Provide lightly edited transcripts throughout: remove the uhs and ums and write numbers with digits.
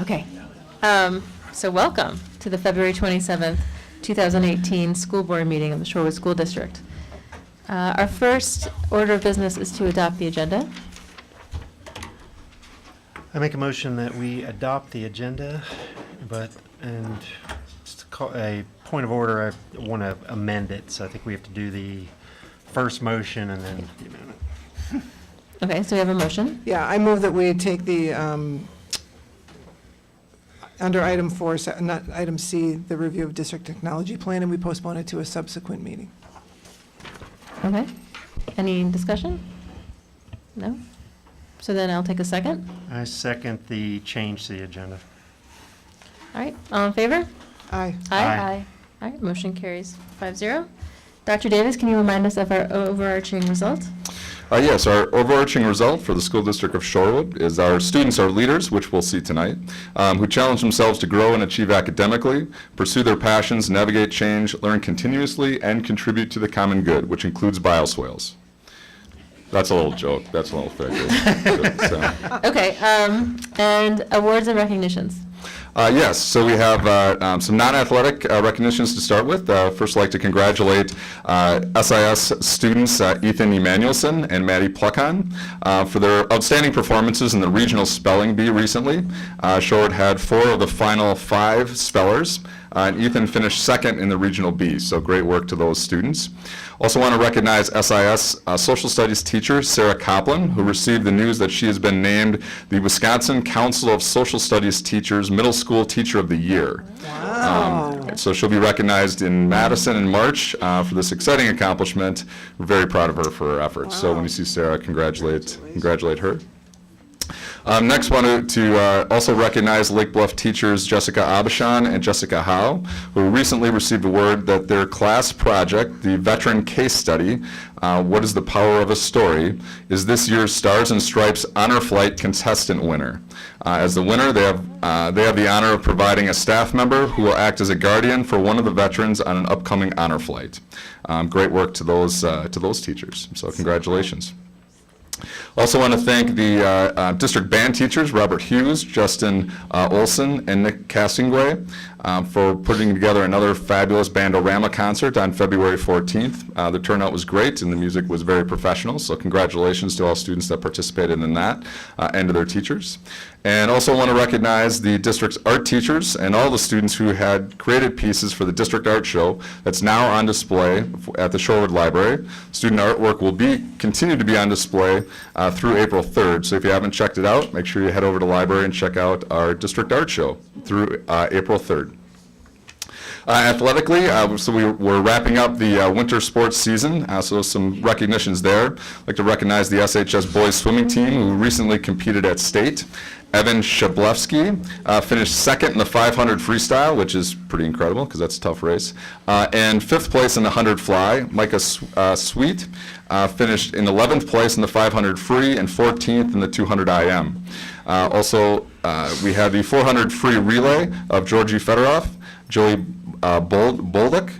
Okay. So welcome to the February 27th, 2018 school board meeting of the Shorewood School District. Our first order of business is to adopt the agenda. I make a motion that we adopt the agenda, and just to call a point of order, I want to amend it, so I think we have to do the first motion and then the amendment. Okay, so we have a motion. Yeah, I move that we take the, under item 4, not item C, the review of district technology plan, and we postpone it to a subsequent meeting. Okay. Any discussion? No? So then I'll take a second. I second the change to the agenda. All right, all in favor? Aye. Aye. All right, motion carries 5-0. Dr. Davis, can you remind us of our overarching result? Yes, our overarching result for the school district of Shorewood is our students are leaders, which we'll see tonight, who challenge themselves to grow and achieve academically, pursue their passions, navigate change, learn continuously, and contribute to the common good, which includes bioswales. That's a little joke. That's a little figure. Okay, and awards and recognitions. Yes, so we have some non-athletic recognitions to start with. First, I'd like to congratulate SIS students Ethan Emanuelson and Maddie Pluckan for their outstanding performances in the regional spelling bee recently. Shorewood had 4 of the final 5 spellers, and Ethan finished second in the regional B, so great work to those students. Also want to recognize SIS social studies teacher Sarah Coplin, who received the news that she has been named the Wisconsin Council of Social Studies Teachers Middle School Teacher of the Year. Wow. So she'll be recognized in Madison in March for this exciting accomplishment. We're very proud of her for her efforts. So when you see Sarah, congratulate her. Next, wanted to also recognize Lake Bluff teachers Jessica Abishan and Jessica Howe, who recently received word that their class project, the Veteran Case Study, What is the Power of a Story, is this year's Stars and Stripes Honor Flight contestant winner. As the winner, they have the honor of providing a staff member who will act as a guardian for one of the veterans on an upcoming honor flight. Great work to those teachers, so congratulations. Also want to thank the district band teachers, Robert Hughes, Justin Olson, and Nick Castingway, for putting together another fabulous Bandorama concert on February 14th. The turnout was great and the music was very professional, so congratulations to all students that participated in that and to their teachers. And also want to recognize the district's art teachers and all the students who had created pieces for the district art show that's now on display at the Shorewood Library. Student artwork will continue to be on display through April 3rd. So if you haven't checked it out, make sure you head over to the library and check out our district art show through April 3rd. Athletically, so we're wrapping up the winter sports season, so some recognitions there. I'd like to recognize the SHS boys swimming team who recently competed at state. Evan Shablewski finished second in the 500 freestyle, which is pretty incredible because that's a tough race. And 5th place in the 100 fly. Micah Sweet finished in 11th place in the 500 free and 14th in the 200 IM. Also, we had the 400 free relay of Georgie Fedorov, Joey Bolduc,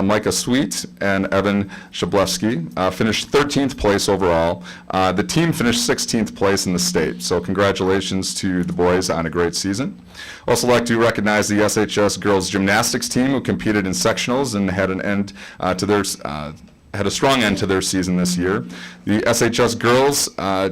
Micah Sweet, and Evan Shablewski finished 13th place overall. The team finished 16th place in the state, so congratulations to the boys on a great season. Also like to recognize the SHS girls gymnastics team who competed in sectionals and had an end to their had a strong end to their season this year. The SHS girls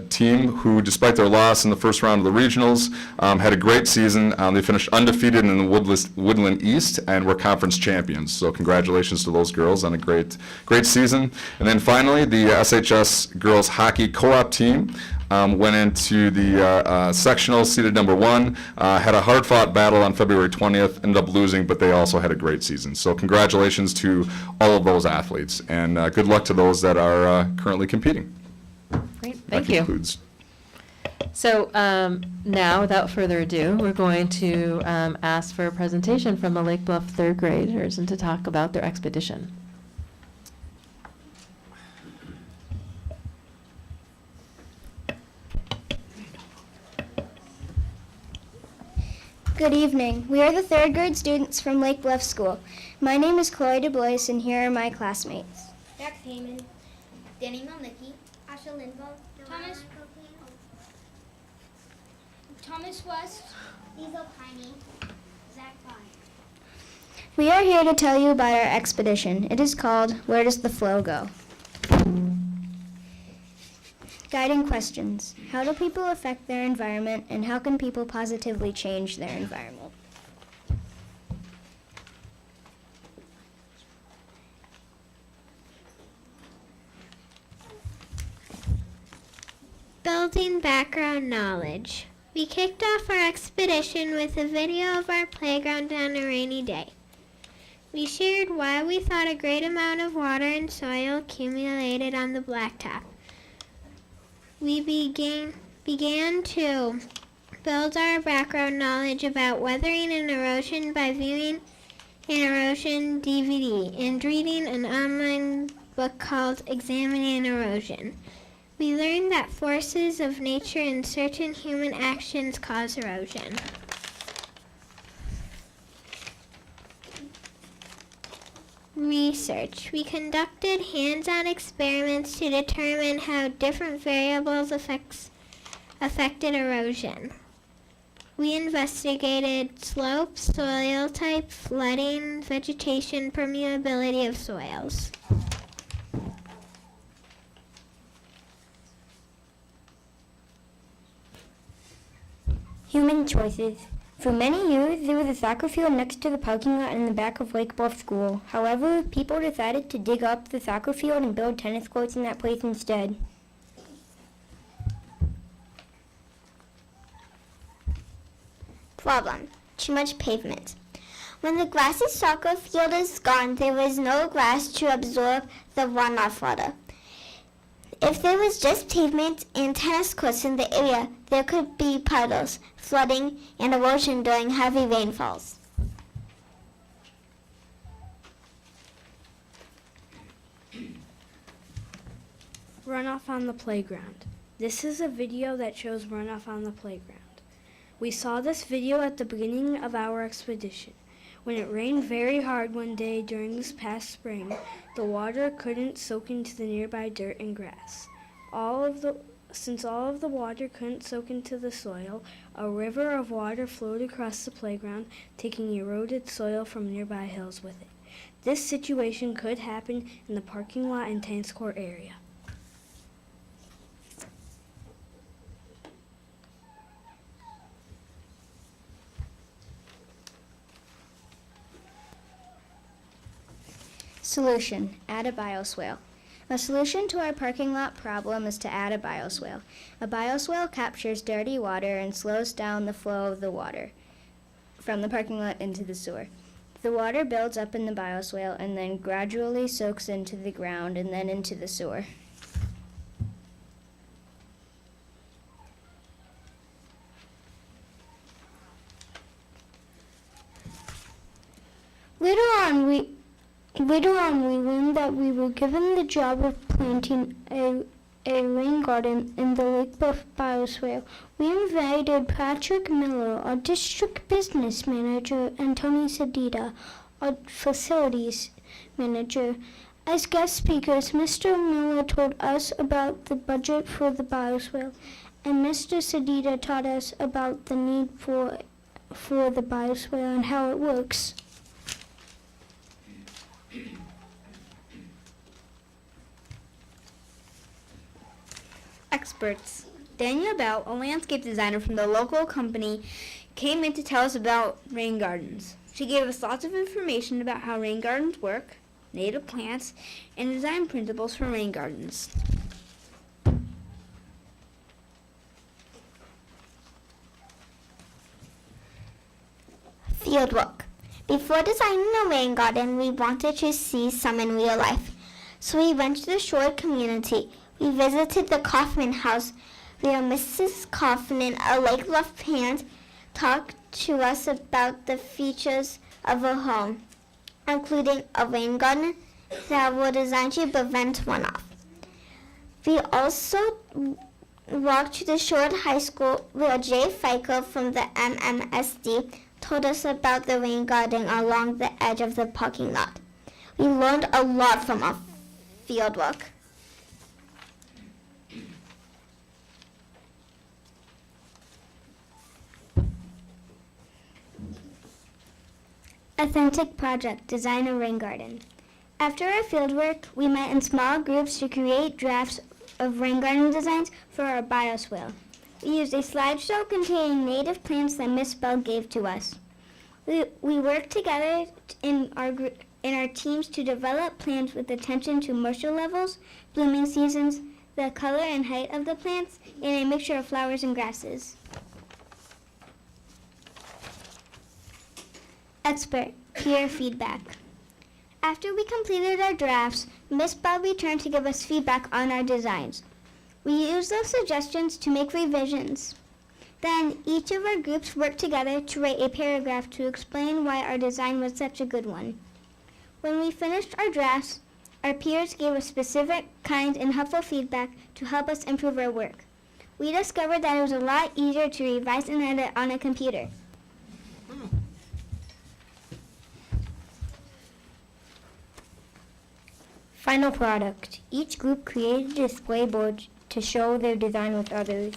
team, who despite their loss in the first round of the regionals, had a great season. They finished undefeated in the Woodland East and were conference champions. So congratulations to those girls on a great season. And then finally, the SHS girls hockey co-op team went into the sectional, seeded number 1, had a hard-fought battle on February 20th, ended up losing, but they also had a great season. So congratulations to all of those athletes, and good luck to those that are currently competing. Great, thank you. So now, without further ado, we're going to ask for a presentation from the Lake Bluff 3rd graders and to talk about their expedition. Good evening. We are the 3rd grade students from Lake Bluff School. My name is Chloe DuBois, and here are my classmates. Jack Heyman, Danny Malnicki, Asha Lindvall, Thomas West, Liesl Piney, Zach Byer. We are here to tell you about our expedition. It is called Where Does the Flow Go? Guiding questions. How do people affect their environment, and how can people positively change their environment? Building background knowledge. We kicked off our expedition with a video of our playground on a rainy day. We shared why we thought a great amount of water and soil accumulated on the blacktop. We began to build our background knowledge about weathering and erosion by viewing an erosion DVD and reading an online book called Examining Erosion. We learned that forces of nature and certain human actions cause erosion. Research. We conducted hands-on experiments to determine how different variables affected erosion. We investigated slope, soil type, flooding, vegetation, permeability of soils. Human choices. For many years, there was a soccer field next to the parking lot in the back of Lake Bluff School. However, people decided to dig up the soccer field and build tennis courts in that place instead. Problem: too much pavement. When the grassy soccer field is gone, there is no grass to absorb the runoff water. If there was just pavement and tennis courts in the area, there could be puddles, flooding, and erosion during heavy rainfalls. Runoff on the playground. This is a video that shows runoff on the playground. We saw this video at the beginning of our expedition. When it rained very hard one day during this past spring, the water couldn't soak into the nearby dirt and grass. Since all of the water couldn't soak into the soil, a river of water flowed across the playground, taking eroded soil from nearby hills with it. This situation could happen in the parking lot and tennis court area. Solution: add a bioswale. A solution to our parking lot problem is to add a bioswale. A bioswale captures dirty water and slows down the flow of the water from the parking lot into the sewer. The water builds up in the bioswale and then gradually soaks into the ground and then into the sewer. Later on, we learned that we were given the job of planting a rain garden in the Lake Bluff Bioswale. We invited Patrick Miller, our district business manager, and Tony Sedita, our facilities manager. As guest speakers, Mr. Miller told us about the budget for the bioswale, and Mr. Sedita taught us about the need for the bioswale and how it works. Experts. Danielle Bell, a landscape designer from the local company, came in to tell us about rain gardens. She gave us lots of information about how rain gardens work, native plants, and design principles for rain gardens. Fieldwork. Before designing a rain garden, we wanted to see some in real life. So we went to the shore community. We visited the Kaufman house, where Mrs. Kaufman, a Lake Bluff parent, talked to us about the features of her home, including a rain garden that were designed to prevent runoff. We also walked to the Shore High School, where Jay Fiker from the MMSD told us about the rain garden along the edge of the parking lot. We learned a lot from our fieldwork. Authentic project, design a rain garden. After our fieldwork, we met in small groups to create drafts of rain garden designs for our bioswale. We used a slideshow containing native plants that Miss Bell gave to us. We worked together in our teams to develop plans with attention to moisture levels, blooming seasons, the color and height of the plants, and a mixture of flowers and grasses. Expert, peer feedback. After we completed our drafts, Miss Bell returned to give us feedback on our designs. We used those suggestions to make revisions. Then each of our groups worked together to write a paragraph to explain why our design was such a good one. When we finished our drafts, our peers gave us specific, kind, and helpful feedback to help us improve our work. We discovered that it was a lot easier to revise and edit on a computer. Final product. Each group created a display board to show their design with others.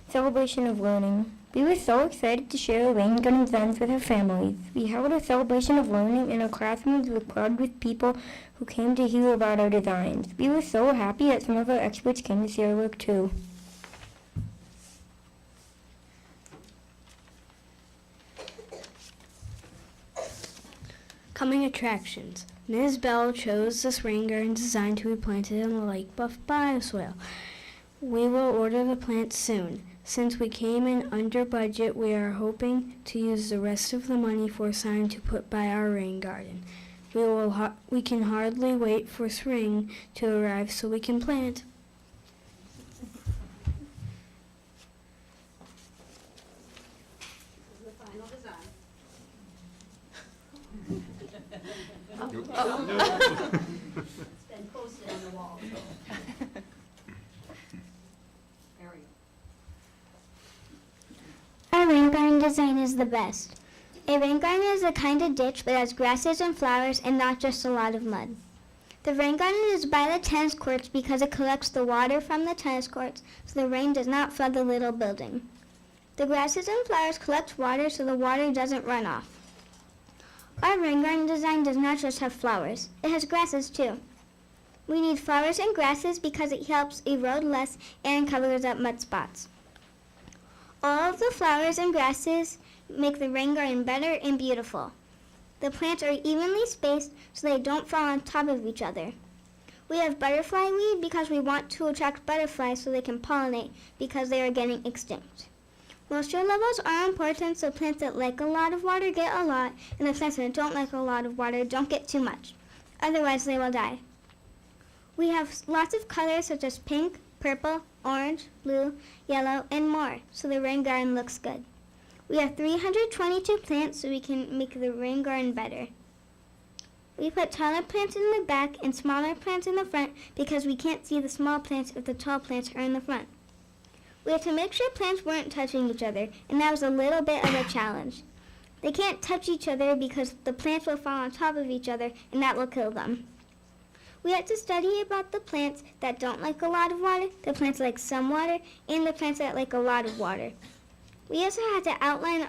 Celebration of learning. We were so excited to share our rain garden designs with our families. We held a celebration of learning and our classrooms were crowded with people who came to hear about our designs. We were so happy that some of our experts came to see our work too. Coming attractions. Ms. Bell chose this rain garden design to be planted in the Lake Bluff bioswale. We will order the plants soon. Since we came in under budget, we are hoping to use the rest of the money for a sign to put by our rain garden. We can hardly wait for spring to arrive so we can plant. Our rain garden design is the best. A rain garden is a kind of ditch but has grasses and flowers and not just a lot of mud. The rain garden is by the tennis courts because it collects the water from the tennis courts so the rain does not flood the little building. The grasses and flowers collect water so the water doesn't run off. Our rain garden design does not just have flowers, it has grasses too. We need flowers and grasses because it helps erode less and covers up mud spots. All of the flowers and grasses make the rain garden better and beautiful. The plants are evenly spaced so they don't fall on top of each other. We have butterfly weed because we want to attract butterflies so they can pollinate because they are getting extinct. Moisture levels are important so plants that like a lot of water get a lot and the plants that don't like a lot of water don't get too much. Otherwise they will die. We have lots of colors such as pink, purple, orange, blue, yellow, and more, so the rain garden looks good. We have 322 plants so we can make the rain garden better. We put taller plants in the back and smaller plants in the front because we can't see the small plants if the tall plants are in the front. We had to make sure plants weren't touching each other, and that was a little bit of a challenge. They can't touch each other because the plants will fall on top of each other, and that will kill them. We had to study about the plants that don't like a lot of water, the plants that like some water, and the plants that like a lot of water. We also had to outline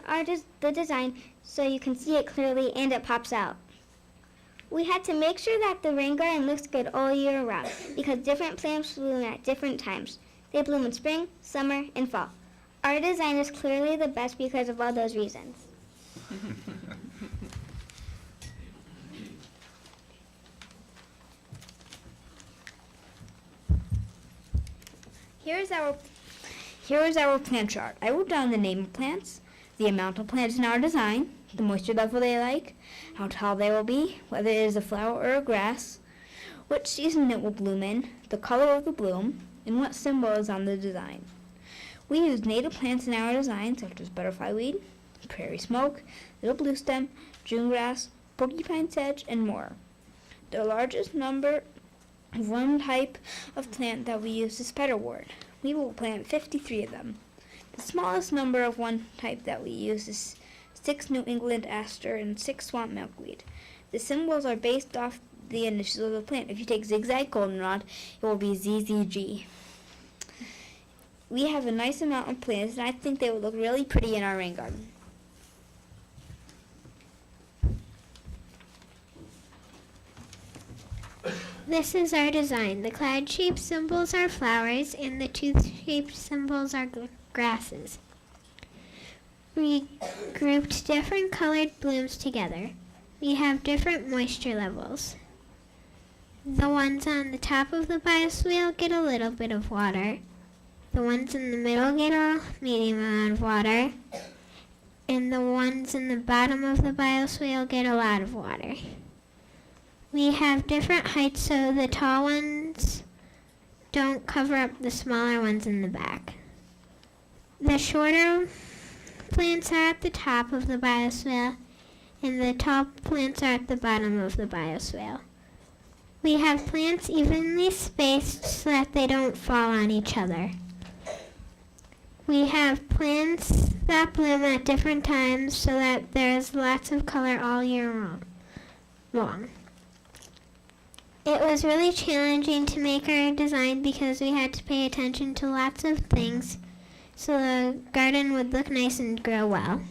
the design so you can see it clearly and it pops out. We had to make sure that the rain garden looks good all year round because different plants bloom at different times. They bloom in spring, summer, and fall. Our design is clearly the best because of all those reasons. Here is our plant chart. I wrote down the name of plants, the amount of plants in our design, the moisture level they like, how tall they will be, whether it is a flower or a grass, which season it will bloom in, the color of the bloom, and what symbol is on the design. We used native plants in our design such as butterfly weed, prairie smoke, little blue stem, June grass, porcupine sedge, and more. The largest number of one type of plant that we use is spiderwort. We will plant 53 of them. The smallest number of one type that we use is 6 New England aster and 6 swamp milkweed. The symbols are based off the initials of the plant. If you take zigzag goldenrod, it will be ZZG. We have a nice amount of plants, and I think they will look really pretty in our rain garden. This is our design. The cloud-shaped symbols are flowers, and the tooth-shaped symbols are grasses. We grouped different colored blooms together. We have different moisture levels. The ones on the top of the bioswale get a little bit of water. The ones in the middle get a medium amount of water. And the ones in the bottom of the bioswale get a lot of water. We have different heights so the tall ones don't cover up the smaller ones in the back. The shorter plants are at the top of the bioswale, and the tall plants are at the bottom of the bioswale. We have plants evenly spaced so that they don't fall on each other. We have plants that bloom at different times so that there's lots of color all year long. It was really challenging to make our design because we had to pay attention to lots of things so the garden would look nice and grow well.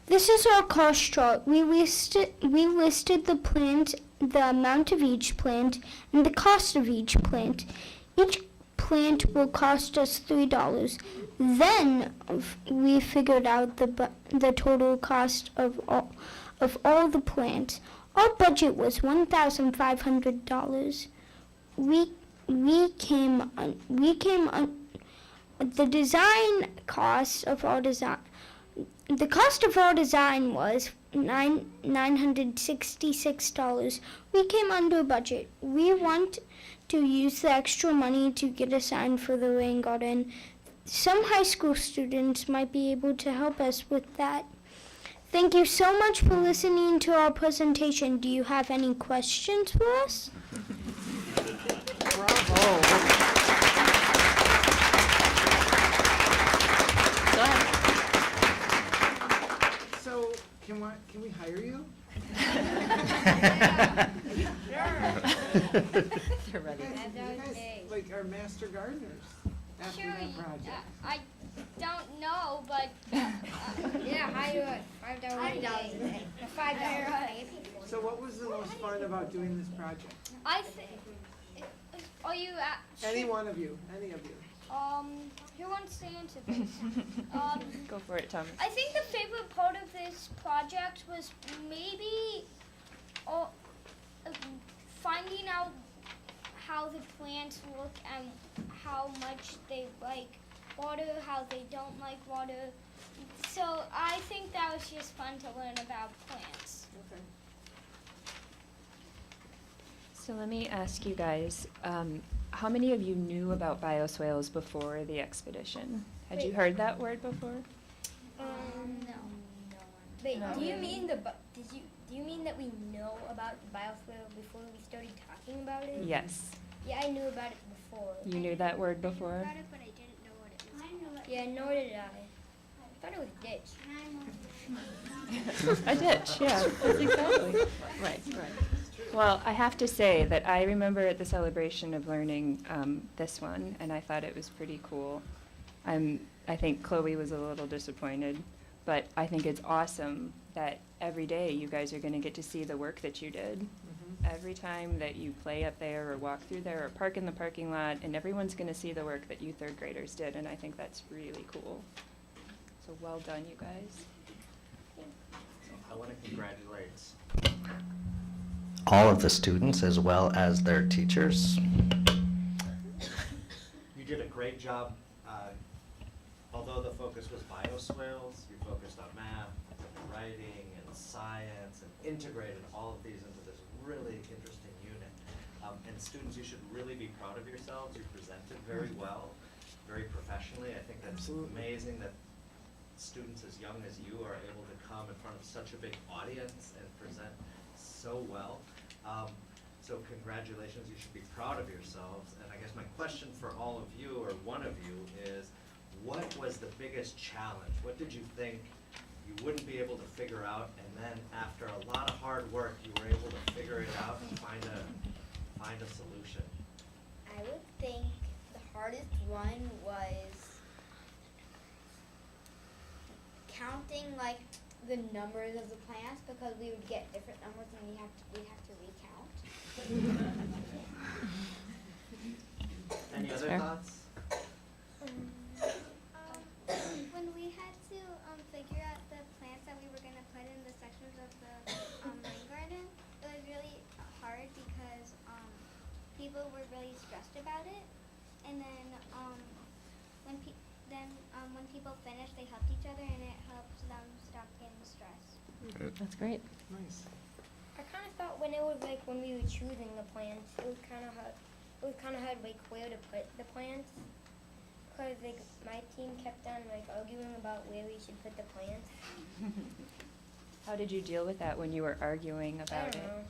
This is our cost chart. We listed the plant, the amount of each plant, and the cost of each plant. Each plant will cost us $3. Then we figured out the total cost of all the plants. Our budget was $1,500. The design cost of our design. The cost of our design was $966. We came under budget. We want to use the extra money to get a sign for the rain garden. Some high school students might be able to help us with that. Thank you so much for listening to our presentation. Do you have any questions for us? Bravo. Go ahead. So, can we hire you? They're ready. You guys like are master gardeners after that project. I don't know, but yeah, hire $5 a day. $5. So what was the most fun about doing this project? I think. Are you at? Any one of you, any of you. Who wants to answer this? Go for it, Thomas. I think the favorite part of this project was maybe finding out how the plants look and how much they like water, how they don't like water. So I think that was just fun to learn about plants. Okay. So let me ask you guys, how many of you knew about bioswales before the expedition? Had you heard that word before? No. Wait, No. do you mean do you mean that we know about the bioswale before we started talking about it? Yes. Yeah, I knew about it before. You knew that word before? But I didn't know what it was. Yeah, nor did I. I thought it was ditch. A ditch, yeah, that's exactly. Right. Well, I have to say that I remember at the celebration of learning this one, and I thought it was pretty cool. I think Chloe was a little disappointed, but I think it's awesome that every day you guys are going to get to see the work that you did. Every time that you play up there or walk through there or park in the parking lot, and everyone's going to see the work that you third graders did, and I think that's really cool. So well done, you guys. I want to congratulate all of the students as well as their teachers. You did a great job. Although the focus was bioswales, you focused on math, and writing, and science, and integrated all of these into this really interesting unit. And students, you should really be proud of yourselves. You presented very well, very professionally. I think that's amazing that students as young as you are able to come in front of such a big audience and present so well. So congratulations, you should be proud of yourselves. And I guess my question for all of you, or one of you, is what was the biggest challenge? What did you think you wouldn't be able to figure out, and then after a lot of hard work, you were able to figure it out and find a solution? I would think the hardest one was counting like the numbers of the plants because we would get different numbers and we'd have to recount. Any That's other fair. thoughts? When we had to figure out the plants that we were going to put in the sections of the rain garden, it was really hard because people were really stressed about it. And then when people finished, they helped each other, and it helped them stop getting stressed. That's great. Nice. I kind of thought when we were choosing the plants, it was kind of hard. It was kind of hard, where to put the plants, because my team kept on arguing about where we should put the plants. How did you deal with that when you were arguing I about don't it? know.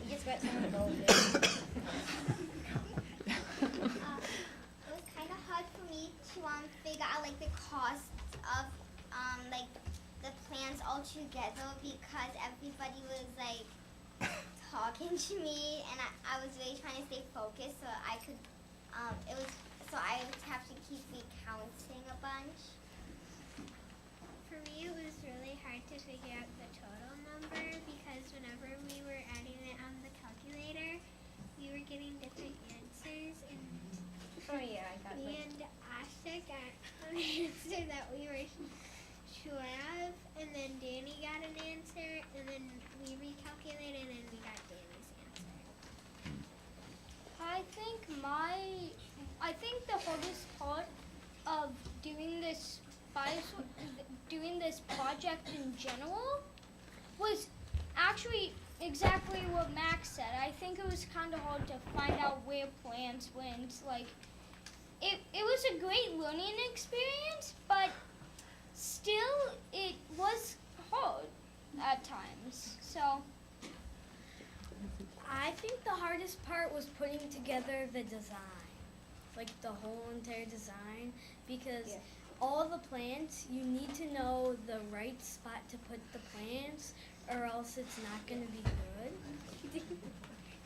We just got someone to go with it. It was kind of hard for me to figure out the cost of the plans all together because everybody was talking to me, and I was really trying to stay focused, so I could I would have to keep recounting a bunch. For me, it was really hard to figure out the total number because whenever we were adding it on the calculator, we were getting different answers, and Oh yeah, I got me and Asha got an answer that we were sure of, and then Danny got an answer, and then we recalculated and we got Danny's answer. I think the hardest part of doing this project in general was actually exactly what Max said. I think it was kind of hard to find out where plants went. It was a great learning experience, but still it was hard at times. So I think the hardest part was putting together the design, the whole entire design, because all the plants, you need to know the right spot to put the plants, or else it's not going to be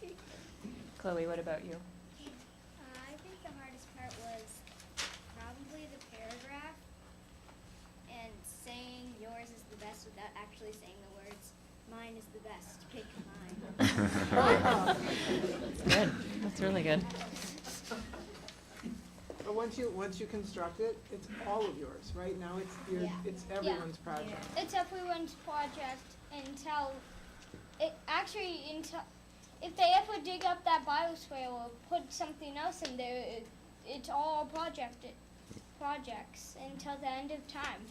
good. Chloe, what about you? I think the hardest part was probably the paragraph and saying yours is the best without actually saying the words, mine is the best, pick mine. That's good. That's really good. But once you construct it, it's all of yours. Right now, it's everyone's project. it's everyone's project until if they ever dig up that bioswale or put something else in there, it's all projects until the end of time.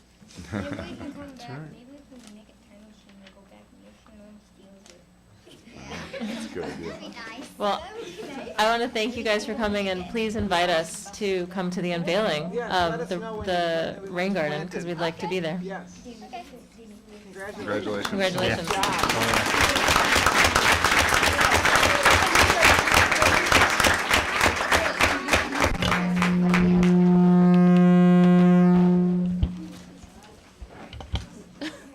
Maybe we can come That's back. right. Maybe we can make a time machine and go back and make sure no one steals it. That's a good idea. That'd be nice. Well, I want to thank you guys for coming, and please invite us to come to the unveiling Yes, let of us know when the it was rain garden, planted. because we'd like to be there. Yes. Congratulations. Congratulations.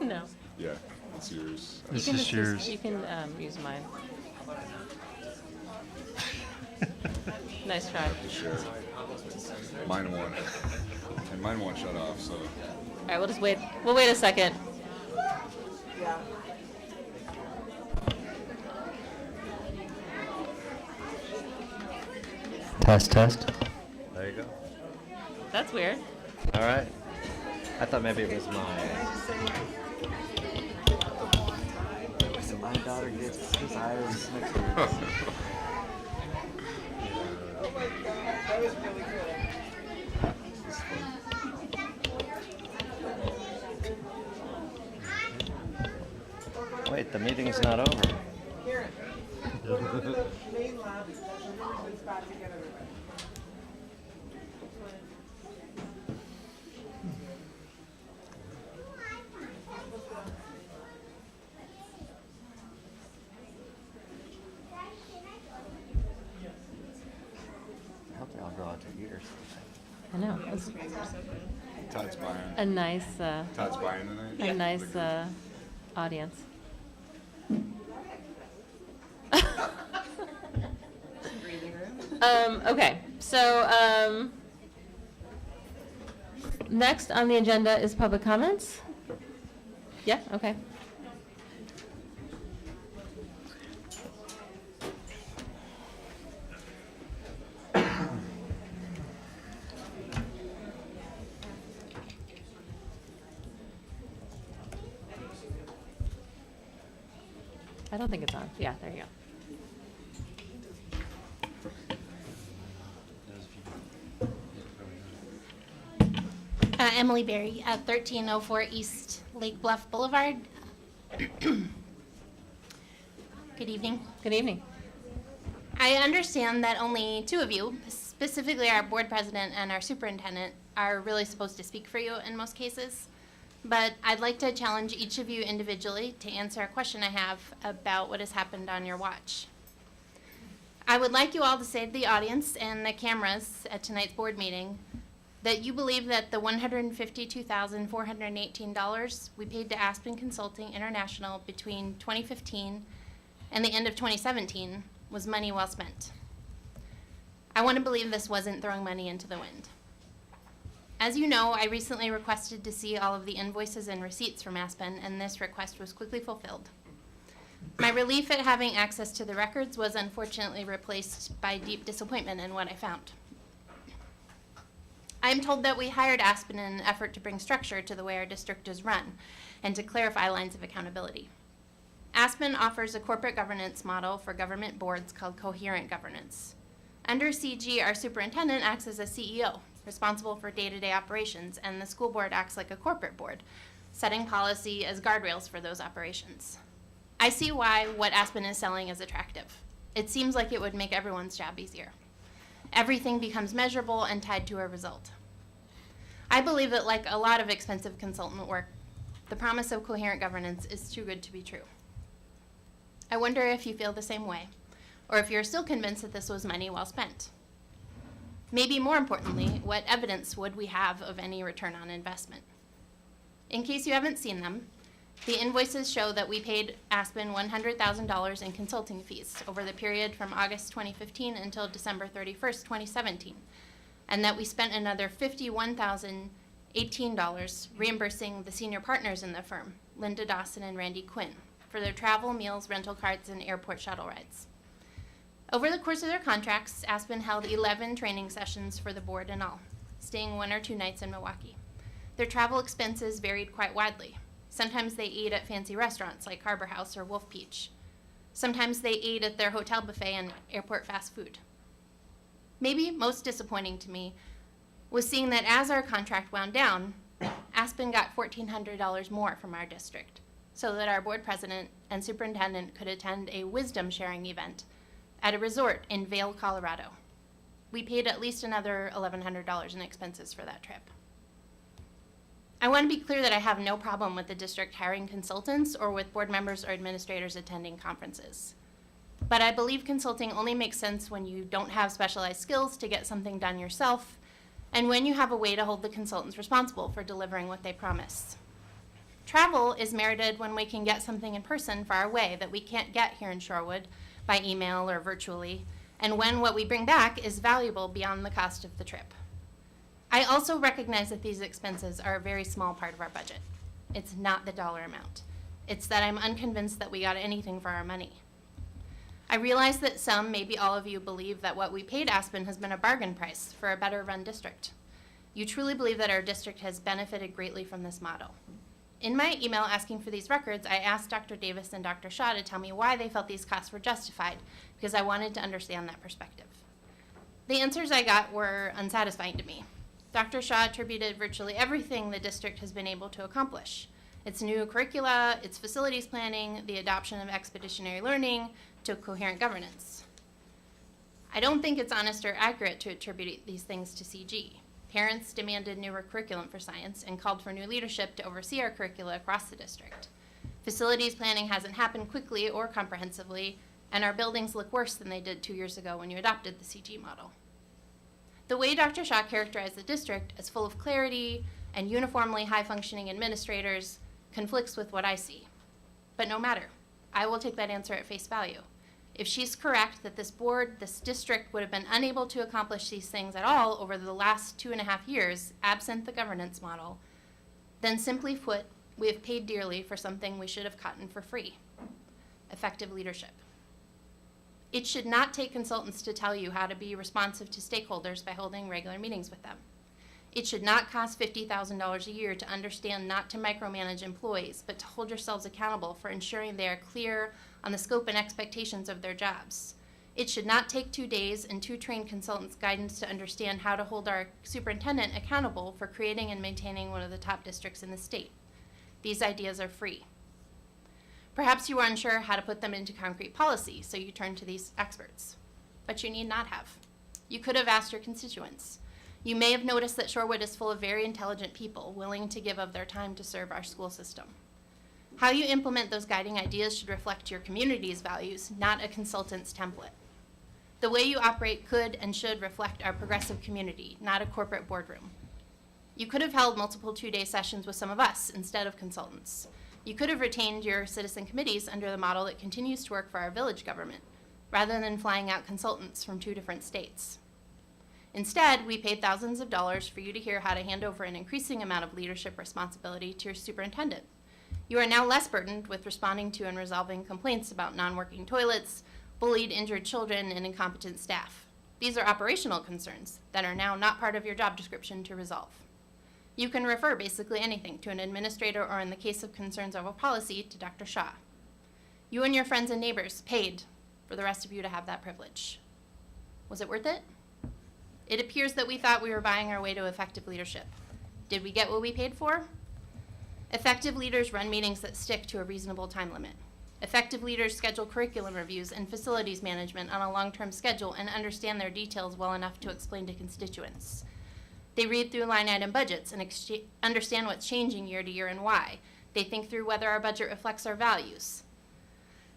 No. Yeah, it's yours. This You can is just yours. You can use mine. Nice try. Sure. Mine won't. And mine won't shut off, so. All right, we'll just wait. We'll wait a second. Yeah. Test. There you go. That's weird. All right. I thought maybe it was my daughter gets his eyes next to hers. Oh my God, that was really cool. Wait, the meeting's not over. Karen, go to the main lobby. That's a good spot to get everybody. I hope they all grow out to ears. I know. It's Todd's buying. a nice, Todd's buying tonight. a nice audience. Okay, so next on the agenda is public comments. Yeah, okay. I don't think it's on. Yeah, there you go. Emily Berry at 1304 East Lake Bluff Boulevard. Good evening. Good evening. I understand that only two of you, specifically our board president and our superintendent, are really supposed to speak for you in most cases. But I'd like to challenge each of you individually to answer a question I have about what has happened on your watch. I would like you all to say to the audience and the cameras at tonight's board meeting that you believe that the $152,418 we paid to Aspen Consulting International between 2015 and the end of 2017 was money well spent. I want to believe this wasn't throwing money into the wind. As you know, I recently requested to see all of the invoices and receipts from Aspen, and this request was quickly fulfilled. My relief at having access to the records was unfortunately replaced by deep disappointment in what I found. I am told that we hired Aspen in an effort to bring structure to the way our district is run and to clarify lines of accountability. Aspen offers a corporate governance model for government boards called coherent governance. Under CG, our superintendent acts as a CEO, responsible for day-to-day operations, and the school board acts like a corporate board, setting policy as guardrails for those operations. I see why what Aspen is selling is attractive. It seems like it would make everyone's job easier. Everything becomes measurable and tied to a result. I believe that, like a lot of expensive consultant work, the promise of coherent governance is too good to be true. I wonder if you feel the same way, or if you're still convinced that this was money well spent. Maybe more importantly, what evidence would we have of any return on investment? In case you haven't seen them, the invoices show that we paid Aspen $100,000 in consulting fees over the period from August 2015 until December 31st, 2017, and that we spent another $51,018 reimbursing the senior partners in the firm, Linda Dawson and Randy Quinn, for their travel, meals, rental cards, and airport shuttle rides. Over the course of their contracts, Aspen held 11 training sessions for the board in all, staying 1 or 2 nights in Milwaukee. Their travel expenses varied quite widely. Sometimes they ate at fancy restaurants like Harbor House or Wolf Peach. Sometimes they ate at their hotel buffet and airport fast food. Maybe most disappointing to me was seeing that as our contract wound down, Aspen got $1,400 more from our district, so that our board president and superintendent could attend a wisdom sharing event at a resort in Vail, Colorado. We paid at least another $1,100 in expenses for that trip. I want to be clear that I have no problem with the district hiring consultants or with board members or administrators attending conferences. But I believe consulting only makes sense when you don't have specialized skills to get something done yourself, and when you have a way to hold the consultants responsible for delivering what they promise. Travel is merited when we can get something in person far away that we can't get here in Shorewood by email or virtually, and when what we bring back is valuable beyond the cost of the trip. I also recognize that these expenses are a very small part of our budget. It's not the dollar amount. It's that I'm unconvinced that we got anything for our money. I realize that some, maybe all of you, believe that what we paid Aspen has been a bargain price for a better run district. You truly believe that our district has benefited greatly from this model. In my email asking for these records, I asked Dr. Davis and Dr. Shaw to tell me why they felt these costs were justified, because I wanted to understand that perspective. The answers I got were unsatisfying to me. Dr. Shaw attributed virtually everything the district has been able to accomplish: its new curricula, its facilities planning, the adoption of expeditionary learning, to coherent governance. I don't think it's honest or accurate to attribute these things to CG. Parents demanded newer curriculum for science and called for new leadership to oversee our curricula across the district. Facilities planning hasn't happened quickly or comprehensively, and our buildings look worse than they did 2 years ago when you adopted the CG model. The way Dr. Shaw characterized the district as full of clarity and uniformly high-functioning administrators conflicts with what I see. But no matter, I will take that answer at face value. If she's correct that this board, this district, would have been unable to accomplish these things at all over the last 2.5 years, absent the governance model, then simply put, We have paid dearly for something we should have gotten for free. Effective leadership. It should not take consultants to tell you how to be responsive to stakeholders by holding regular meetings with them. It should not cost $50,000 a year to understand not to micromanage employees, but to hold yourselves accountable for ensuring they are clear on the scope and expectations of their jobs. It should not take 2 days and 2 trained consultants' guidance to understand how to hold our superintendent accountable for creating and maintaining one of the top districts in the state. These ideas are free. Perhaps you are unsure how to put them into concrete policy, so you turn to these experts. But you need not have. You could have asked your constituents. You may have noticed that Shorewood is full of very intelligent people willing to give of their time to serve our school system. How you implement those guiding ideas should reflect your community's values, not a consultant's template. The way you operate could and should reflect our progressive community, not a corporate boardroom. You could have held multiple 2-day sessions with some of us instead of consultants. You could have retained your citizen committees under the model that continues to work for our village government, rather than flying out consultants from 2 different states. Instead, we paid thousands of dollars for you to hear how to hand over an increasing amount of leadership responsibility to your superintendent. You are now less burdened with responding to and resolving complaints about non-working toilets, bullied, injured children, and incompetent staff. These are operational concerns that are now not part of your job description to resolve. You can refer basically anything to an administrator, or in the case of concerns over policy, to Dr. Shaw. You and your friends and neighbors paid for the rest of you to have that privilege. Was it worth it? It appears that we thought we were buying our way to effective leadership. Did we get what we paid for? Effective leaders run meetings that stick to a reasonable time limit. Effective leaders schedule curriculum reviews and facilities management on a long-term schedule and understand their details well enough to explain to constituents. They read through line item budgets and understand what's changing year to year and why. They think through whether our budget reflects our values.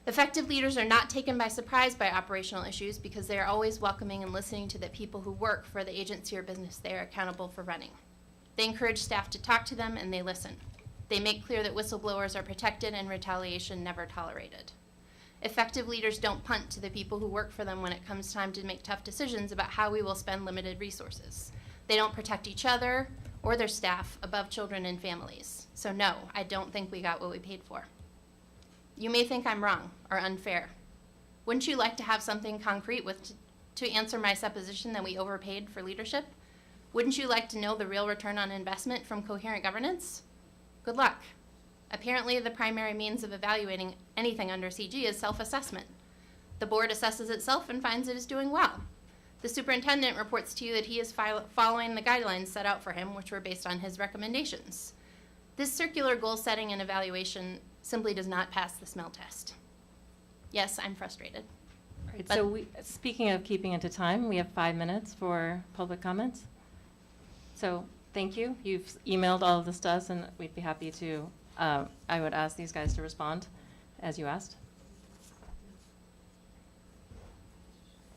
Effective leaders are not taken by surprise by operational issues because they are always welcoming and listening to the people who work for the agency or business they are accountable for running. They encourage staff to talk to them, and they listen. They make clear that whistleblowers are protected and retaliation never tolerated. Effective leaders don't punt to the people who work for them when it comes time to make tough decisions about how we will spend limited resources. They don't protect each other or their staff above children and families. So no, I don't think we got what we paid for. You may think I'm wrong or unfair. Wouldn't you like to have something concrete to answer my supposition that we overpaid for leadership? Wouldn't you like to know the real return on investment from coherent governance? Good luck. Apparently, the primary means of evaluating anything under CG is self-assessment. The board assesses itself and finds it is doing well. The superintendent reports to you that he is following the guidelines set out for him, which were based on his recommendations. This circular goal setting and evaluation simply does not pass the smell test. Yes, I'm frustrated. All right, so speaking of keeping it to time, we have 5 minutes for public comments. So thank you. You've emailed all of this to us, and we'd be happy to, I would ask these guys to respond as you asked.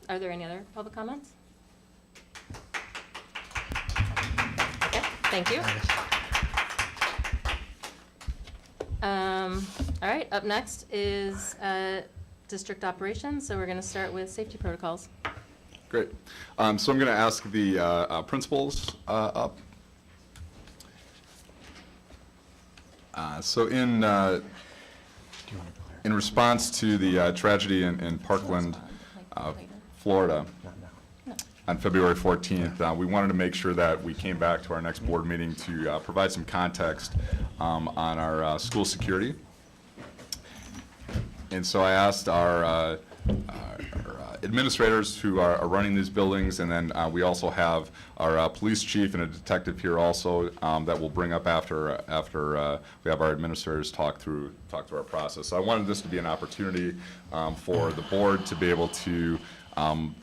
Are there any other public comments? Okay, thank you. All right, up next is district operations. So we're going to start with safety protocols. Great. So I'm going to ask the principals up. So in response to the tragedy in Parkland, Florida, on February 14th, we wanted to make sure that we came back to our next board meeting to provide some context on our school security. And so I asked our administrators who are running these buildings, and then we also have our police chief and a detective here also that we'll bring up after we have our administrators talk through our process. So I wanted this to be an opportunity for the board to be able to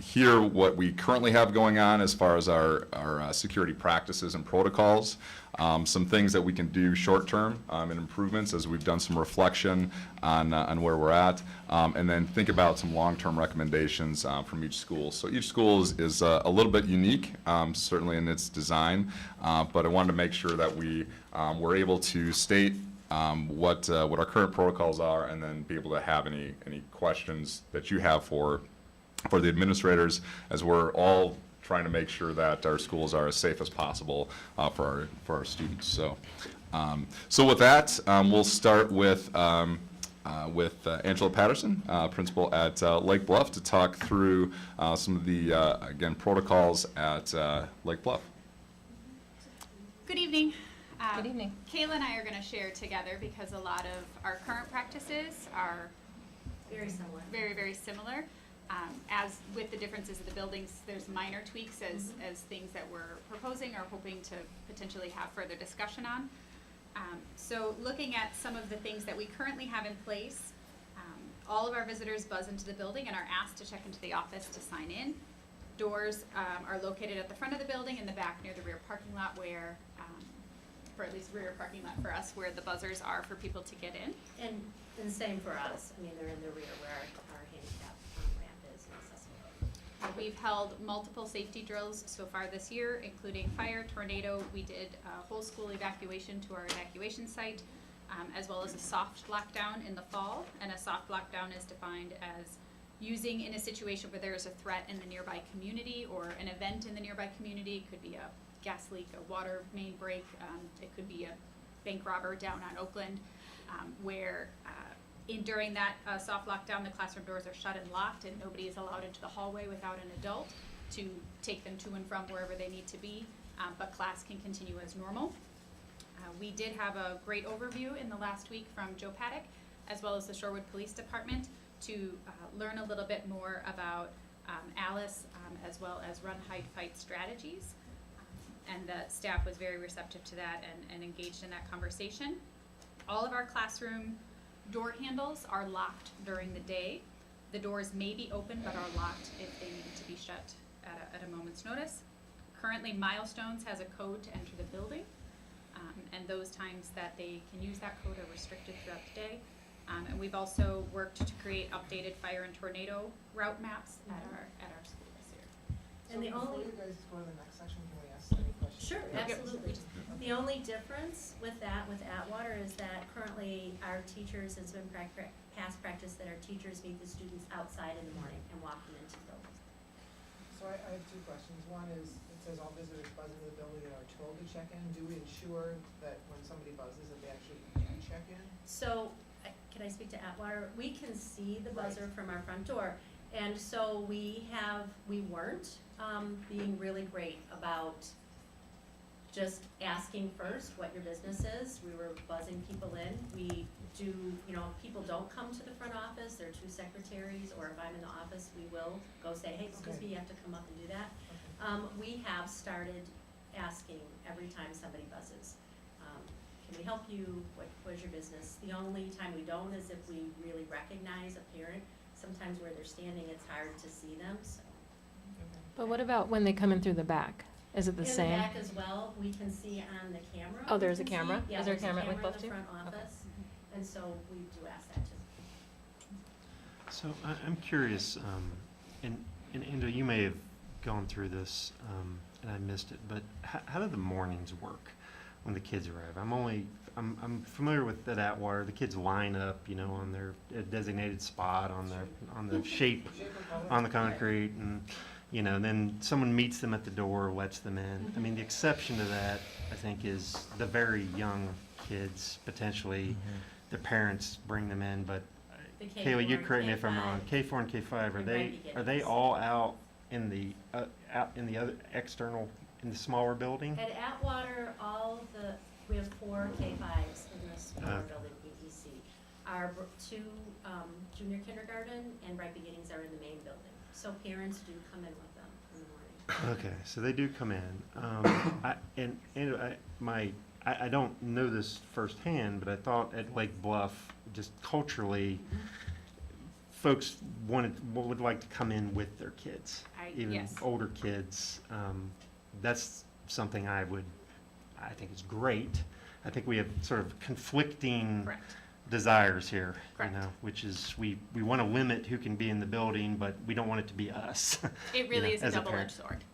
hear what we currently have going on as far as our security practices and protocols, some things that we can do short term and improvements as we've done some reflection on where we're at, and then think about some long-term recommendations from each school. So each school is a little bit unique, certainly in its design, but I wanted to make sure that we were able to state what our current protocols are, and then be able to have any questions that you have for the administrators, as we're all trying to make sure that our schools are as safe as possible for our students. So So with that, we'll start with Angela Patterson, principal at Lake Bluff, to talk through some of the, again, protocols at Lake Bluff. Good evening. Good evening. Kayla and I are going to share together because a lot of our current practices are very similar. Very, very similar. As with the differences of the buildings, there's minor tweaks as things that we're proposing or hoping to potentially have further discussion on. So looking at some of the things that we currently have in place, all of our visitors buzz into the building and are asked to check into the office to sign in. Doors are located at the front of the building and the back near the rear parking lot where, for at least rear parking lot for us, where the buzzers are for people to get in. And same for us. I mean, they're in the rear where our handicap ramp is accessible. We've held multiple safety drills so far this year, including fire, tornado. We did a whole school evacuation to our evacuation site, as well as a soft lockdown in the fall. And a soft lockdown is defined as using in a situation where there is a threat in the nearby community or an event in the nearby community. It could be a gas leak, a water main break. It could be a bank robber down on Oakland, where during that soft lockdown, the classroom doors are shut and locked and nobody is allowed into the hallway without an adult to take them to and from wherever they need to be, but class can continue as normal. We did have a great overview in the last week from Joe Paddock, as well as the Shorewood Police Department, to learn a little bit more about Alice, as well as run, hide, fight strategies. And the staff was very receptive to that and engaged in that conversation. All of our classroom door handles are locked during the day. The doors may be open but are locked if they need to be shut at a moment's notice. Currently, Milestones has a code to enter the building, and those times that they can use that code are restricted throughout the day. And we've also worked to create updated fire and tornado route maps at our school this year. And the only, you guys go to the next section, can we ask any questions? sure, absolutely. The only difference with that, with Atwater, is that currently our teachers, it's been past practice that our teachers meet the students outside in the morning and walk them into the building. So I have two questions. One is, it says all visitors buzz into the building and are told to check in. Do we ensure that when somebody buzzes that they actually do check in? So, can I speak to Atwater? We can see the buzzer from our front door. And so we weren't being really great about just asking first what your business is. We were buzzing people in. We do, if people don't come to the front office, there are two secretaries, or if I'm in the office, we will go say, hey, excuse me, you have to come up and do that. We have started asking every time somebody buzzes. Can we help you? What is your business? The only time we don't is if we really recognize a parent. Sometimes where they're standing, it's hard to see them, so. But what about when they come in through the back? Is it the same? In the back as well, we can see on the camera. Oh, there's we a can camera? see- Yeah, Is there a there's camera at Lake Bluff in too? the front Okay. office, and so we do ask that too. So I'm curious, and Angela, you may have gone through this, and I missed it, but how do the mornings work when the kids arrive? I'm familiar with that Atwater. The kids line up, on their designated spot on the shape on the concrete, and then someone meets them at the door, lets them in. I mean, the exception to that, I think, is the very young kids. Potentially, their parents bring them in, but The Kayla, you K4, correct me if I'm wrong. K5. K4 and K5, are And they right beginnings. all out in the other external, in the smaller building? At Atwater, we have 4 K5s in the smaller Okay. building, EEC. Our 2 junior kindergarten and Right Beginnings are in the main building. So parents do come in with them in the morning. Okay, so they do come in. I don't know this firsthand, but I thought at Lake Bluff, just culturally, folks would like to come in with their kids, even yes. older kids. That's something I think is great. I think we have sort of conflicting Correct. desires here, Correct. which is we want to limit who can be in the building, but we don't want it to be us. It really is a as parent. double-edged sword.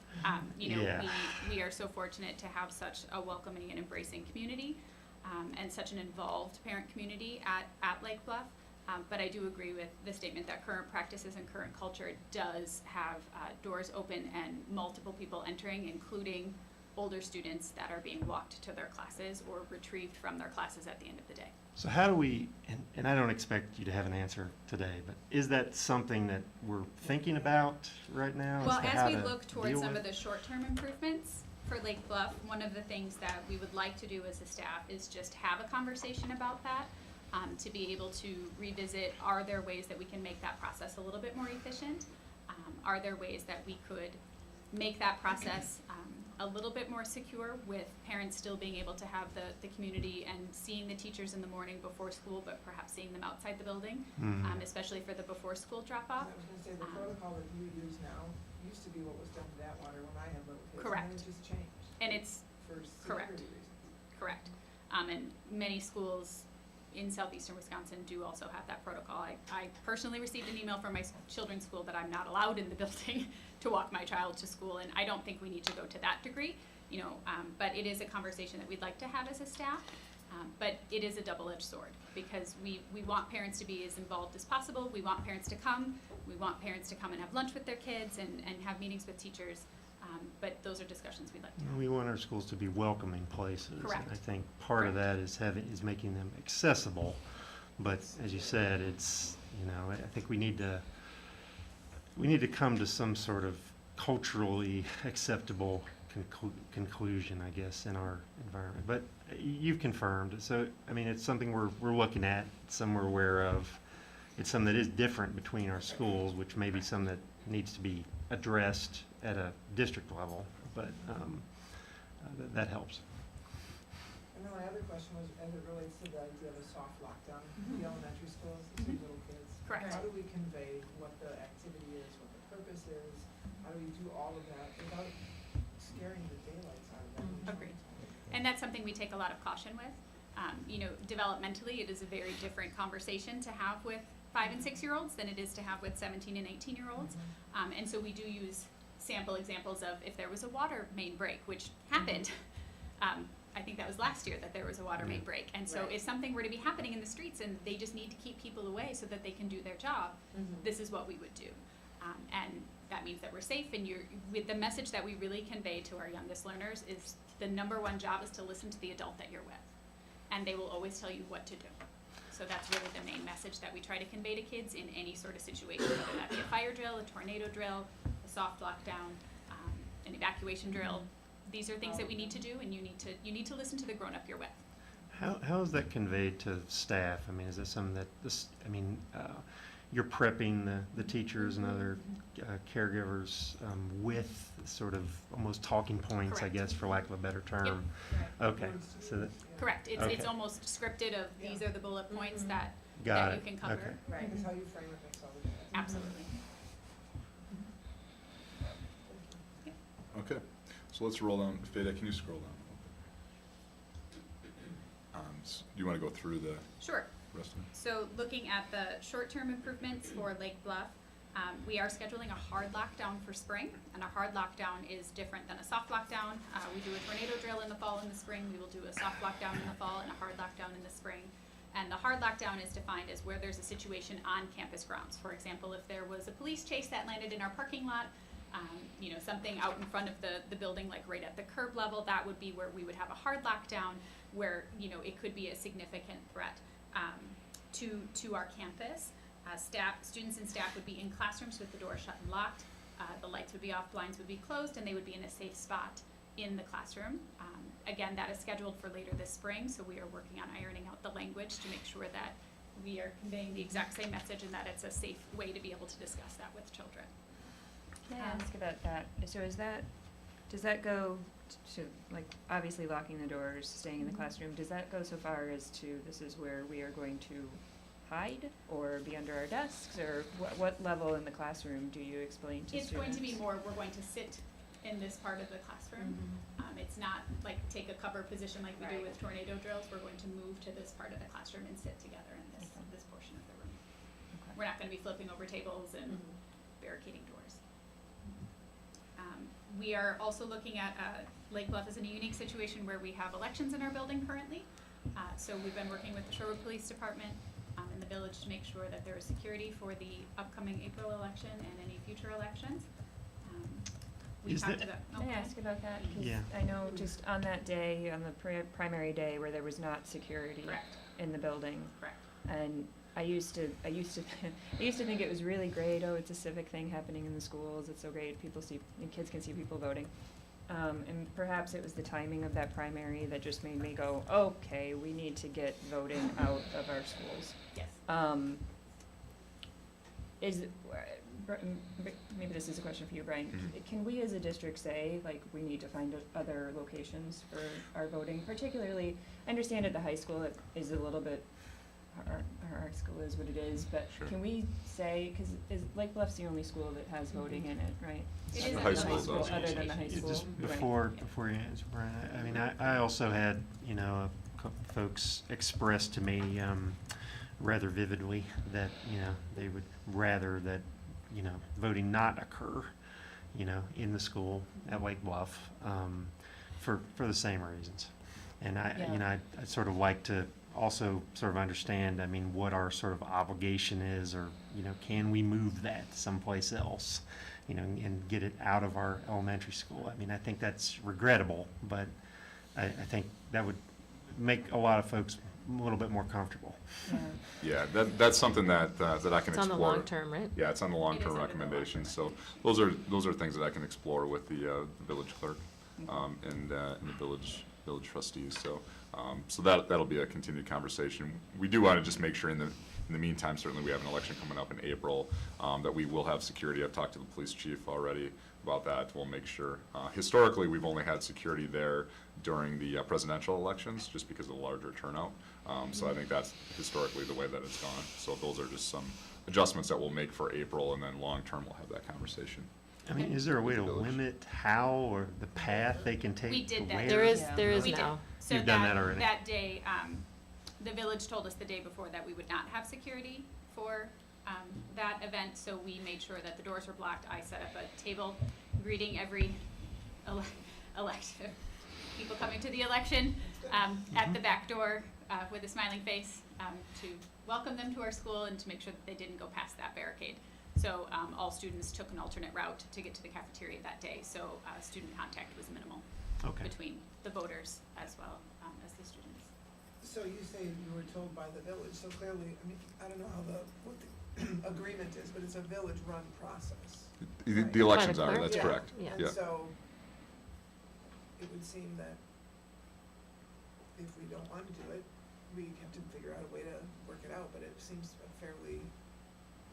Yeah. We are so fortunate to have such a welcoming and embracing community, and such an involved parent community at Lake Bluff. But I do agree with the statement that current practices and current culture does have doors open and multiple people entering, including older students that are being walked to their classes or retrieved from their classes at the end of the day. So how do we, and I don't expect you to have an answer today, but is that something that we're thinking about right now? Well, to as how we to look towards deal some with? of the short-term improvements for Lake Bluff, one of the things that we would like to do as a staff is just have a conversation about that, to be able to revisit, are there ways that we can make that process a little bit more efficient? Are there ways that we could make that process a little bit more secure, with parents still being able to have the community and seeing the teachers in the morning before school, but perhaps seeing them outside the building, especially for the before school drop-off. I was gonna say, the protocol that you use now used to be what was done to that water when I had little kids. Correct. And then it just changed. And it's For correct. security reasons. Correct. And many schools in southeastern Wisconsin do also have that protocol. I personally received an email from my children's school that I'm not allowed in the building to walk my child to school, and I don't think we need to go to that degree, you know, but it is a conversation that we'd like to have as a staff. But it is a double-edged sword, because we want parents to be as involved as possible. We want parents to come. We want parents to come and have lunch with their kids and have meetings with teachers. But those are discussions we'd like to have. We want our schools to be welcoming places. Correct. And I think part of that is making them accessible. But as you said, it's, you know, I think we need to come to some sort of culturally acceptable conclusion, I guess, in our environment. But you've confirmed, so, I mean, it's something we're looking at, some we're aware of. It's something that is different between our schools, which may be some that needs to be addressed at a district level, but that helps. And then my other question was, as it relates to the idea of a soft lockdown, the elementary schools, the little kids. Correct. How do we convey what the activity is, what the purpose is? How do we do all of that without scaring the daylights out of them? Agreed. And that's something we take a lot of caution with. You know, developmentally, it is a very different conversation to have with 5 and 6 year olds than it is to have with 17 and 18 year olds. And so we do use sample examples of if there was a water main break, which happened. I think that was last year that there was a water main break. And so if something were to be happening in the streets and they just need to keep people away so that they can do their job, this is what we would do. And that means that we're safe, and with the message that we really convey to our youngest learners is the #1 job is to listen to the adult that you're with. And they will always tell you what to do. So that's really the main message that we try to convey to kids in any sort of situation, whether that be a fire drill, a tornado drill, a soft lockdown, an evacuation drill. These are things that we need to do, and you need to listen to the grown-up you're with. How is that conveyed to staff? I mean, is that something that you're prepping the teachers and other caregivers with sort of almost talking points, I Correct. guess, for lack of a better term? Right. Okay, so that, Correct. It's Okay. almost scripted of these are the bullet points that got you it. can cover. Okay. Right, because how you frame it makes all the difference. Absolutely. Okay, so let's roll down. Feda, can you scroll down? Do you want to go through the Sure. rest of it? So looking at the short-term improvements for Lake Bluff, we are scheduling a hard lockdown for spring, and a hard lockdown is different than a soft lockdown. We do a tornado drill in the fall and the spring. We will do a soft lockdown in the fall and a hard lockdown in the spring. And the hard lockdown is defined as where there's a situation on campus grounds. For example, if there was a police chase that landed in our parking lot, you know, something out in front of the building, like right at the curb level, that would be where we would have a hard lockdown, where, you know, it could be a significant threat to our campus. Students and staff would be in classrooms with the door shut and locked. The lights would be off, blinds would be closed, and they would be in a safe spot in the classroom. Again, that is scheduled for later this spring, so we are working on ironing out the language to make sure that we are conveying the exact same message and that it's a safe way to be able to discuss that with children. Can I ask about that? So does that go to, like, obviously locking the doors, staying in the classroom, does that go so far as to this is where we are going to hide or be under our desks, or what level in the classroom do you explain to students? It's going to be more, we're going to sit in this part of the classroom. It's not like take a cover position like we do with tornado drills. We're going to move to this part of the classroom and sit together in this portion of the room. Okay. We're not going to be flipping over tables and barricading doors. We are also looking at Lake Bluff is in a unique situation where we have elections in our building currently. So we've been working with the Sherwood Police Department in the village to make sure that there is security for the upcoming April election and any future elections. we Is talked that- about. Can I ask about that? 'Cause Yeah. I know just on that day, on the primary day where there was not security Correct. in the building. Correct. And I used to think it was really great. Oh, it's a civic thing happening in the schools. It's so great. And kids can see people voting. And perhaps it was the timing of that primary that just made me go, okay, we need to get voting out of our schools. Yes. Maybe this is a question for you, Brian. Can we as a district say, like, we need to find other locations for our voting? Particularly, I understand at the high school it is a little bit, our school is what it is, but Sure. can we say, because Lake Bluff's the only school that has voting in it, right? It is The at high the school does. Other than the high Yeah, school. just right. before you answer, Brian, I mean, I also had, a couple folks express to me rather vividly that, they would rather that, voting not occur, in the school at Lake Bluff, for the same reasons. And I'd sort of like to also sort of understand, I mean, what our sort of obligation is, or, can we move that someplace else, and get it out of our elementary school? I mean, I think that's regrettable, but I think that would make a lot of folks a little bit more comfortable. Yeah, that's something that I can explore. It's on the long term, right? Yeah, it's on the It is long-term under the recommendations, so those are things that I can explore with the village clerk, and the village trustees, so that'll be a continued conversation. We do want to just make sure in the meantime, certainly we have an election coming up in April, that we will have security. I've talked to the police chief already about that. We'll make sure. Historically, we've only had security there during the presidential elections, just because of the larger turnout. So I think that's historically the way that it's gone. So those are just some adjustments that we'll make for April, and then long-term, we'll have that conversation. I mean, is there a way to limit how or the path they can take? We did to that. where? There is We did. now. So You've done that already. That day, the village told us the day before that we would not have security for that event, so we made sure that the doors were blocked. I set up a table greeting every elective people coming to the election at the back door with a smiling face to welcome them to our school and to make sure that they didn't go past that barricade. So all students took an alternate route to get to the cafeteria that day, so student contact was minimal between the voters as well as the students. So you say you were told by the village, so clearly, I mean, I don't know what the agreement is, but it's a village-run process. The elections By the are, clerk? that's Yeah. correct. Yeah. And so it would seem that if we don't want to do it, we have to figure out a way to work it out, but it seems a fairly,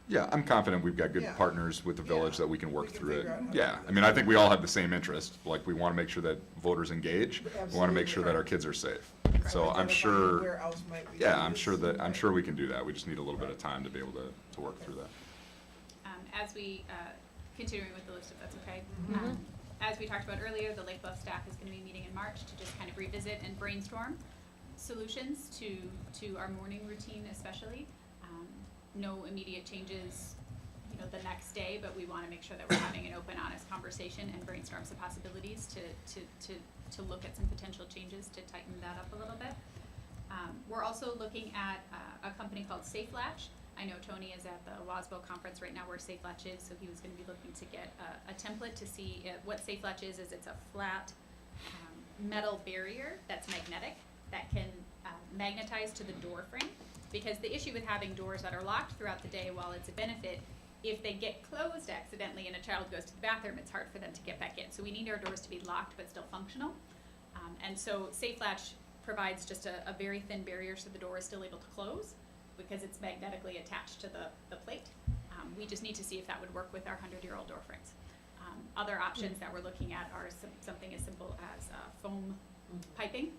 Yeah, I'm confident we've got good Yeah. partners with the village that we can work We can through it. figure out how to Yeah, do I mean, I think we all have the same interest, like, we want to make sure that voters engage, we want to Absolutely. make sure that our kids are safe. Right. So I'm Identifying sure, where else might we yeah, do I'm this. sure that, I'm Right. sure we can do that, we just need a little bit of time to be able to work through that. As we, continuing with the list, if that's okay. Mhm. As we talked about earlier, the Lake Bluff staff is going to be meeting in March to just kind of revisit and brainstorm solutions to our morning routine especially. No immediate changes, the next day, but we want to make sure that we're having an open, honest conversation and brainstorm some possibilities to look at some potential changes to tighten that up a little bit. We're also looking at a company called Safe Latch. I know Tony is at the WASBO conference right now where Safe Latch is, so he was going to be looking to get a template to see what Safe Latch is it's a flat metal barrier that's magnetic that can magnetize to the door frame. Because the issue with having doors that are locked throughout the day, while it's a benefit, if they get closed accidentally and a child goes to the bathroom, it's hard for them to get back in. So we need our doors to be locked but still functional. And so Safe Latch provides just a very thin barrier so the door is still able to close because it's magnetically attached to the plate. We just need to see if that would work with our 100-year-old door frames. Other options that we're looking at are something as simple as foam piping,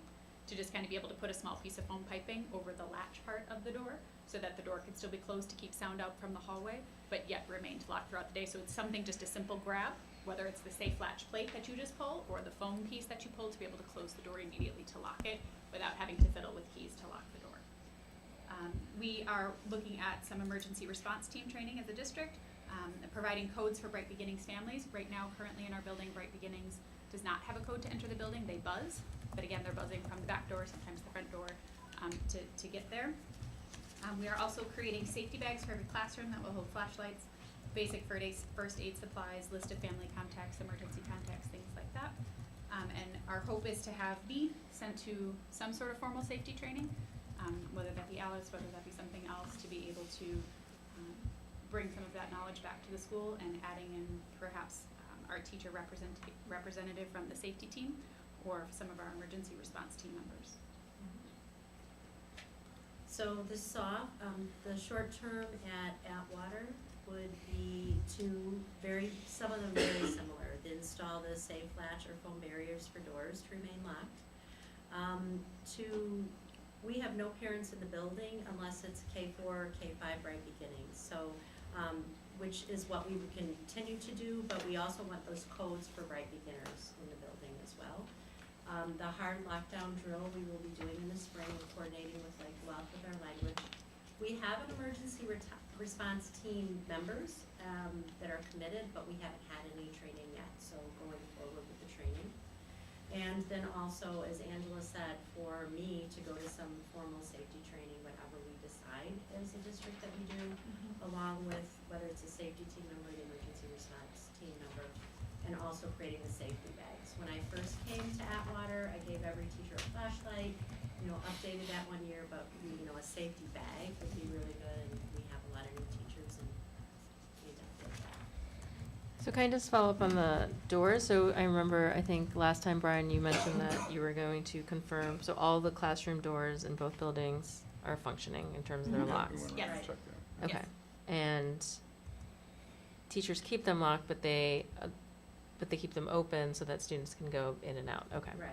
to just kind of be able to put a small piece of foam piping over the latch part of the door so that the door can still be closed to keep sound out from the hallway, but yet remain locked throughout the day. So it's something, just a simple grab, whether it's the Safe Latch plate that you just pull or the foam piece that you pull to be able to close the door immediately to lock it without having to fiddle with keys to lock the door. We are looking at some emergency response team training as a district, providing codes for Bright Beginnings families. Right now, currently in our building, Bright Beginnings does not have a code to enter the building. They buzz, but again, they're buzzing from the back door, sometimes the front door, to get there. We are also creating safety bags for every classroom that will hold flashlights, basic first aid supplies, list of family contacts, emergency contacts, things like that. And our hope is to have me sent to some sort of formal safety training, whether that be Alice, whether that be something else, to be able to bring some of that knowledge back to the school, and adding in perhaps our teacher representative from the safety team, or some of our emergency response team members. So this saw, the short term at Atwater would be some of them very similar. They install the safe latch or foam barriers for doors to remain locked. We have no parents in the building unless it's K4 or K5 right beginnings. So, which is what we would continue to do, but we also want those codes for bright beginners in the building as well. The hard lockdown drill we will be doing in the spring, coordinating with with our language. We have an emergency response team members that are committed, but we haven't had any training yet, so going forward with the training. And then also, as Angela said, for me to go to some formal safety training, whatever we decide as a district that we do, along with whether it's a safety team member, the emergency response team member, and also creating the safety bags. When I first came to Atwater, I gave every teacher a flashlight, updated that one year, but a safety bag would be really good, and we have a lot of new teachers, and we definitely did that. So can I just follow up on the doors? So I remember, I think last time, Brian, you mentioned that you were going to confirm, so all the classroom doors in both buildings are functioning in terms of their locks? Yes. Okay. Yes. And teachers keep them locked, but they keep them open so that students can go in and out. Okay. Right.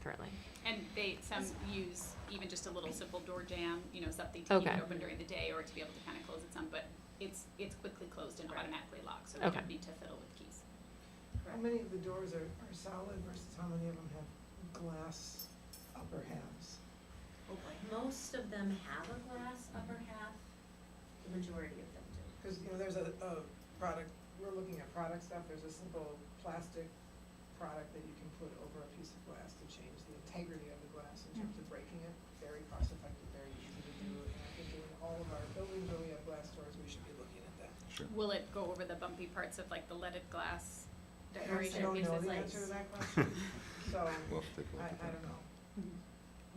Currently. And some use even just a little simple door jam, something to keep it open during the day, or to be able to kind of close it some, but it's quickly closed and automatically locked, so we don't need to fiddle with keys. How many of the doors are solid versus how many of them have glass upper halves? Oh boy. Most of them have a glass upper half, the majority of them do. Because, there's a product, we're looking at product stuff, there's a simple plastic product that you can put over a piece of glass to change the integrity of the glass in terms of breaking it. Very cost effective, very easy to do, and I think in all of our buildings where we have glass doors, we should be looking at that. Sure. Will it go over the bumpy parts of like the leaded glass I decoration don't pieces? know the answer to that question, so, We'll have to take a look I at that. don't know.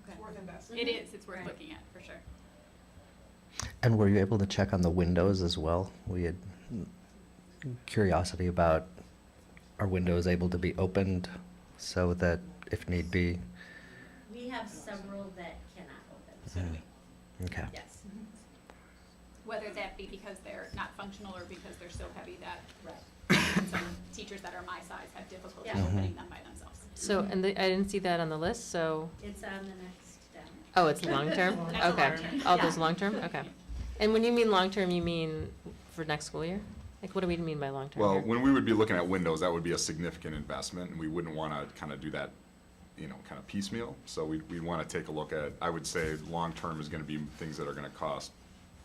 Okay. It's worth investing. It is, it's worth looking at, for sure. And were you able to check on the windows as well? We had curiosity about, are windows able to be opened so that if need be? We have several that cannot open, so Okay. yes. Whether that be because they're not functional or because they're so heavy that some teachers that are my size have difficulty opening them by themselves. So, and I didn't see that on the list, so, It's on the next down. oh, it's long-term? That's Okay. long-term. All Yeah. those long-term? Okay. And when you mean long-term, you mean for next school year? Like, what do we mean by long-term Well, here? when we would be looking at windows, that would be a significant investment, and we wouldn't want to kind of do that, kind of piecemeal. So we'd want to take a look at, I would say, long-term is going to be things that are going to cost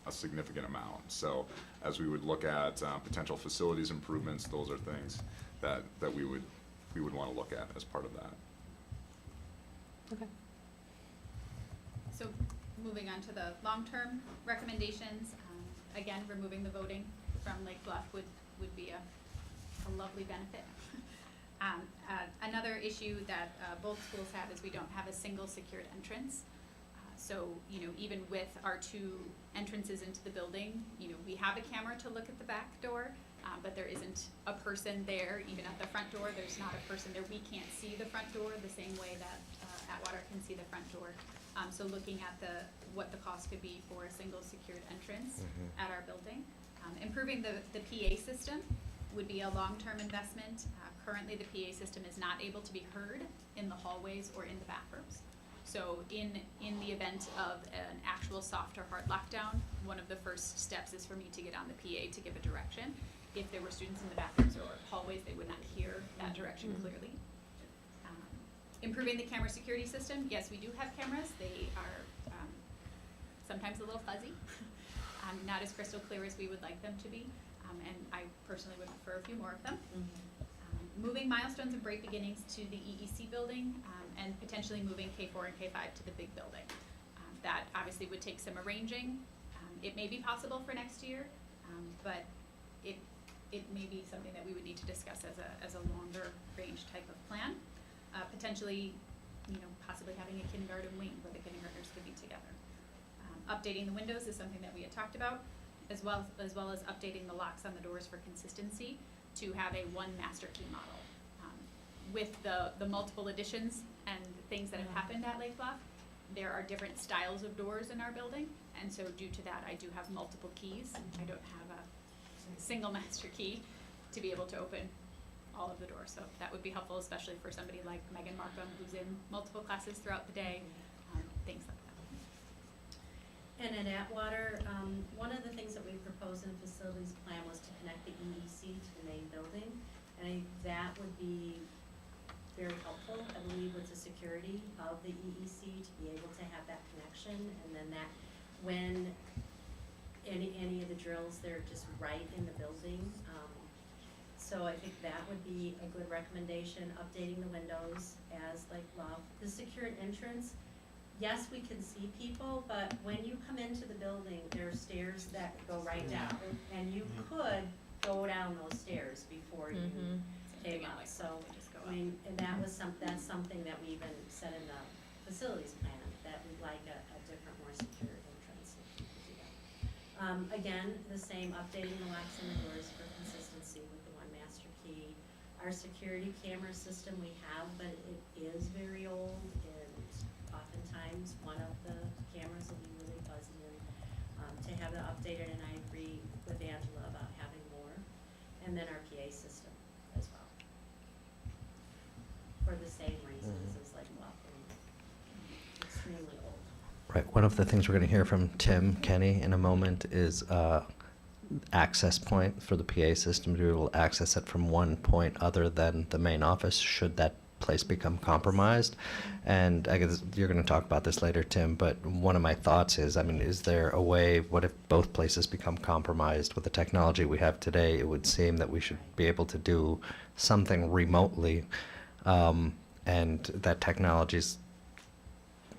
a significant amount. So as we would look at potential facilities improvements, those are things that we would want to look at as part of that. Okay. So moving on to the long-term recommendations, again, removing the voting from Lake Bluff would be a lovely benefit. Another issue that both schools have is we don't have a single secured entrance. So, even with our two entrances into the building, we have a camera to look at the back door, but there isn't a person there. Even at the front door, there's not a person there. We can't see the front door the same way that Atwater can see the front door. So looking at what the cost could be for a single secured entrance at our building. Improving the PA system would be a long-term investment. Currently, the PA system is not able to be heard in the hallways or in the bathrooms. So in the event of an actual soft or hard lockdown, one of the first steps is for me to get on the PA to give a direction. If there were students in the bathrooms or hallways, they would not hear that direction clearly. Improving the camera security system. Yes, we do have cameras. They are sometimes a little fuzzy, not as crystal clear as we would like them to be. And I personally would prefer a few more of them. Moving milestones and bright beginnings to the EEC building, and potentially moving K4 and K5 to the big building. That obviously would take some arranging. It may be possible for next year, but it may be something that we would need to discuss as a longer range type of plan. Potentially, possibly having a kindergarten wing where the kindergartners could be together. Updating the windows is something that we had talked about, as well as updating the locks on the doors for consistency to have a one master key model. With the multiple additions and things that have happened at Lake Bluff, there are different styles of doors in our building, and so due to that, I do have multiple keys. I don't have a single master key to be able to open all of the doors, so that would be helpful, especially for somebody like Megan Markham, who's in multiple classes throughout the day, things like that. And at Atwater, one of the things that we proposed in the facilities plan was to connect the EEC to the main building, and that would be very helpful, I believe, with the security of the EEC to be able to have that connection, and then that when any of the drills, they're just right in the building. So I think that would be a good recommendation, updating the windows as Lake Bluff. The secured entrance, yes, we can see people, but when you come into the building, there are stairs that go right down, and you could go down those stairs before you came up. So, I mean, and that's something that we even said in the facilities plan, that we'd like a different, more secure entrance. Again, the same, updating the locks and the doors for consistency with the one master key. Our security camera system we have, but it is very old, and oftentimes one of the cameras will be really fuzzy, and to have it updated, and I agree with Angela about having more. And then our PA system as well, for the same reasons as like Bluff, extremely old. Right. One of the things we're going to hear from Tim Kenny in a moment is access point for the PA system to be able to access it from one point other than the main office should that place become compromised. And I guess you're going to talk about this later, Tim, but one of my thoughts is, I mean, is there a way, what if both places become compromised? With the technology we have today, it would seem that we should be able to do something remotely, and that technology's,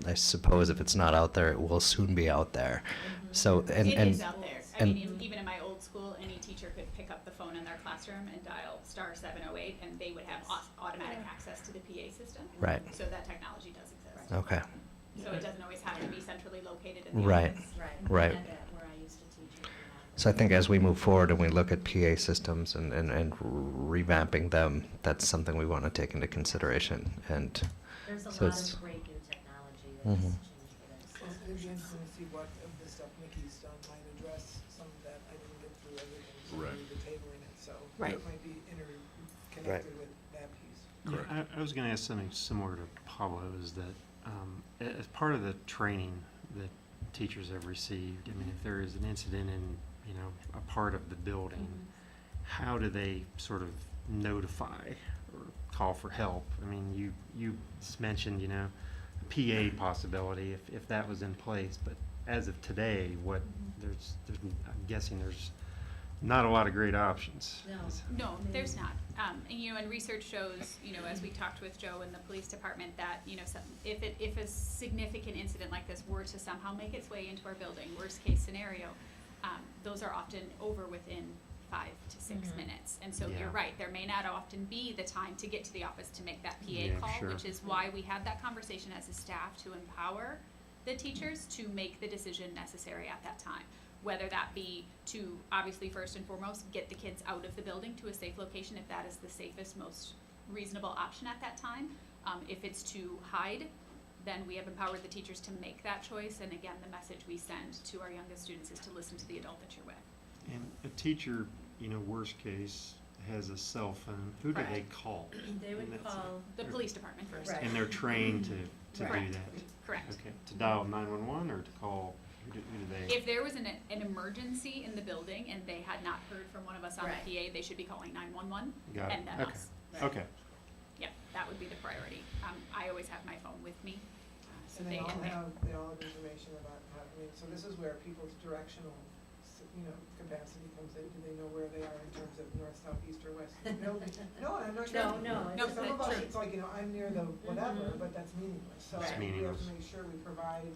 I suppose if it's not out there, it will soon be out there. So, and It is out there. I and- mean, even in my old school, any teacher could pick up the phone in their classroom and dial *708, and they would have automatic access to the PA system. Right. So that technology does exist. Okay. So it doesn't always have to be centrally located in the Right. office. Right. We had that where I used to teach. So I think as we move forward and we look at PA systems and revamping them, that's something we want to take into consideration. And There's a so lot it's, of great new technology that's Mhm. changed for this. So it'd be interesting to see what of the stuff Nikki's done might address some of that. I didn't get through everything, so Right. the tabling it, so Right. it might be interconnected with that piece. Yeah, I was going to ask something similar to Pablo, is that as part of the training that teachers have received, I mean, if there is an incident in, a part of the building, how do they sort of notify or call for help? I mean, you just mentioned, a PA possibility if that was in place, but as of today, I'm guessing there's not a lot of great options. No, there's not. And research shows, as we talked with Joe in the police department, that, if a significant incident like this were to somehow make its way into our building, worst case scenario, those are often over within 5 to 6 minutes. And so Yeah. you're right, there may not often be the time to get to the office to make that PA Yeah, call, sure. which is why we had that conversation as a staff to empower the teachers to make the decision necessary at that time. Whether that be to, obviously, first and foremost, get the kids out of the building to a safe location if that is the safest, most reasonable option at that time. If it's to hide, then we have empowered the teachers to make that choice. And again, the message we send to our youngest students is to listen to the adult that you're with. And a teacher, worst case, has a cell phone. Who do they call? They would And that's- call The police department first. Right. And they're trained to do Correct. that? Correct. Okay, to dial 911 or to call, who do they? If there was an emergency in the building and they had not heard from one of us on Right. the PA, they should be calling 911 Got it. and then Okay. us. Okay. Yeah, that would be the priority. I always have my phone with me, so And they they all and they- have information about how, so this is where people's directional, capacity comes in. Do they know where they are in terms of north, south, east, or west of the building? No, I'm not sure. No, No, Some of us, true. it's like, I'm near the whatever, but that's meaningless. So It's we have meaningless. to make sure we provide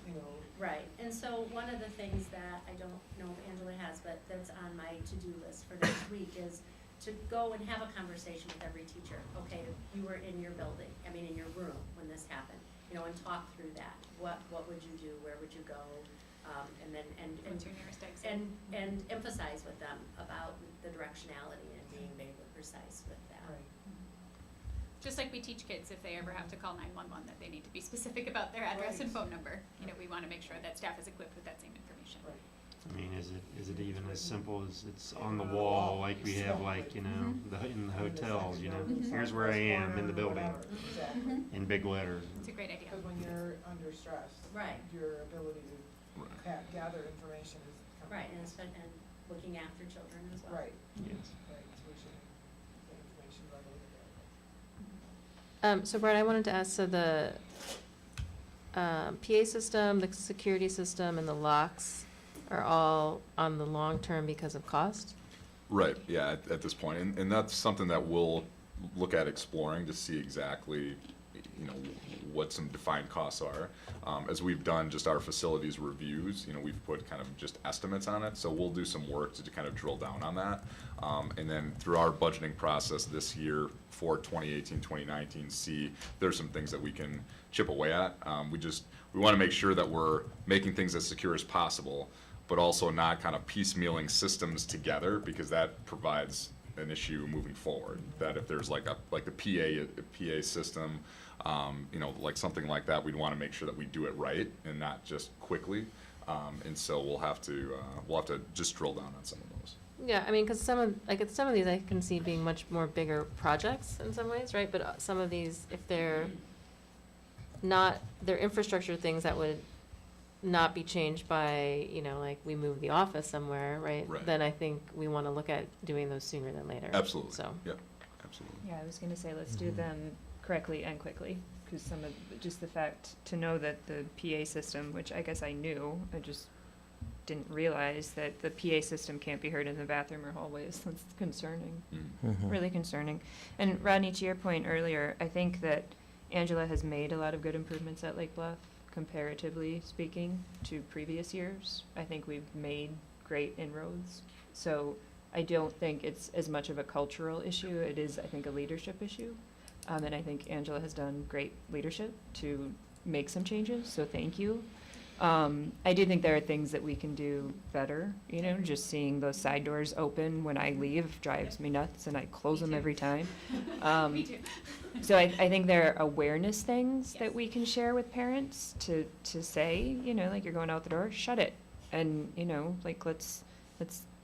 you know. Right, and so one of the things that I don't know if Angela has, but that's on my to-do list for next week is to go and have a conversation with every teacher. Okay, you were in your building, in your room when this happened, and talk through that. What would you do? Where would you go? And then, What's your nearest exit? and emphasize with them about the directionality and being very precise with that. Right. Just like we teach kids if they ever have to call 911 that they need to be specific about their address and phone number. We want to make sure that staff is equipped with that same information. Right. I mean, is it even as simple as it's on the wall, like we have, like, in the hotels, here's where I am in the building, Exactly. in big letters. It's a great idea. Because when you're under stress, Right. your ability to Right. gather information is Right, and looking after children as well. Right. Yes. Right, so we should get information readily available. So Brett, I wanted to ask, so the PA system, the security system, and the locks are all on the long term because of cost? Right, yeah, at this point, and that's something that we'll look at exploring to see exactly, what some defined costs are. As we've done just our facilities reviews, we've put kind of just estimates on it, so we'll do some work to kind of drill down on that. And then through our budgeting process this year for 2018, 2019, see there's some things that we can chip away at. We want to make sure that we're making things as secure as possible, but also not kind of piecemealing systems together, because that provides an issue moving forward. That if there's like the PA system, like something like that, we'd want to make sure that we do it right and not just quickly. And so we'll have to just drill down on some of those. Yeah, I mean, because some of these I can see being much more bigger projects in some ways, right? But some of these, if they're infrastructure things that would not be changed by, like we move the office somewhere, right? Right. Then I think we want to look at doing those sooner than later. Absolutely. So. Yeah, absolutely. Yeah, I was going to say, let's do them correctly and quickly, because just the fact to know that the PA system, which I guess I knew, I just didn't realize that the PA system can't be heard in the bathroom or hallways. That's concerning, really concerning. And Rodney, to your point earlier, I think that Angela has made a lot of good improvements at Lake Bluff, comparatively speaking, to previous years. I think we've made great inroads. So I don't think it's as much of a cultural issue. It is, I think, a leadership issue. And I think Angela has done great leadership to make some changes, so thank you. I do think there are things that we can do better, just seeing those side doors open when I leave drives me nuts, and I close them every time. Me too. So I think there are awareness things that we can share with parents to say, like you're going out the door, shut it. And,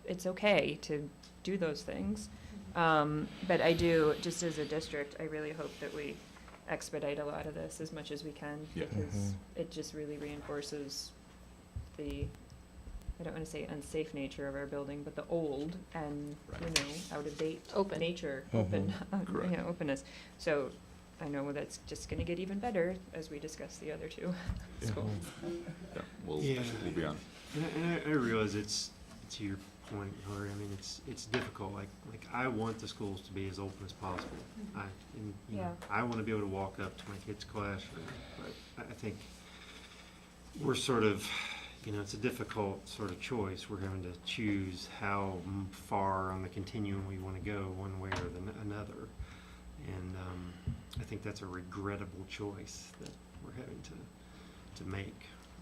it's okay to do those things. But I do, just as a district, I really hope that we expedite a lot of this as much as we can, because it just really reinforces the, I don't want to say unsafe nature of our building, but the old and, out of date nature, openness. So I know that's just going to get even better as we discuss the other two schools. Yeah, we'll be on. And I realize it's to your point, Hillary. I mean, it's difficult. Like I want the schools to be as open as possible. I want to be able to walk up to my kid's classroom, but I think we're sort of, it's a difficult sort of choice. We're having to choose how far on the continuum we want to go, one way or another, and I think that's a regrettable choice that we're having to make.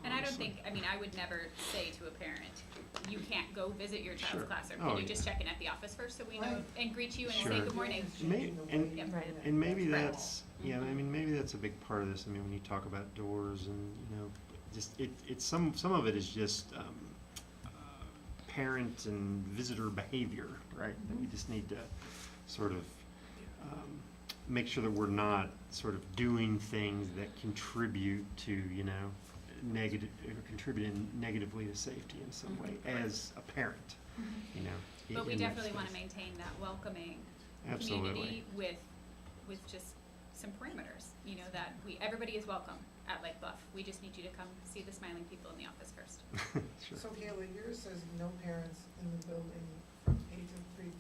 And I don't think, I would never say to a parent, you can't go visit your child's classroom. Can you just check in at the office first so we know and greet you and say good morning? And maybe that's, maybe that's a big part of this. I mean, when you talk about doors and, just it's some of it is just parent and visitor behavior, right? That we just need to sort of make sure that we're not sort of doing things that contribute to, negative or contributing negatively to safety in some way as a parent, But we definitely want to maintain that welcoming community with just some parameters, that everybody is welcome at Lake Bluff. We just need you to come see the smiling people in the office first. Sure. So Kayla, yours says no parents in the building from 8 to 3:15,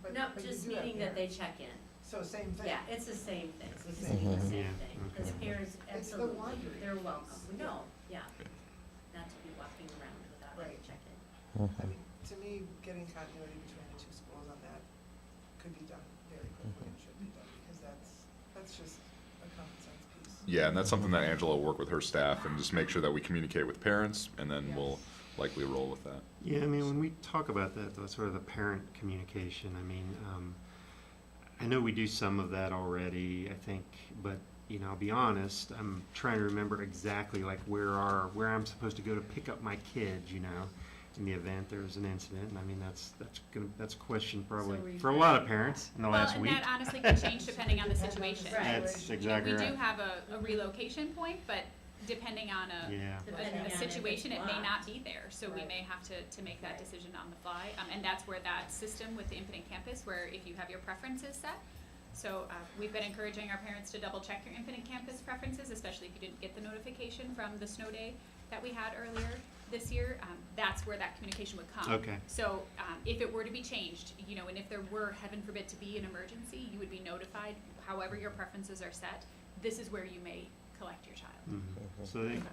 but No, but you just do have meaning that they parents. check in. So same thing. Yeah, it's the same thing. It's the It's same the thing. same thing. Because parents, It's the absolutely, wandering. they're welcome. No, Yeah, not to be walking around without Right. a check-in. I mean, to me, getting continuity between the two schools on that could be done very quickly and should be done, because that's just a common sense piece. Yeah, and that's something that Angela will work with her staff and just make sure that we communicate with parents, and then we'll likely roll with that. Yeah, I mean, when we talk about that, though, sort of the parent communication, I mean, I know we do some of that already, I think, but, you know, I'll be honest, I'm trying to remember exactly like where I'm supposed to go to pick up my kids, you know, in the event there's an incident. And I mean, that's a question probably for a lot of parents in the last week. Well, and that honestly can change depending on the situation. That's exactly We right. do have a relocation point, but depending on a situation, it may not be there. So we may have to make that decision on the fly. And that's where that system with the Infinite Campus, where if you have your preferences set. So we've been encouraging our parents to double check your Infinite Campus preferences, especially if you didn't get the notification from the snow day that we had earlier this year. That's where that communication would come. Okay. So if it were to be changed, you know, and if there were, heaven forbid, to be an emergency, you would be notified. However your preferences are set, this is where you may collect your child. Mm-hmm.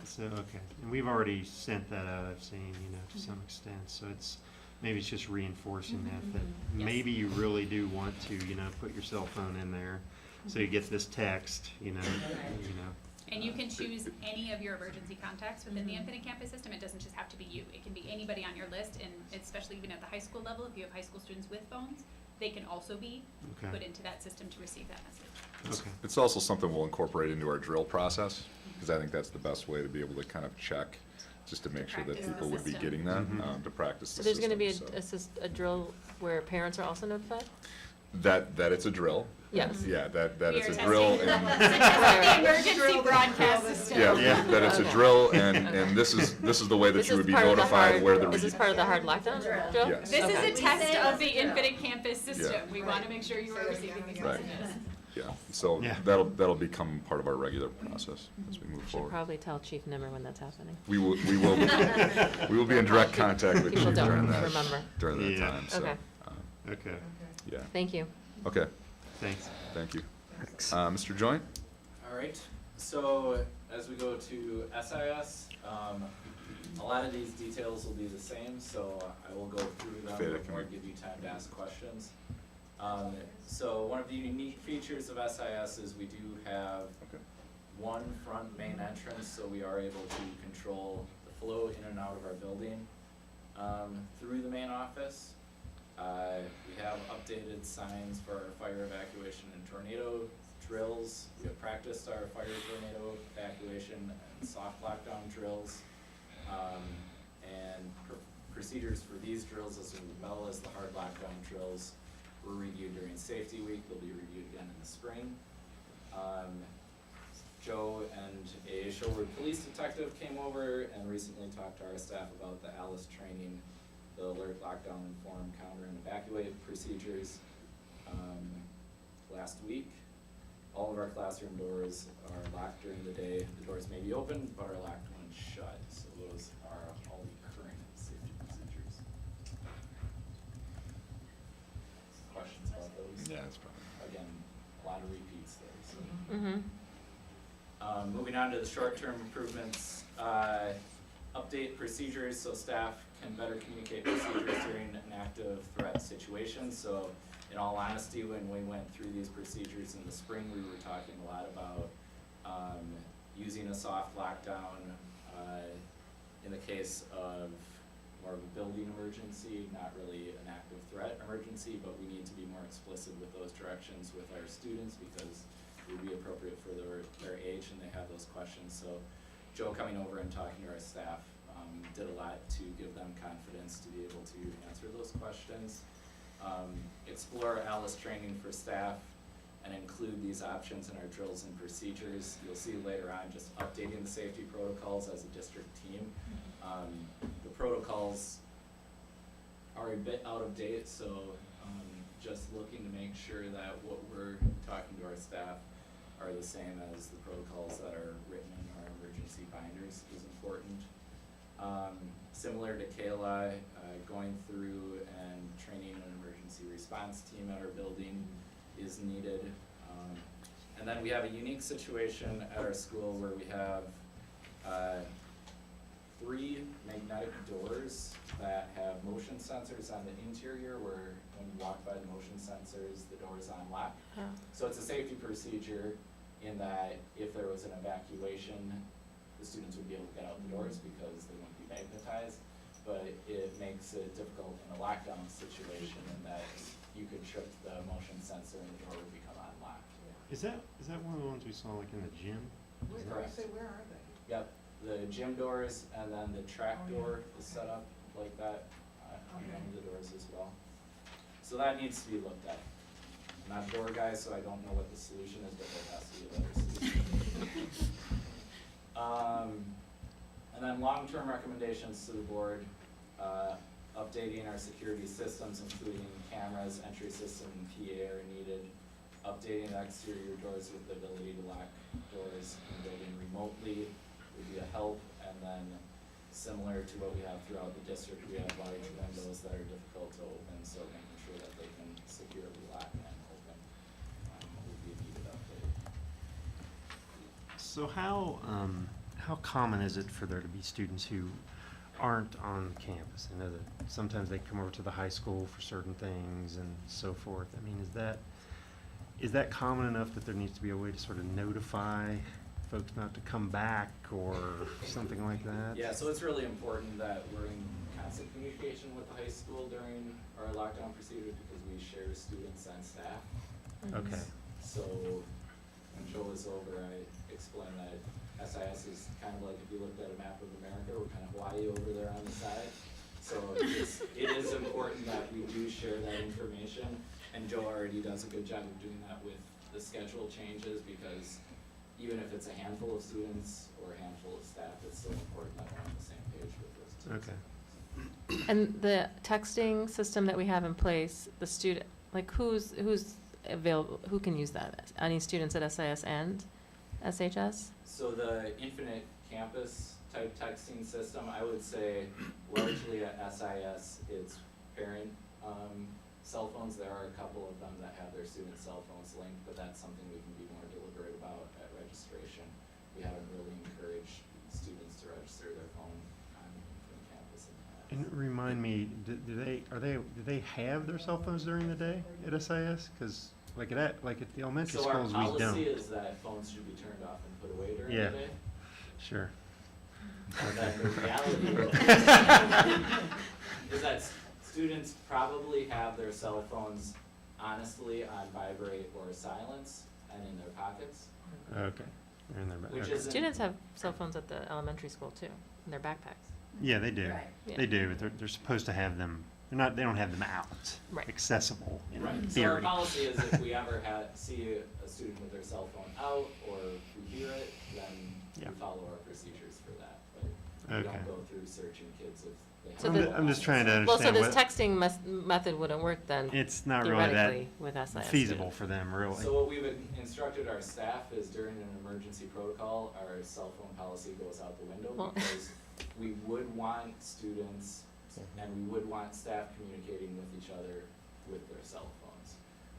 So okay, and we've already sent that out, I've seen, you know, to some extent, so maybe it's just reinforcing that Yes. maybe you really do want to, you know, put your cell phone in there, so you get this text, you know. And you can choose any of your emergency contacts within the Infinite Campus system. It doesn't just have to be you. It can be anybody on your list, and especially even at the high school level, if you have high school students with phones, they can also be put into that system to receive that message. Okay. It's also something we'll incorporate into our drill process, because I think that's the best way to be able to kind of check, just to make sure that practice the people would be system. getting that, to practice the So there's system. going to be so. a drill where parents are also notified? That it's a drill. Yes. Yeah, that We it's are a testing drill. the And, emergency broadcast system. yeah, that it's a Okay. drill, and this is the way that This you is would be part of the notified hard- where the. Is this part of the hard lockdown drill? Yes. This Okay. is a test of the Infinite Campus system. Yeah. We want to make sure you are receiving these Right. messages. Yeah, so Yeah. that'll become part of our regular process as we move Should forward. probably tell Chief Nimmer when that's happening. We will be in direct contact with People Chief don't during that remember. time. So, Okay. Okay, yeah. Thank you. Okay. thanks. Thank you. Mr. Joint. All right, so as we go to SIS, a lot of these details will be the same, so I will go through them Feta, before I give you time to ask questions. So one of the unique features of SIS is we do have one front main entrance, so we are able to control the flow in and out of our building through the main office. We have updated signs for our fire evacuation and tornado drills. We have practiced our fire tornado evacuation and soft lockdown drills. And procedures for these drills as well as the hard lockdown drills were reviewed during Safety Week. They'll be reviewed again in the spring. Joe and a Sherwood police detective came over and recently talked to our staff about the ALICE training, the alert, lockdown, inform, counter, and evacuate procedures last week. All of our classroom doors are locked during the day. The doors may be open, but are locked when shut. So those are all the current safety procedures. Questions about those? Yeah, that's probably. Again, a lot of repeats there. So. Mm-hmm. Moving on to the short-term improvements, update procedures so staff can better communicate procedures during an active threat situation. So in all honesty, when we went through these procedures in the spring, we were talking a lot about using a soft lockdown in the case of more of a building emergency, not really an active threat emergency, but we need to be more explicit with those directions with our students because it would be appropriate for their age and they have those questions. So Joe coming over and talking to our staff did a lot to give them confidence to be able to answer those questions. Explore ALICE training for staff and include these options in our drills and procedures. You'll see later on just updating the safety protocols as a district team. The protocols are a bit out of date, so just looking to make sure that what we're talking to our staff are the same as the protocols that are written in our emergency binders is important. Similar to Kayla, going through and training an emergency response team at our building is needed. And then we have a unique situation at our school where we have 3 magnetic doors that have motion sensors on the interior where when you walk by the motion sensors, the doors unlock. Oh. So it's a safety procedure in that if there was an evacuation, the students would be able to get out the doors because they wouldn't be magnetized. But it makes it difficult in a lockdown situation in that you could trip the motion sensor and the door would become unlocked. Is that one of the ones we saw like in the gym? Wait, Correct. say, where are they? Yep, the gym doors and then the track door is set up like that on one of the doors as well. So that needs to be looked at. I'm not a door guy, so I don't know what the solution is, but there has to be a better solution. And then long-term recommendations to the board, updating our security systems, including cameras, entry system, and PA are needed. Updating the exterior doors with the ability to lock doors and building remotely would be a help. And then similar to what we have throughout the district, we have large windows that are difficult to open, so making sure that they can securely lock and open would be a needed update. So how common is it for there to be students who aren't on campus? I know that sometimes they come over to the high school for certain things and so forth. I mean, is that common enough that there needs to be a way to sort of notify folks not to come back or something like that? Yeah, so it's really important that we're in constant communication with the high school during our lockdown procedures because we share students and staff. Okay. So when Joe was over, I explained that SIS is kind of like if you looked at a map of America, we're kind of Hawaii over there on the side. So it is important that we do share that information, and Joe already does a good job of doing that with the schedule changes because even if it's a handful of students or a handful of staff, it's still important that we're on the same page with those two. Okay. And the texting system that we have in place, the student, like who's available, who can use that? Any students at SIS and SHS? So the infinite campus type texting system, I would say largely at SIS, it's parent cell phones. There are a couple of them that have their student cell phones linked, but that's something we can be more deliberate about at registration. We haven't really encouraged students to register their phone on infinite campus in the past. And remind me, do they have their cell phones during the day at SIS? Because like at the elementary schools, we don't. So our policy is that phones should be turned off and put away during Yeah. the day. Sure. And then the reality is that students probably have their cell phones honestly on vibrate or silence and in their pockets. Okay. They're in their Which okay. isn't- Students have cell phones at the elementary school too, in their backpacks. Yeah, they do. Right. Yeah. They do, but they're supposed to have them. They don't have them out, Right. accessible in Right, so our theory. policy is if we ever see a student with their cell phone out or we hear it, then Yeah. we follow our procedures for that. But we Okay. don't go through searching kids if they have. So I'm just trying to Well, so understand this texting method wouldn't work then. It's not really that theoretically with SIS feasible students. for them, really. So what we've instructed our staff is during an emergency protocol, our cell phone policy goes out the window Well- because we would want students and we would want staff communicating with each other with their cell phones.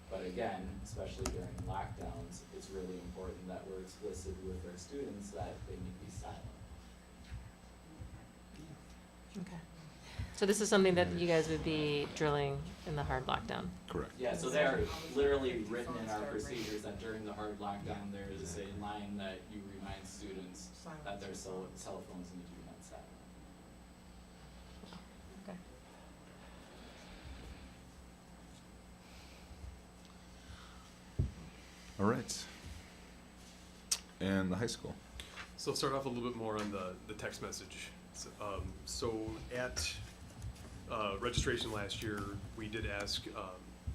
But again, especially during lockdowns, it's really important that we're explicit with our students that they need to be silent. Okay. So this is something that you guys would be drilling in the hard lockdown? Correct. Yeah, so they're literally written in our procedures that during the hard lockdown, there is a line that you remind students that their cell phones need to be on silent. Okay. All right. And the high school. So I'll start off a little bit more on the text message. So at registration last year, we did ask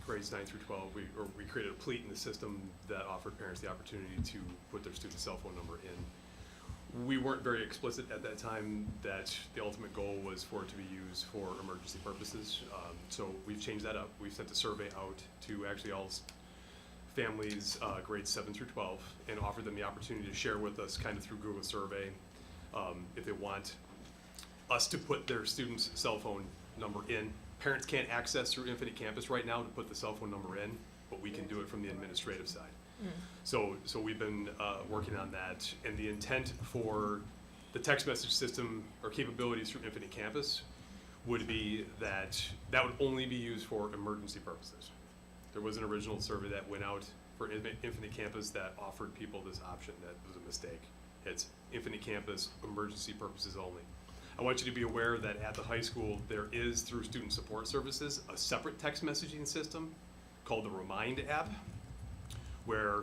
grades 9 through 12, we created a pleat in the system that offered parents the opportunity to put their student's cell phone number in. We weren't very explicit at that time that the ultimate goal was for it to be used for emergency purposes. So we've changed that up. We've sent a survey out to actually all families grades 7 through 12 and offered them the opportunity to share with us kind of through Google Survey if they want us to put their student's cell phone number in. Parents can't access through Infinite Campus right now to put the cell phone number in, but we can do it from the administrative side. So we've been working on that, and the intent for the text message system or capabilities through Infinite Campus would be that would only be used for emergency purposes. There was an original survey that went out for Infinite Campus that offered people this option. That was a mistake. It's Infinite Campus, emergency purposes only. I want you to be aware that at the high school, there is, through Student Support Services, a separate text messaging system called the Remind app, where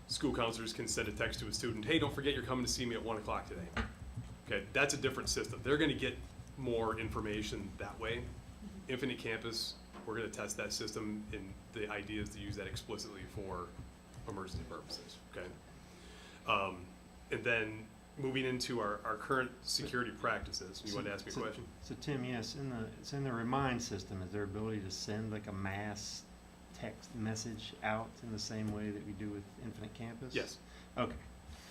school counselors can send a text to a student, hey, don't forget you're coming to see me at 1 o'clock today. Okay, that's a different system. They're gonna get more information that way. Infinite Campus, we're gonna test that system, and the idea is to use that explicitly for emergency purposes, okay? And then moving into our current security practices, you wanted to ask me a question? So Tim, yes, in the Remind system, is there ability to send like a mass text message out in the same way that we do with Infinite Campus? Yes. Okay.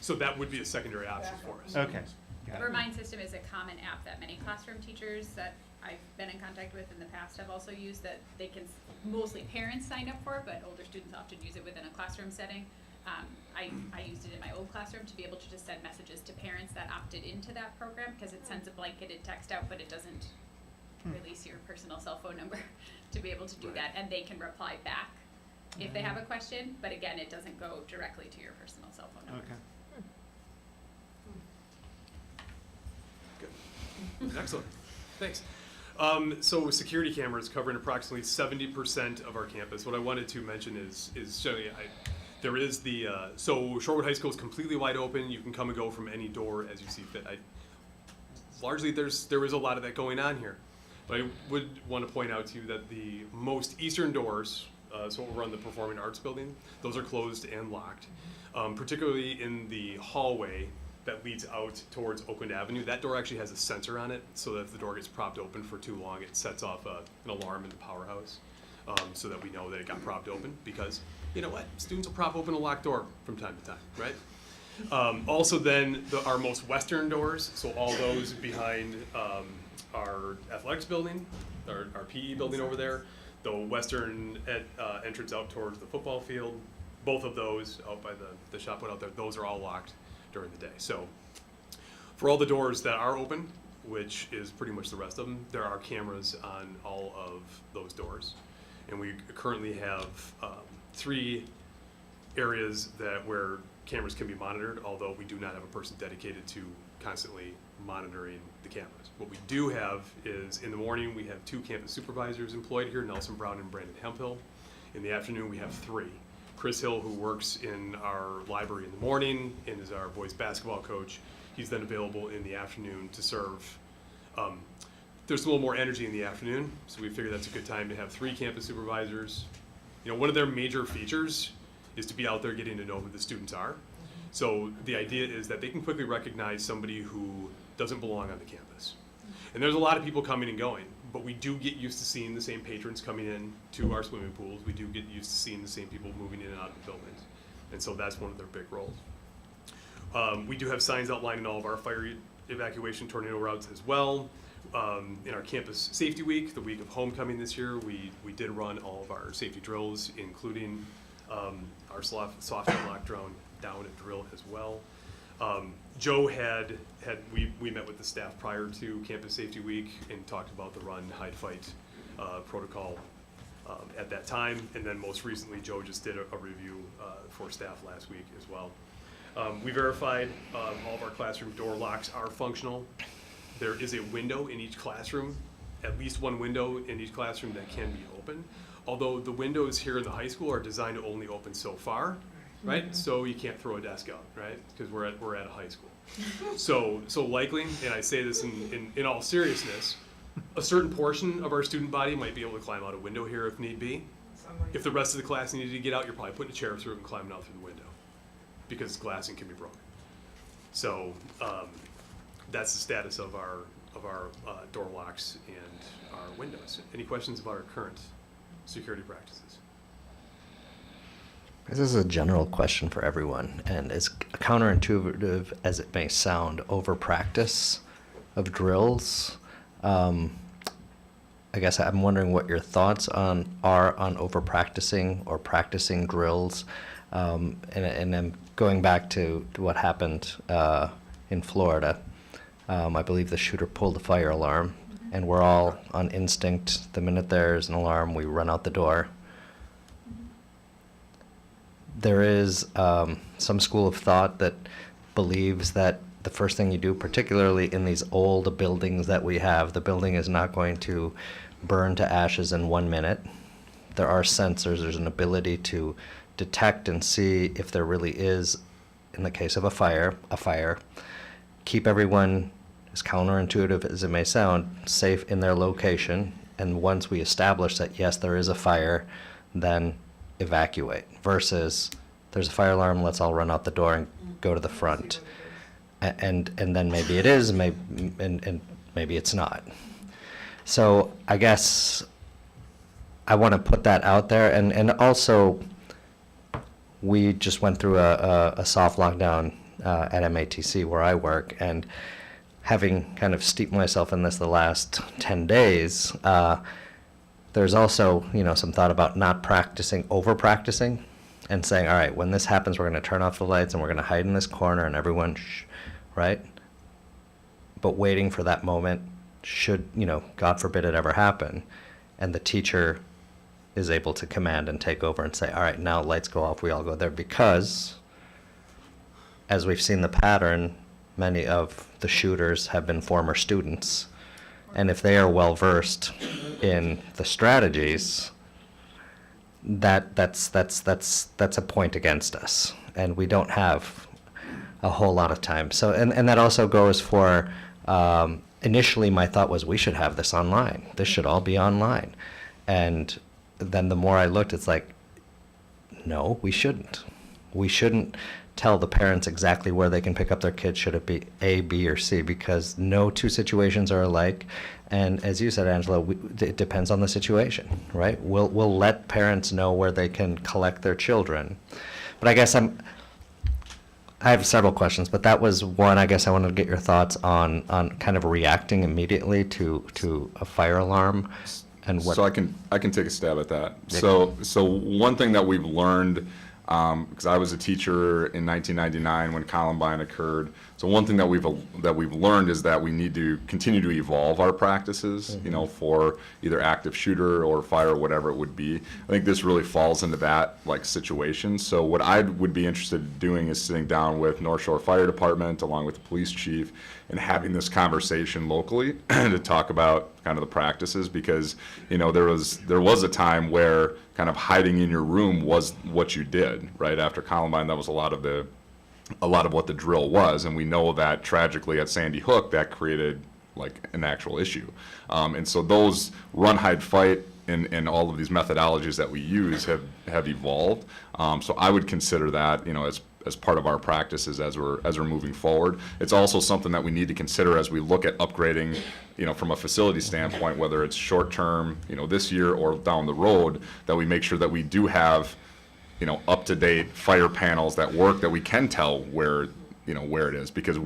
So that would be a secondary option for us. Okay. Got The it. Remind system is a common app that many classroom teachers that I've been in contact with in the past have also used, that they can, mostly parents sign up for, but older students often use it within a classroom setting. I used it in my old classroom to be able to just send messages to parents that opted into that program, because it sends a blanketed text out, but it doesn't release your personal cell phone number to be able to do that, and they can reply back if they have a question, but again, it doesn't go directly to your personal cell phone number. Okay. Good. Excellent. Thanks. So security cameras covering approximately 70% of our campus. What I wanted to mention is showing there is the so Shorewood High School is completely wide open. You can come and go from any door as you see fit. Largely there is a lot of that going on here, but I would want to point out to you that the most eastern doors, so over on the Performing Arts Building, those are closed and locked. Particularly in the hallway that leads out towards Oakland Avenue. That door actually has a sensor on it, so that if the door gets propped open for too long, it sets off an alarm in the powerhouse, so that we know that it got propped open, because you know what? Students will prop open a locked door from time to time, right? Also then, our most western doors, so all those behind our athletics building, our PE building over there, the western entrance out towards the football field, both of those out by the shop put out there, those are all locked during the day. So for all the doors that are open, which is pretty much the rest of them, there are cameras on all of those doors. And we currently have 3 areas where cameras can be monitored, although we do not have a person dedicated to constantly monitoring the cameras. What we do have is, in the morning, we have 2 campus supervisors employed here, Nelson Brown and Brandon Hemphill. In the afternoon, we have 3. Chris Hill, who works in our library in the morning and is our boys basketball coach, he's then available in the afternoon to serve. There's a little more energy in the afternoon, so we figure that's a good time to have 3 campus supervisors. You know, one of their major features is to be out there getting to know who the students are. So the idea is that they can quickly recognize somebody who doesn't belong on the campus. And there's a lot of people coming and going, but we do get used to seeing the same patrons coming in to our swimming pools. We do get used to seeing the same people moving in and out of the buildings. And so that's one of their big roles. We do have signs outlining all of our fire evacuation tornado routes as well. In our campus safety week, the week of homecoming this year, we did run all of our safety drills, including our soft lock drone down and drill as well. Joe we met with the staff prior to Campus Safety Week and talked about the run, hide, fight protocol at that time. And then most recently, Joe just did a review for staff last week as well. We verified all of our classroom door locks are functional. There is a window in each classroom, at least one window in each classroom that can be open. Although the windows here in the high school are designed to only open so far, right? Mm-hmm. So you can't throw a desk out, right? Because we're at a high school. So likely, and I say this in all seriousness, a certain portion of our student body might be able to climb out a window here if need be. If the rest of the class needed to get out, you're probably putting a chair through it and climbing out through the window, because glass and can be broken. So that's the status of our door locks and our windows. Any questions about our current security practices? This is a general question for everyone, and as counterintuitive as it may sound, over practice of drills. I guess I'm wondering what your thoughts are on over practicing or practicing drills, and I'm going back to what happened in Florida. I believe the shooter pulled the fire alarm, and we're all on instinct. The minute there's an alarm, we run out the door. There is some school of thought that believes that the first thing you do, particularly in these old buildings that we have, the building is not going to burn to ashes in 1 minute. There are sensors, there's an ability to detect and see if there really is, in the case of a fire, keep everyone, as counterintuitive as it may sound, safe in their location, and once we establish that yes, there is a fire, then evacuate, versus there's a fire alarm, let's all run out the door and go to the front. And then maybe it is, and maybe it's not. So I guess I want to put that out there, and also we just went through a soft lockdown at MATC where I work, and having kind of steeped myself in this the last 10 days, there's also, some thought about not practicing, over practicing, and saying, all right, when this happens, we're going to turn off the lights and we're going to hide in this corner and everyone, shh, right? But waiting for that moment should, God forbid it ever happen, and the teacher is able to command and take over and say, all right, now lights go off, we all go there, because as we've seen the pattern, many of the shooters have been former students, and if they are well versed in the strategies, that's a point against us, and we don't have a whole lot of time. So, and that also goes for, initially my thought was we should have this online. This should all be online. And then the more I looked, it's like, no, we shouldn't. We shouldn't tell the parents exactly where they can pick up their kids. Should it be A, B, or C? Because no two situations are alike. And as you said, Angela, it depends on the situation, right? We'll let parents know where they can collect their children. But I guess I have several questions, but that was one. I guess I wanted to get your thoughts on kind of reacting immediately to a fire alarm, and what. So I can take a stab at that. So one thing that we've learned, because I was a teacher in 1999 when Columbine occurred. So one thing that we've learned is that we need to continue to evolve our practices, for either active shooter or fire, or whatever it would be. I think this really falls into that situation. So what I would be interested in doing is sitting down with North Shore Fire Department along with the police chief and having this conversation locally to talk about kind of the practices, because there was a time where kind of hiding in your room was what you did, right? After Columbine, that was a lot of what the drill was, and we know that tragically at Sandy Hook that created like an actual issue. And so those run, hide, fight, and all of these methodologies that we use have evolved. So I would consider that as part of our practices as we're moving forward. It's also something that we need to consider as we look at upgrading, from a facility standpoint, whether it's short term, this year or down the road, that we make sure that we do have up-to-date fire panels that work, that we can tell where it is, because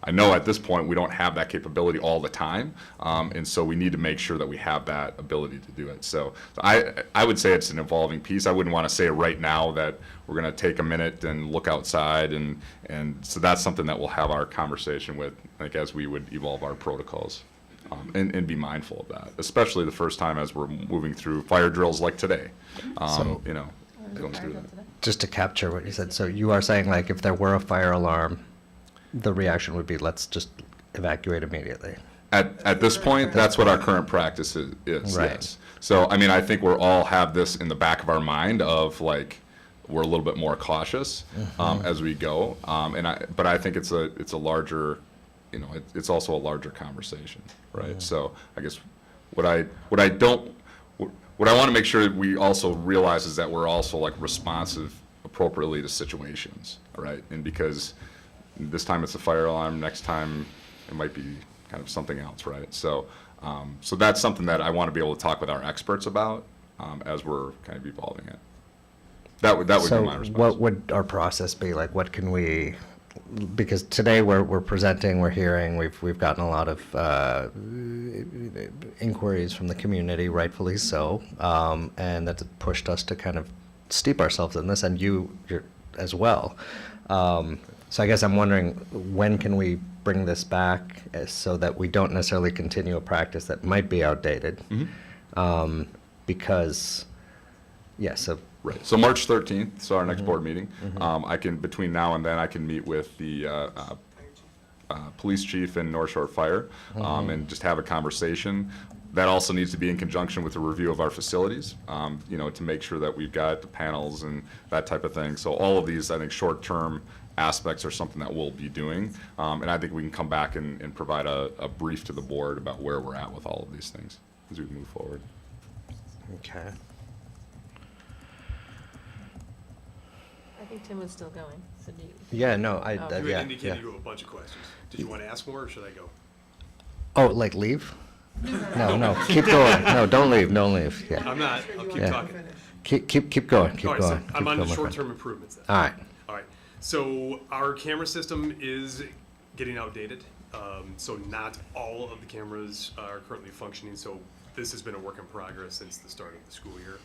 I know at this point we don't have that capability all the time, and so we need to make sure that we have that ability to do it. So I would say it's an evolving piece. I wouldn't want to say right now that we're going to take a minute and look outside, and so that's something that we'll have our conversation with, like, as we would evolve our protocols, and be mindful of that, especially the first time as we're moving through fire drills like today. Going through that. Just to capture what you said, so you are saying, like, if there were a fire alarm, the reaction would be, let's just evacuate immediately. At this point, that's what our current practice is. Right. Yes. So I mean, I think we're all have this in the back of our mind of, like, we're a little bit more cautious as we go. But I think it's a larger, it's also a larger conversation, right? So I guess what I want to make sure that we also realize is that we're also, like, responsive appropriately to situations, right? And because this time it's a fire alarm, next time it might be kind of something else, right? So so that's something that I want to be able to talk with our experts about as we're kind of evolving it. That would be my response. What would our process be? Like, what can we, because today we're presenting, we're hearing, we've gotten a lot of inquiries from the community, rightfully so, and that's pushed us to kind of steep ourselves in this. And as well. So I guess I'm wondering, when can we bring this back so that we don't necessarily continue a practice that might be outdated? Because, yeah, so. Right. So March 13th, so our next board meeting. I can, between now and then, I can meet with the police chief and North Shore Fire and just have a conversation. That also needs to be in conjunction with a review of our facilities, you know, to make sure that we've got the panels and that type of thing. So all of these, I think, short-term aspects are something that we'll be doing. And I think we can come back and provide a brief to the board about where we're at with all of these things as we move forward. Okay. I think Tim was still going, so do you? Yeah, no, Oh. You had yeah, indicated yeah. you have a bunch of questions. Did you want to ask more, or should I go? Oh, like leave? No, keep going. No, don't leave, Yeah. I'm not. I'll keep Yeah. talking. Keep going, keep All right, going. so I'm keep on the going, my short-term friend. improvements then. All right. All right. So our camera system is getting outdated. So not all of the cameras are currently functioning. So this has been a work in progress since the start of the school year.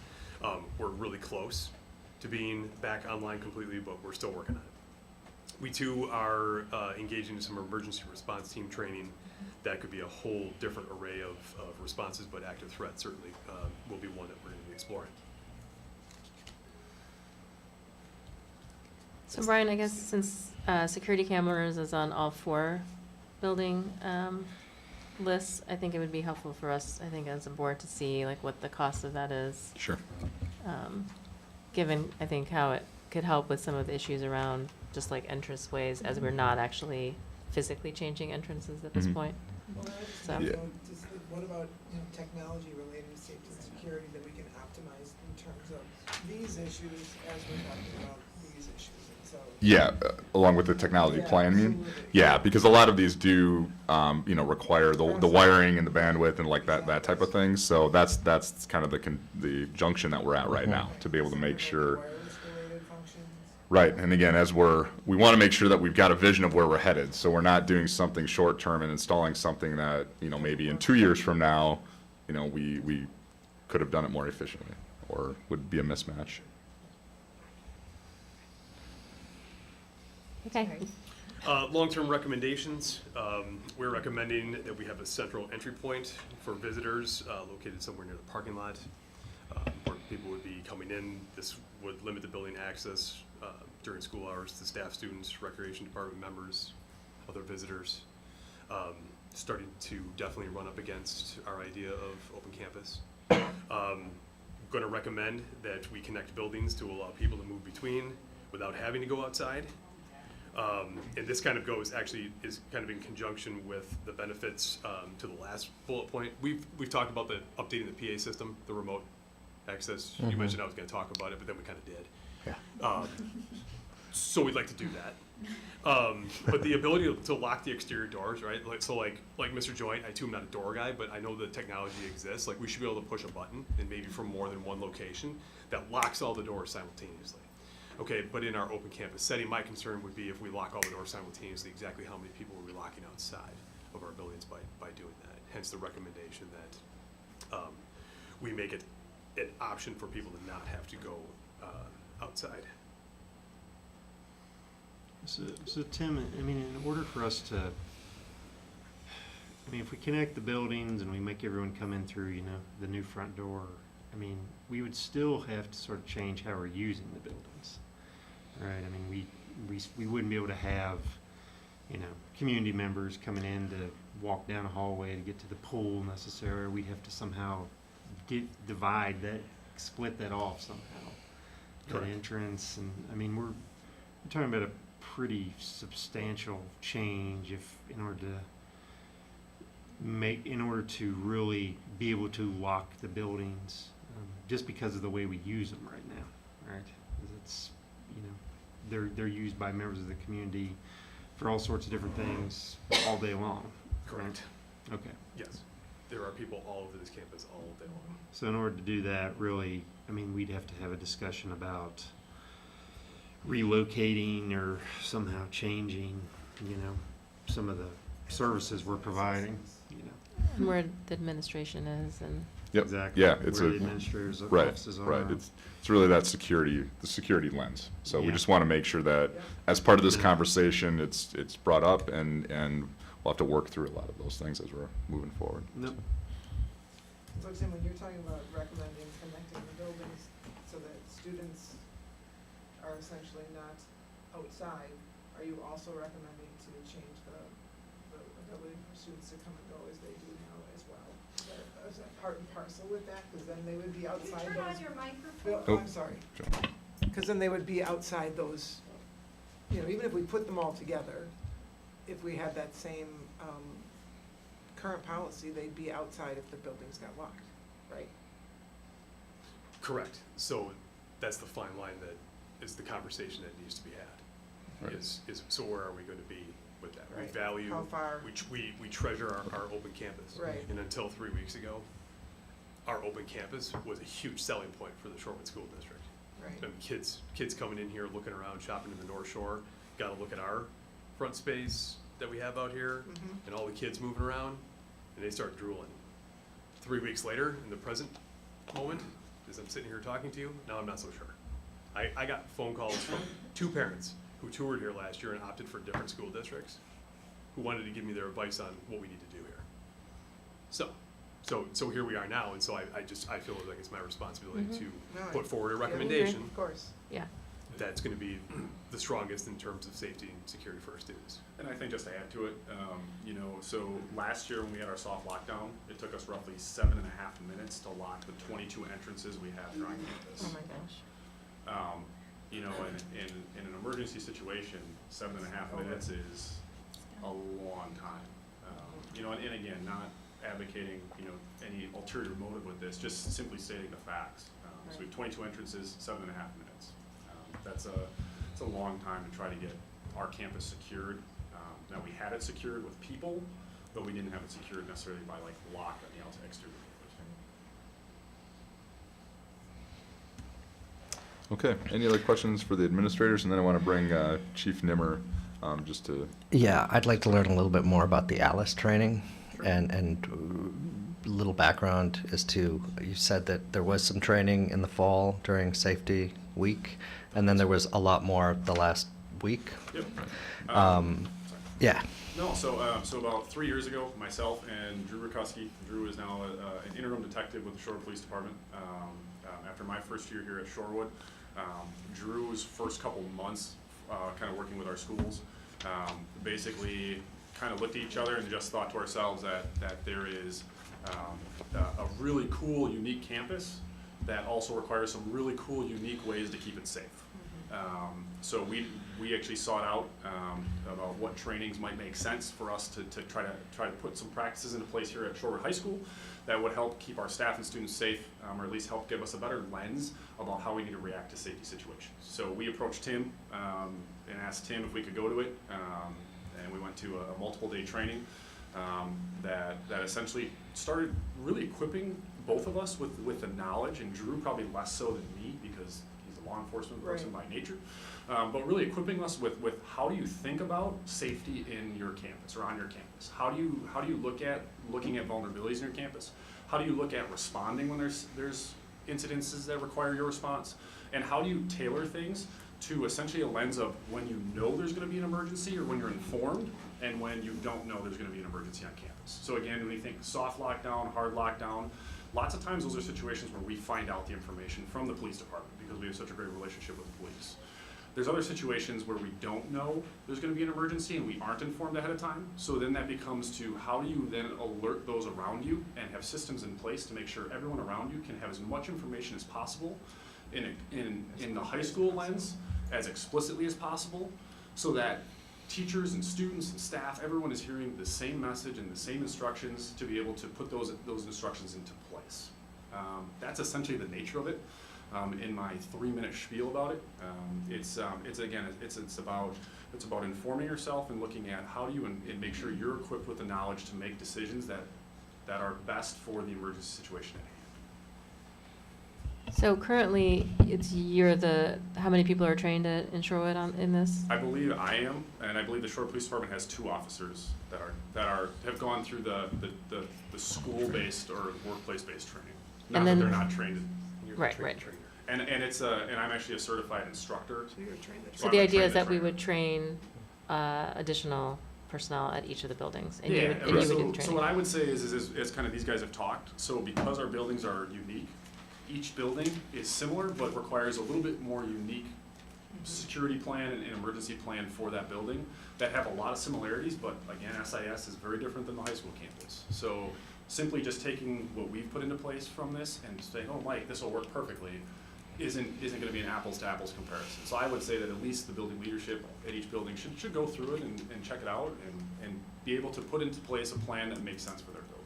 We're really close to being back online completely, but we're still working on it. We too are engaging in some emergency response team training. That could be a whole different array of responses, but active threat certainly will be one that we're going to be exploring. So Brian, I guess since security cameras is on all 4 building lists, I think it would be helpful for us, I think, as a board to see like what the cost of that is. Sure. Given, I think, how it could help with some of the issues around just like entrance ways, as we're not actually physically changing entrances at this point. Well, So. you know, just like, what about, you know, technology related to safety and security that we can optimize in terms of these issues as we're talking about these issues? And so, Yeah, along with the technology Yeah, plan, you mean? absolutely. Yeah, because a lot of these do, you know, require the wiring and the bandwidth and like that type of thing. So that's kind of the junction that we're at right now, to be able to make sure. wireless related functions. Right, and again, we want to make sure that we've got a vision of where we're headed. So we're not doing something short term and installing something that, you know, maybe in 2 years from now, you know, we could have done it more efficiently, or would be a mismatch. Okay. Long-term recommendations, we're recommending that we have a central entry point for visitors located somewhere near the parking lot where people would be coming in. This would limit the building access during school hours to staff, students, recreation department members, other visitors. Starting to definitely run up against our idea of open campus. Going to recommend that we connect buildings to allow people to move between without having to go outside. And this kind of is kind of in conjunction with the benefits to the last bullet point. We've talked about updating the PA system, the remote access. You mentioned I was going to talk about it, but then we kind of did. Yeah. So we'd like to do that. But the ability to lock the exterior doors, right? Like Mr. Joint, I too am not a door guy, but I know the technology exists. Like we should be able to push a button, and maybe from more than one location, that locks all the doors simultaneously. Okay, but in our open campus setting, my concern would be if we lock all the doors simultaneously, exactly how many people are we locking outside of our buildings by doing that? Hence the recommendation that we make it an option for people to not have to go outside. So Tim, I mean, in order for us to, I mean, if we connect the buildings and we make everyone come in through, you know, the new front door, I mean, we would still have to sort of change how we're using the buildings, right? I mean, we wouldn't be able to have, you know, community members coming in to walk down a hallway to get to the pool necessarily. We'd have to somehow divide that, split that off somehow. Correct. That entrance, and I mean, we're talking about a pretty substantial change in order to really be able to lock the buildings, just because of the way we use them right now, right? 'Cause it's, you know, they're used by members of the community for all sorts of different things all day long. Correct. Okay. Yes. There are people all over this campus all day long. So in order to do that, really, I mean, we'd have to have a discussion about relocating or somehow changing, you know, some of the services we're providing, you know. And where the administration is and. Yep. exactly Yeah, where it's the a administrators' right, offices are. right. It's really that security, the security lens. So we Yeah. just want to make sure that as part of this conversation, it's brought up, and we'll have to work through a lot of those things as we're moving forward. Yep. So Tim, when you're talking about recommending connecting the buildings so that students are essentially not outside, are you also recommending to change the ability for students to come and go as they do now as well? Is that part and parcel with that? Because then they would be outside those. Turn on your microphone. Oh, I'm sorry. Because then they would be outside those, you know, even if we put them all together, if we had that same current policy, they'd be outside if the buildings got locked, right? Correct. So that's the fine line that is the conversation that needs to be had. Right. Is so where are we going to be with that? We Right. value, How far? we treasure our open campus. Right. And until 3 weeks ago, our open campus was a huge selling point for the Shorewood School District. Right. I mean, kids coming in here, looking around, shopping in the North Shore, got to look at our front space that we have out here, Mhm. and all the kids moving around, and they start drooling. 3 weeks later, in the present moment, as I'm sitting here talking to you, now I'm not so sure. I got phone calls from 2 parents who toured here last year and opted for different school districts, who wanted to give me their advice on what we need to do here. So here we are now, and so I feel like it's my responsibility to No, put forward a yeah, we agree. recommendation Of course. Yeah. that's going to be the strongest in terms of safety and security for our students. And I think just to add to it, you know, so last year when we had our soft lockdown, it took us roughly 7.5 minutes to lock the 22 entrances we have here on campus. Oh my gosh. You know, in an emergency situation, 7.5 minutes is a long time. You know, and again, not advocating, you know, any ulterior motive with this, just simply stating the facts. So we have 22 entrances, 7.5 minutes. It's a long time to try to get our campus secured. Now we had it secured with people, but we didn't have it secured necessarily by like lock on the outside exterior doors. Okay, any other questions for the administrators? And then I want to bring Chief Nimmer just to... Yeah, I'd like to learn a little bit more about the ALICE training and a little background as to, you said that there was some training in the fall during Safety Week, and then there was a lot more the last week. Yep. Yeah. No, so about 3 years ago, myself and Drew Rukuski. Drew is now an interim detective with the Shorewood Police Department. After my first year here at Shorewood, Drew's first couple months kind of working with our schools, basically kind of looked at each other and just thought to ourselves that there is a really cool, unique campus that also requires some really cool, unique ways to keep it safe. So we actually sought out about what trainings might make sense for us to try to put some practices into place here at Shorewood High School that would help keep our staff and students safe, or at least help give us a better lens about how we need to react to safety situations. So we approached Tim and asked Tim if we could go to it, and we went to a multiple-day training that essentially started really equipping both of us with the knowledge, and Drew probably less so than me because he's a law enforcement person by nature, but really equipping us with how do you think about safety in your campus or on your campus? How do you look at looking at vulnerabilities in your campus? How do you look at responding when there's incidences that require your response? And how do you tailor things to essentially a lens of when you know there's going to be an emergency or when you're informed and when you don't know there's going to be an emergency on campus? So again, when you think soft lockdown, hard lockdown, lots of times those are situations where we find out the information from the police department because we have such a great relationship with the police. There's other situations where we don't know there's going to be an emergency and we aren't informed ahead of time. So then that becomes to how do you then alert those around you and have systems in place to make sure everyone around you can have as much information as possible in the high school lens as explicitly as possible, so that teachers and students and staff, everyone is hearing the same message and the same instructions to be able to put those instructions into place. That's essentially the nature of it. In my 3-minute spiel about it, it's about informing yourself and looking at how do you and make sure you're equipped with the knowledge to make decisions that are best for the emergency situation at hand. So currently, how many people are trained in Shorewood in this? I believe I am, and I believe the Shorewood Police Department has 2 officers that have gone through the school-based or workplace-based training. Not that they're not trained. Right, right. And it's and I'm actually a certified instructor. So you're trained. So the idea is that we would train additional personnel at each of the buildings, and you would do the training. So what I would say is kind of these guys have talked. So because our buildings are unique, each building is similar but requires a little bit more unique security plan and emergency plan for that building that have a lot of similarities, but again, SIS is very different than the high school campus. So simply just taking what we've put into place from this and saying, oh, Mike, this will work perfectly, isn't going to be an apples to apples comparison. So I would say that at least the building leadership at each building should go through it and check it out and be able to put into place a plan that makes sense for their building.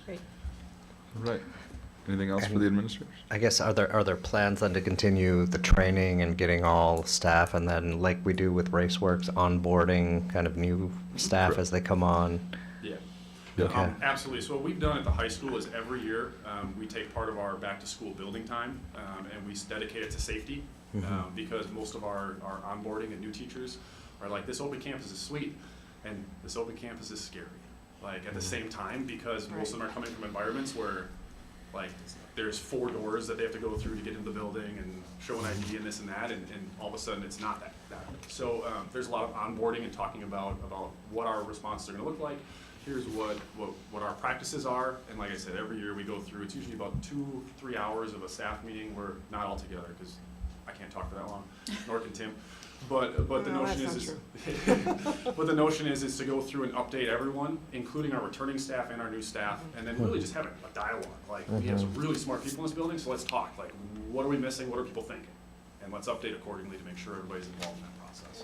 Great. All right. Anything else for the administrators? I guess are there plans then to continue the training and getting all staff, and then like we do with RaceWorks, onboarding kind of new staff as they come on? Yeah. Okay. Absolutely. So what we've done at the high school is every year we take part of our back to school building time and we dedicate it to safety because most of our onboarding and new teachers are like, this open campus is sweet and this open campus is scary. Like at the same time, because most of them are coming from environments where like there's 4 doors that they have to go through to get into the building and show an ID and this and that, and all of a sudden it's not that. So there's a lot of onboarding and talking about what our responses are going to look like. Here's what our practices are, and like I said, every year we go through. It's usually about 2-3 hours of a staff meeting. We're not all together because I can't talk for that long, nor can Tim. But the notion is but the notion is to go through and update everyone, including our returning staff and our new staff, and then really just have a dialogue. Like we have some really smart people in this building, so let's talk. Like, what are we missing? What are people thinking? And let's update accordingly to make sure everybody's involved in that process.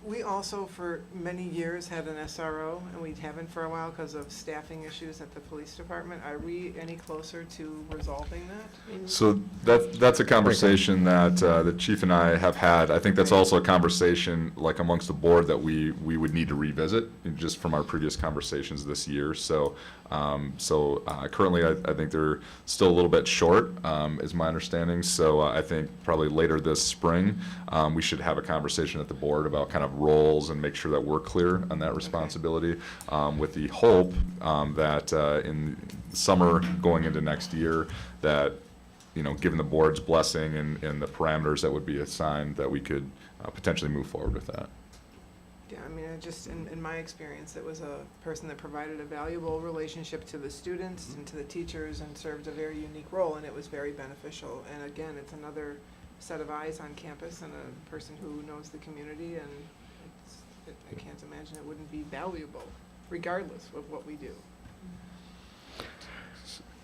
We also, for many years, had an SRO, and we haven't for a while because of staffing issues at the police department. Are we any closer to resolving that? So that's a conversation that the chief and I have had. I think that's also a conversation like amongst the board that we would need to revisit just from our previous conversations this year. So currently I think they're still a little bit short, is my understanding. So I think probably later this spring we should have a conversation at the board about kind of roles and make sure that we're clear on that responsibility, with the hope that in summer going into next year that, you know, given the board's blessing and the parameters that would be assigned, that we could potentially move forward with that. Yeah, I mean, in my experience, it was a person that provided a valuable relationship to the students and to the teachers and served a very unique role, and it was very beneficial. And again, it's another set of eyes on campus and a person who knows the community, and I can't imagine it wouldn't be valuable, regardless of what we do.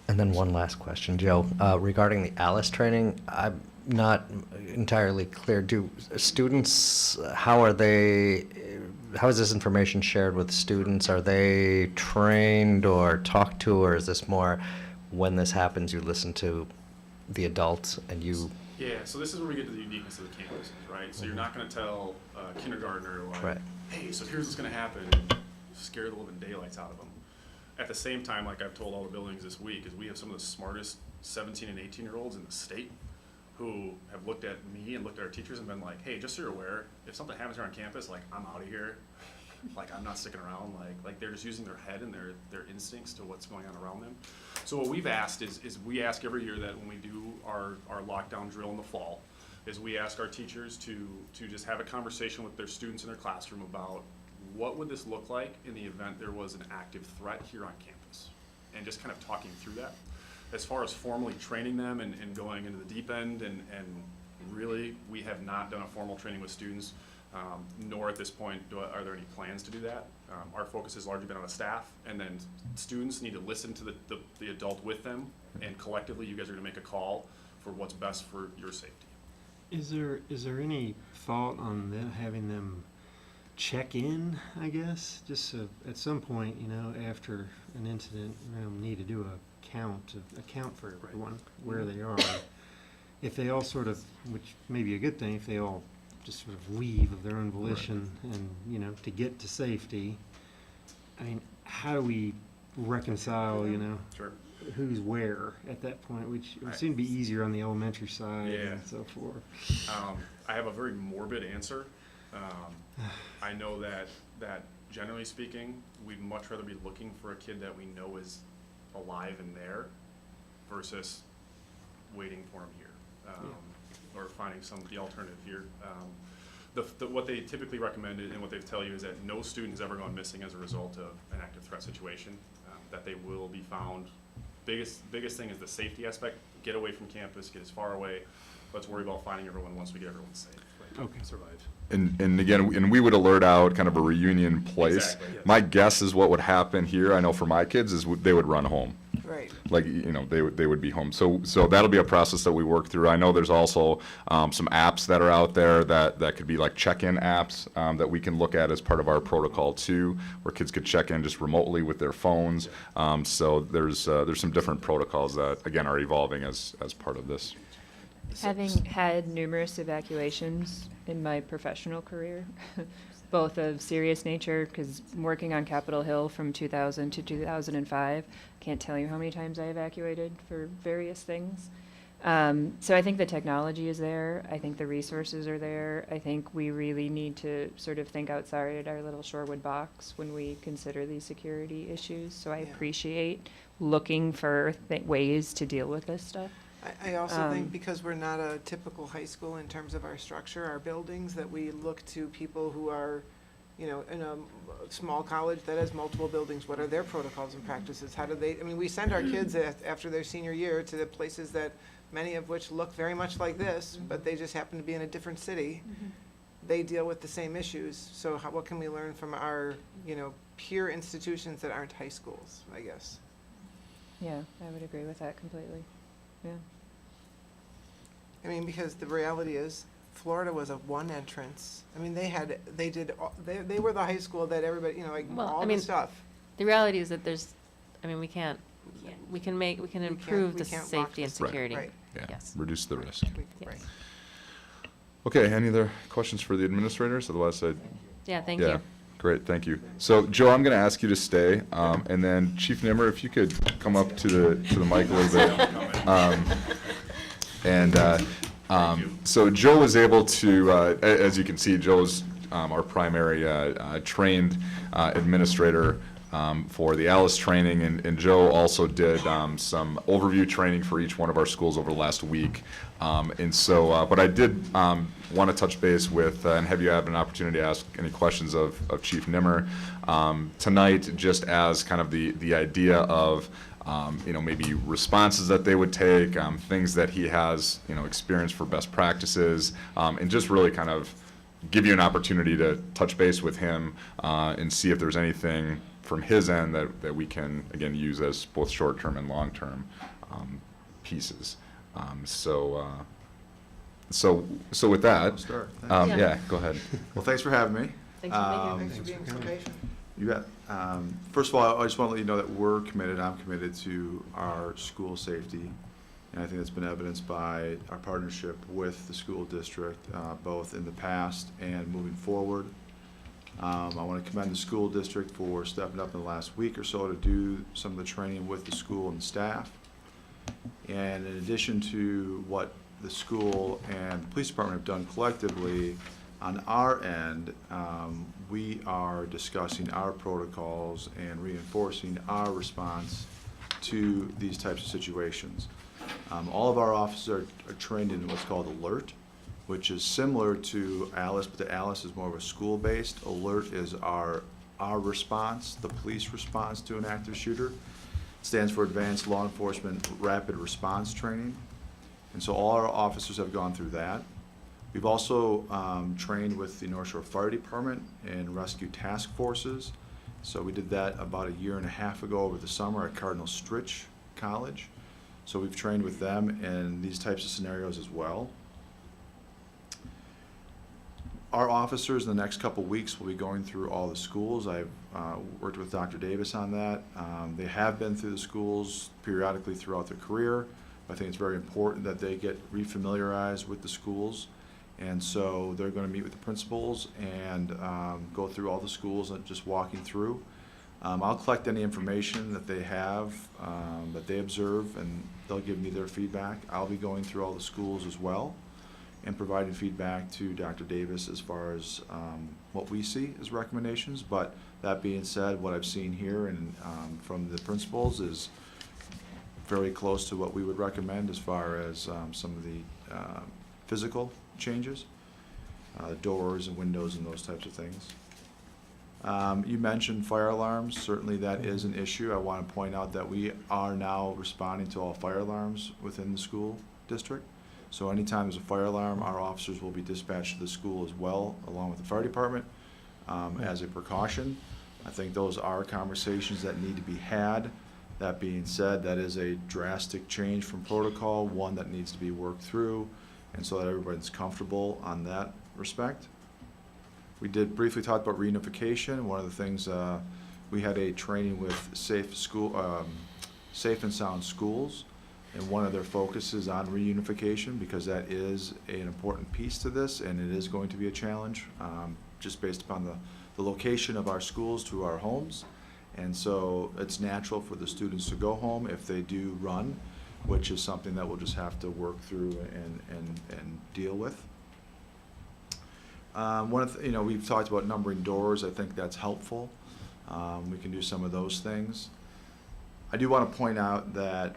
And then one last question, Joe, regarding the ALICE training. I'm not entirely clear. Do students, how is this information shared with students? Are they trained or talked to, or is this more when this happens, you listen to the adults and you? Yeah, so this is where we get to the uniqueness of the campuses, right? So you're not going to tell a kindergartner, like, right. Hey, so here's what's going to happen, scare the living daylights out of them. At the same time, like I've told all the buildings this week, is we have some of the smartest 17 and 18-year-olds in the state who have looked at me and looked at our teachers and been like, hey, just so you're aware, if something happens here on campus, like, I'm out of here. Like, I'm not sticking around. Like they're just using their head and their instincts to what's going on around them. So what we've asked is we ask every year that when we do our lockdown drill in the fall, is we ask our teachers to just have a conversation with their students in their classroom about what would this look like in the event there was an active threat here on campus, and just kind of talking through that. As far as formally training them and going into the deep end, and really we have not done a formal training with students, nor at this point are there any plans to do that. Our focus has largely been on the staff, and then students need to listen to the adult with them, and collectively you guys are going to make a call for what's best for your safety. Is there any thought on them having them check in, I guess, just so at some point, you know, after an incident, need to do account for everyone, where they are. If they all sort of, which may be a good thing, if they all just sort of leave of their own volition, and, you know, to get to safety, I mean, how do we reconcile, you know, who's where at that point, which would seem to be easier on the elementary side and so forth. I have a very morbid answer. I know that generally speaking, we'd much rather be looking for a kid that we know is alive and there versus waiting for him here, or finding the alternative here. What they typically recommend and what they tell you is that no student has ever gone missing as a result of an active threat situation, that they will be found. Biggest thing is the safety aspect. Get away from campus, get as far away. Let's worry about finding everyone once we get everyone safe. Okay. Survive. And again, and we would alert out kind of a reunion place. Exactly, yes. My guess is what would happen here, I know for my kids, is they would run home. Right. Like, you know, they would be home. So that'll be a process that we work through. I know there's also some apps that are out there that could be like check-in apps that we can look at as part of our protocol too, where kids could check in just remotely with their phones. So there's some different protocols that, again, are evolving as part of this. Having had numerous evacuations in my professional career, both of serious nature, because working on Capitol Hill from 2000 to 2005, can't tell you how many times I evacuated for various things. So I think the technology is there. I think the resources are there. I think we really need to sort of think outside our little Shorewood box when we consider these security issues. So I appreciate looking for ways to deal with this stuff. I also think because we're not a typical high school in terms of our structure, our buildings, that we look to people who are, you know, in a small college that has multiple buildings. What are their protocols and practices? How do they, I mean, we send our kids after their senior year to the places that, many of which look very much like this, but they just happen to be in a different city. They deal with the same issues. So what can we learn from our, you know, peer institutions that aren't high schools, I guess? Yeah, I would agree with that completely. Yeah. I mean, because the reality is, Florida was a one entrance. I mean, they were the high school that everybody, you know, like the stuff. The reality is that we can improve the safety and security. Right. Yeah. Yes. Reduce the risk. Right. Okay, any other questions for the administrators? Otherwise, Yeah, thank you. Great, thank you. So, Joe, I'm going to ask you to stay, and then Chief Nimmer, if you could come up to the mic a little bit. So Joe was able to, as you can see, Joe's our primary trained administrator for the ALICE training, and Joe also did some overview training for each one of our schools over the last week. But I did want to touch base with and have you have an opportunity to ask any questions of Chief Nimmer tonight, just as kind of the idea of maybe responses that they would take, things that he has experience for best practices, and just really kind of give you an opportunity to touch base with him and see if there's anything from his end that we can again use as both short-term and long-term pieces. So with that, I'll start. yeah, go ahead. Well, thanks for having me. Thanks for being so patient. You bet. First of all, I just want to let you know that I'm committed to our school safety. And I think that's been evidenced by our partnership with the school district, both in the past and moving forward. I want to commend the school district for stepping up in the last week or so to do some of the training with the school and staff. And in addition to what the school and police department have done collectively, on our end, we are discussing our protocols and reinforcing our response to these types of situations. All of our officers are trained in what's called ALERT, which is similar to ALICE, but the ALICE is more of a school-based. ALERT is our response, the police response to an active shooter. It stands for Advanced Law Enforcement Rapid Response Training. And so all our officers have gone through that. We've also trained with the North Shore Fire Department and rescue task forces. So we did that about a year and a half ago over the summer at Cardinal Stritch College. So we've trained with them in these types of scenarios as well. Our officers in the next couple weeks will be going through all the schools. I've worked with Dr. Davis on that. They have been through the schools periodically throughout their career. I think it's very important that they get refamiliarized with the schools. And so they're going to meet with the principals and go through all the schools and just walking through. I'll collect any information that they have, that they observe, and they'll give me their feedback. I'll be going through all the schools as well and providing feedback to Dr. Davis as far as what we see as recommendations. But that being said, what I've seen here and from the principals is very close to what we would recommend as far as some of the physical changes, doors and windows and those types of things. You mentioned fire alarms. Certainly that is an issue. I want to point out that we are now responding to all fire alarms within the school district. So anytime there's a fire alarm, our officers will be dispatched to the school as well, along with the fire department, as a precaution. I think those are conversations that need to be had. That being said, that is a drastic change from protocol, one that needs to be worked through, and so that everybody's comfortable on that respect. We did briefly talk about reunification. One of the things, we had a training with Safe and Sound Schools, and one of their focuses on reunification, because that is an important piece to this, and it is going to be a challenge, just based upon the location of our schools to our homes. And so it's natural for the students to go home if they do run, which is something that we'll just have to work through and deal with. We've talked about numbering doors. I think that's helpful. We can do some of those things. I do want to point out that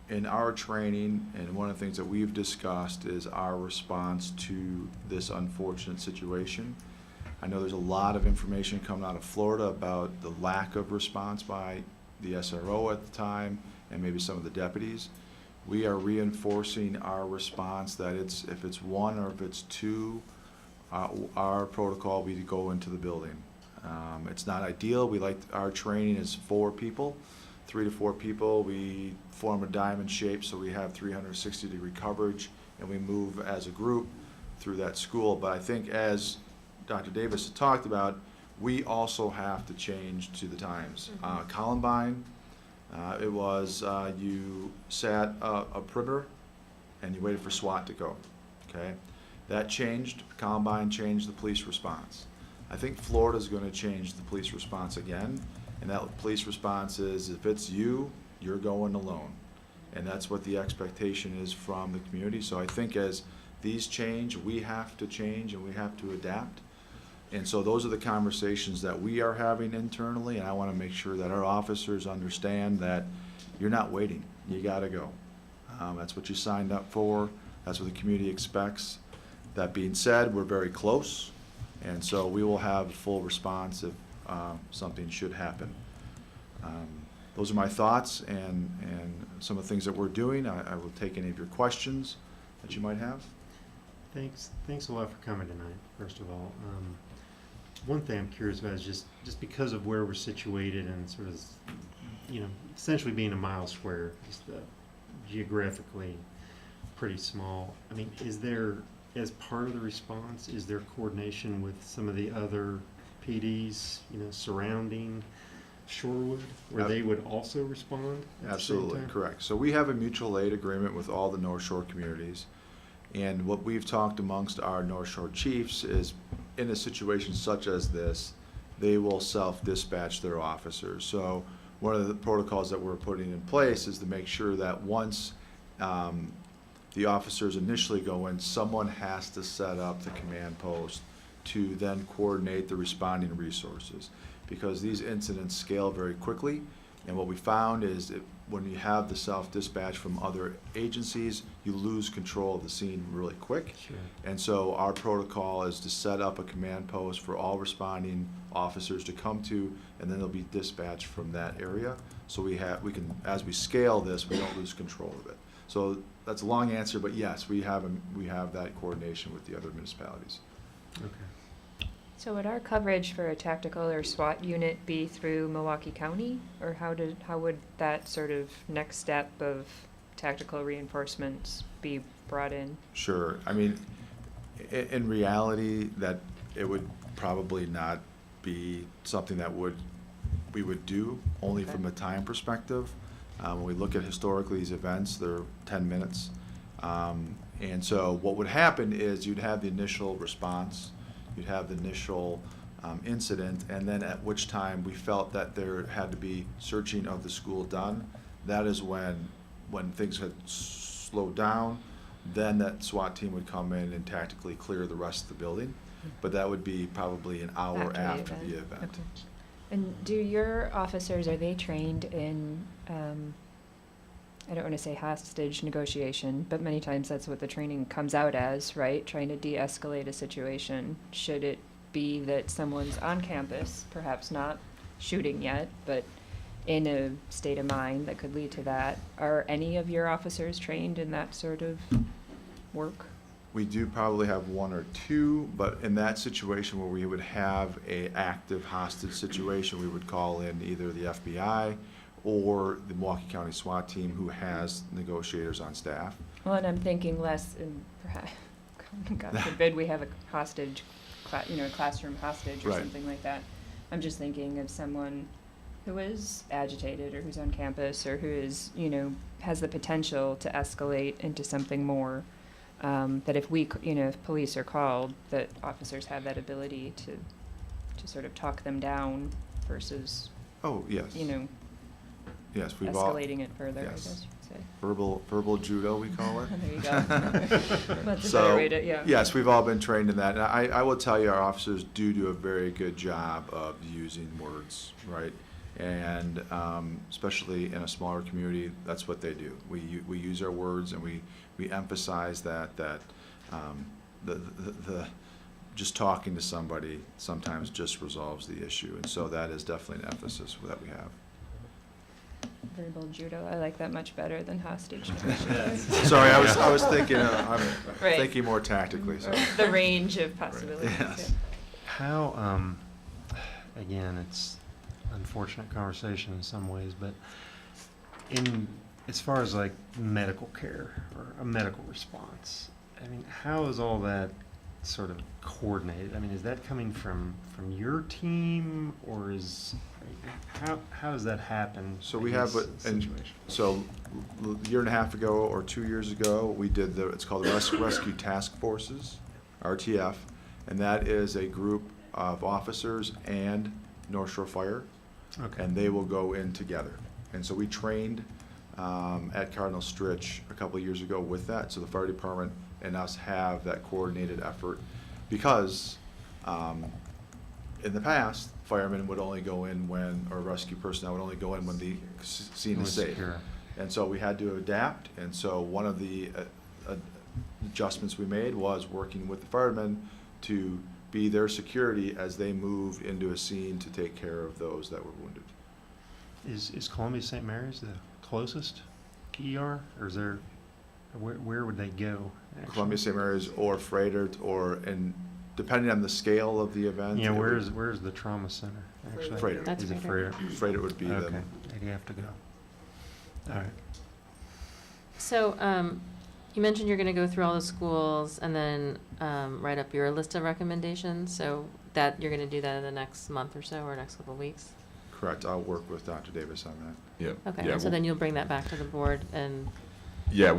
in our training, and one of the things that we've discussed is our response to this unfortunate situation. I know there's a lot of information coming out of Florida about the lack of response by the SRO at the time and maybe some of the deputies. We are reinforcing our response that if it's one or if it's two, our protocol will be to go into the building. It's not ideal. Our training is 4 people, 3 to 4 people. We form a diamond shape, so we have 360-degree coverage, and we move as a group through that school. But I think, as Dr. Davis had talked about, we also have to change to the times. Columbine, it was you sat a perimeter and you waited for SWAT to go. Okay, that changed. Columbine changed the police response. I think Florida's going to change the police response again, and that police response is, if it's you, you're going alone, and that's what the expectation is from the community. So I think as these change, we have to change and we have to adapt. And so those are the conversations that we are having internally, and I want to make sure that our officers understand that you're not waiting. You got to go. That's what you signed up for. That's what the community expects. That being said, we're very close, and so we will have a full response if something should happen. Those are my thoughts and some of the things that we're doing. I will take any of your questions that you might have. Thanks a lot for coming tonight, first of all. One thing I'm curious about is just because of where we're situated and sort of, essentially being a mile square, just geographically pretty small. I mean, is there, as part of the response, is there coordination with some of the other PDs, surrounding Shorewood, where they would also respond at Absolutely, the same time? correct. So we have a mutual aid agreement with all the North Shore communities. And what we've talked amongst our North Shore chiefs is, in a situation such as this, they will self-dispatch their officers. So one of the protocols that we're putting in place is to make sure that once the officers initially go in, someone has to set up the command post to then coordinate the responding resources, because these incidents scale very quickly. And what we found is that when you have the self-dispatch from other agencies, you lose control of the scene really quick. Sure. And so our protocol is to set up a command post for all responding officers to come to, and then they'll be dispatched from that area. So we can, as we scale this, we don't lose control of it. So that's a long answer, but yes, we have that coordination with the other municipalities. Okay. So would our coverage for a tactical or SWAT unit be through Milwaukee County, or how would that sort of next step of tactical reinforcements be brought in? Sure. I mean, in reality, that it would probably not be something that we would do, only from a time perspective. When we look at historically these events, they're 10 minutes. And so what would happen is you'd have the initial response, you'd have the initial incident, and then at which time we felt that there had to be searching of the school done. That is when things had slowed down, then that SWAT team would come in and tactically clear the rest of the building. But that would be probably an hour after the event. Okay. And do your officers, are they trained in, I don't want to say hostage negotiation, but many times that's what the training comes out as, right? Trying to de-escalate a situation. Should it be that someone's on campus, perhaps not shooting yet, but in a state of mind that could lead to that? Are any of your officers trained in that sort of work? We do probably have one or two, but in that situation where we would have a active hostage situation, we would call in either the FBI or the Milwaukee County SWAT team, who has negotiators on staff. Well, and I'm thinking less, and perhaps, God forbid, we have a hostage, a classroom hostage or Right. something like that. I'm just thinking of someone who is agitated or who's on campus or who is, has the potential to escalate into something more. That if if police are called, that officers have that ability to sort of talk them down versus, Oh, yes. Yes, we've all. escalating it further, I Yes. guess you could say. Verbal judo, we call it. There you go. That's a So, better way to, yeah. yes, we've all been trained in that. And I will tell you, our officers do a very good job of using words, right? And especially in a smaller community, that's what they do. We use our words, and we emphasize that the just talking to somebody sometimes just resolves the issue. And so that is definitely an emphasis that we have. Verbal judo, I like that much better than hostage. Sorry, I was thinking, I'm Right. thinking more tactically. So. The range of possibilities. Yes. How, again, it's unfortunate conversation in some ways, but as far as like medical care or a medical response, I mean, how is all that sort of coordinated? I mean, is that coming from your team, or how does that happen? So we have, a year and a half ago or 2 years ago, we did it's called the Rescue Task Forces, RTF, and that is a group of officers and North Shore Fire, Okay. and they will go in together. And so we trained at Cardinal Stritch a couple of years ago with that, so the fire department and us have that coordinated effort, because in the past, firemen would only go in or rescue personnel would only go in when the scene is safe. Secure. And so we had to adapt, and so one of the adjustments we made was working with the firemen to be their security as they moved into a scene to take care of those that were wounded. Is Columbia St. Mary's the closest ER, or is there, where would they go? Actually? Columbia St. Mary's or Frederick, and depending on the scale of the event. Yeah, where's the trauma center, actually? Frederick. That's Is it Frederick. Frederick would be Okay, the. they'd have to go. All right. So, you mentioned you're gonna go through all the schools and then, write up your list of recommendations, so that, you're gonna do that in the next month or so, or next couple of weeks? Correct, I'll work with Dr. Davis on that. Yeah. Okay, Yeah, and so then you'll bring that back to the board and, Yeah,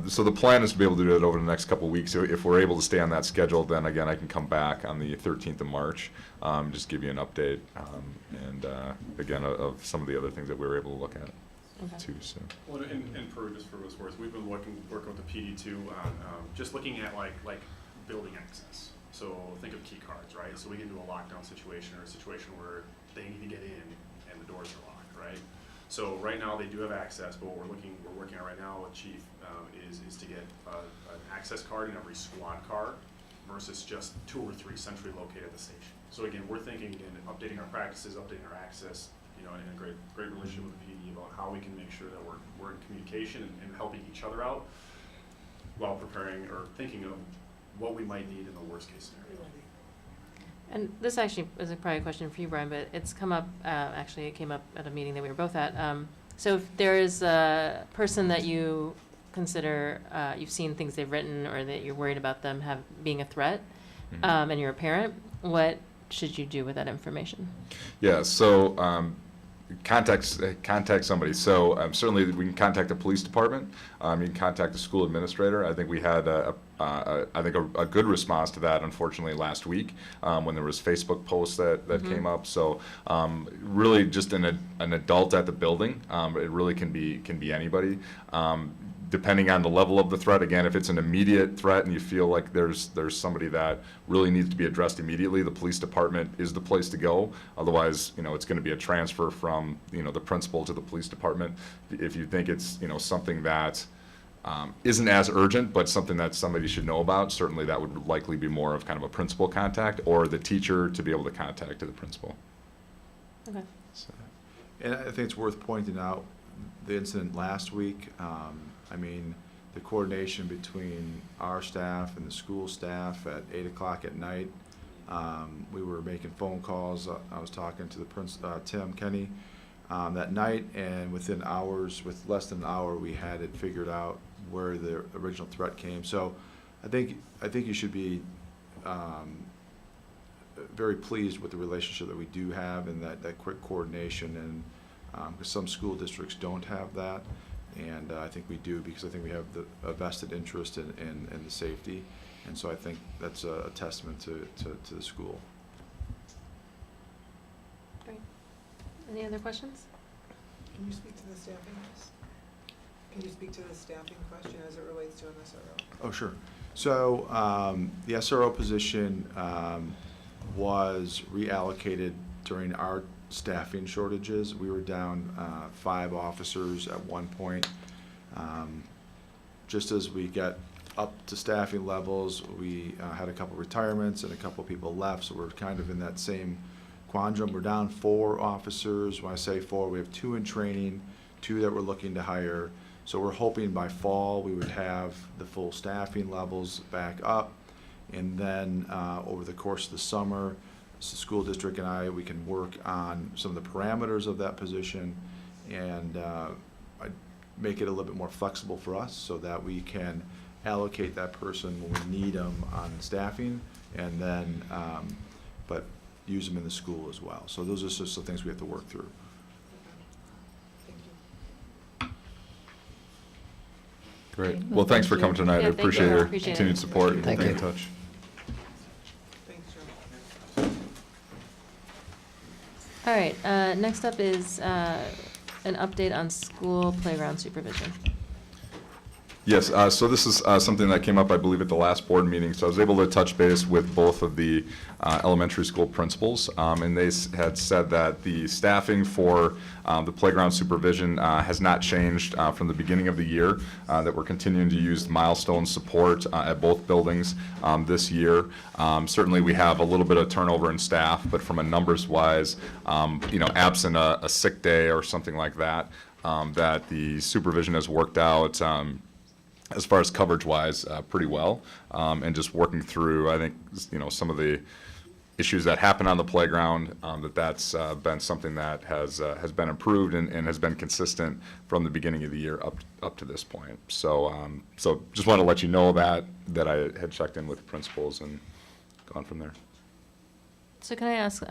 so the plan is to be able to do it over the next couple of weeks. If we're able to stay on that schedule, then again, I can come back on the 13th of March, just give you an update, and again, of some of the other things that we were able to look at too, so. Well, in Peru, just for what it's worth, we've been working with the PD2 on just looking at like building access. So think of key cards, right? So we get into a lockdown situation or a situation where they need to get in and the doors are locked, right? So right now they do have access, but what we're working on right now with Chief is to get an access card in every squad car versus just 2 or 3 centrally located at the station. So again, we're thinking in updating our practices, updating our access, in a great relationship with the PD about how we can make sure that we're in communication and helping each other out while preparing or thinking of what we might need in the worst case scenario. and this actually is probably a question for you, Brian, but it's come up, actually, it came up at a meeting that we were both at. So if there is a person that you consider, you've seen things they've written, or that you're worried about them being a threat, and you're a parent, what should you do with that information? Yeah, so contact somebody. So certainly we can contact the police department. You can contact the school administrator. I think we had a good response to that, unfortunately, last week when there was Facebook posts that came up. So really just an adult at the building. It really can be anybody. depending on the level of the threat, again, if it's an immediate threat and you feel like there's somebody that really needs to be addressed immediately, the police department is the place to go. Otherwise, it's going to be a transfer from, the principal to the police department. If you think it's, something that isn't as urgent, but something that somebody should know about, certainly that would likely be more of kind of a principal contact, or the teacher to be able to contact to the principal. Okay. So, and I think it's worth pointing out the incident last week. The coordination between our staff and the school staff at 8 o'clock at night. We were making phone calls. I was talking to the Tim Kenny that night, and within hours, with less than an hour, we had it figured out where the original threat came. So I think you should be very pleased with the relationship that we do have and that quick coordination, and because some school districts don't have that, and I think we do, because I think we have a vested interest in the safety, and so I think that's a testament to the school. Great. Any other questions? Can you speak to the staffing? Can you speak to the staffing question as it relates to an SRO? Oh, sure. So the SRO position was reallocated during our staffing shortages. We were down 5 officers at one point. Just as we got up to staffing levels, we had a couple retirements and a couple people left, so we're kind of in that same quandrum. We're down 4 officers. When I say 4, we have 2 in training, 2 that we're looking to hire. So we're hoping by fall we would have the full staffing levels back up, and then over the course of the summer, the school district and we can work on some of the parameters of that position and make it a little bit more flexible for us so that we can allocate that person when we need them on staffing, and then but use them in the school as well. So those are just the things we have to work through. Great. Okay. Well, thanks for coming tonight. I Yeah, thank appreciate you. your Appreciate continued it. support. and Thank we'll you. be in touch. Thanks, Joe. All right, next up is an update on school playground supervision. Yes, so this is something that came up, I believe, at the last board meeting. So I was able to touch base with both of the elementary school principals, and they had said that the staffing for the playground supervision has not changed from the beginning of the year, that we're continuing to use milestone support at both buildings this year. Certainly, we have a little bit of turnover in staff, but from a numbers-wise, absent a sick day or something like that, that the supervision has worked out as far as coverage-wise, pretty well, and just working through, I think, some of the issues that happen on the playground, that's been something that has been improved and has been consistent from the beginning of the year up to this point. So just want to let you know that I had checked in with the principals and gone from there. So can I ask,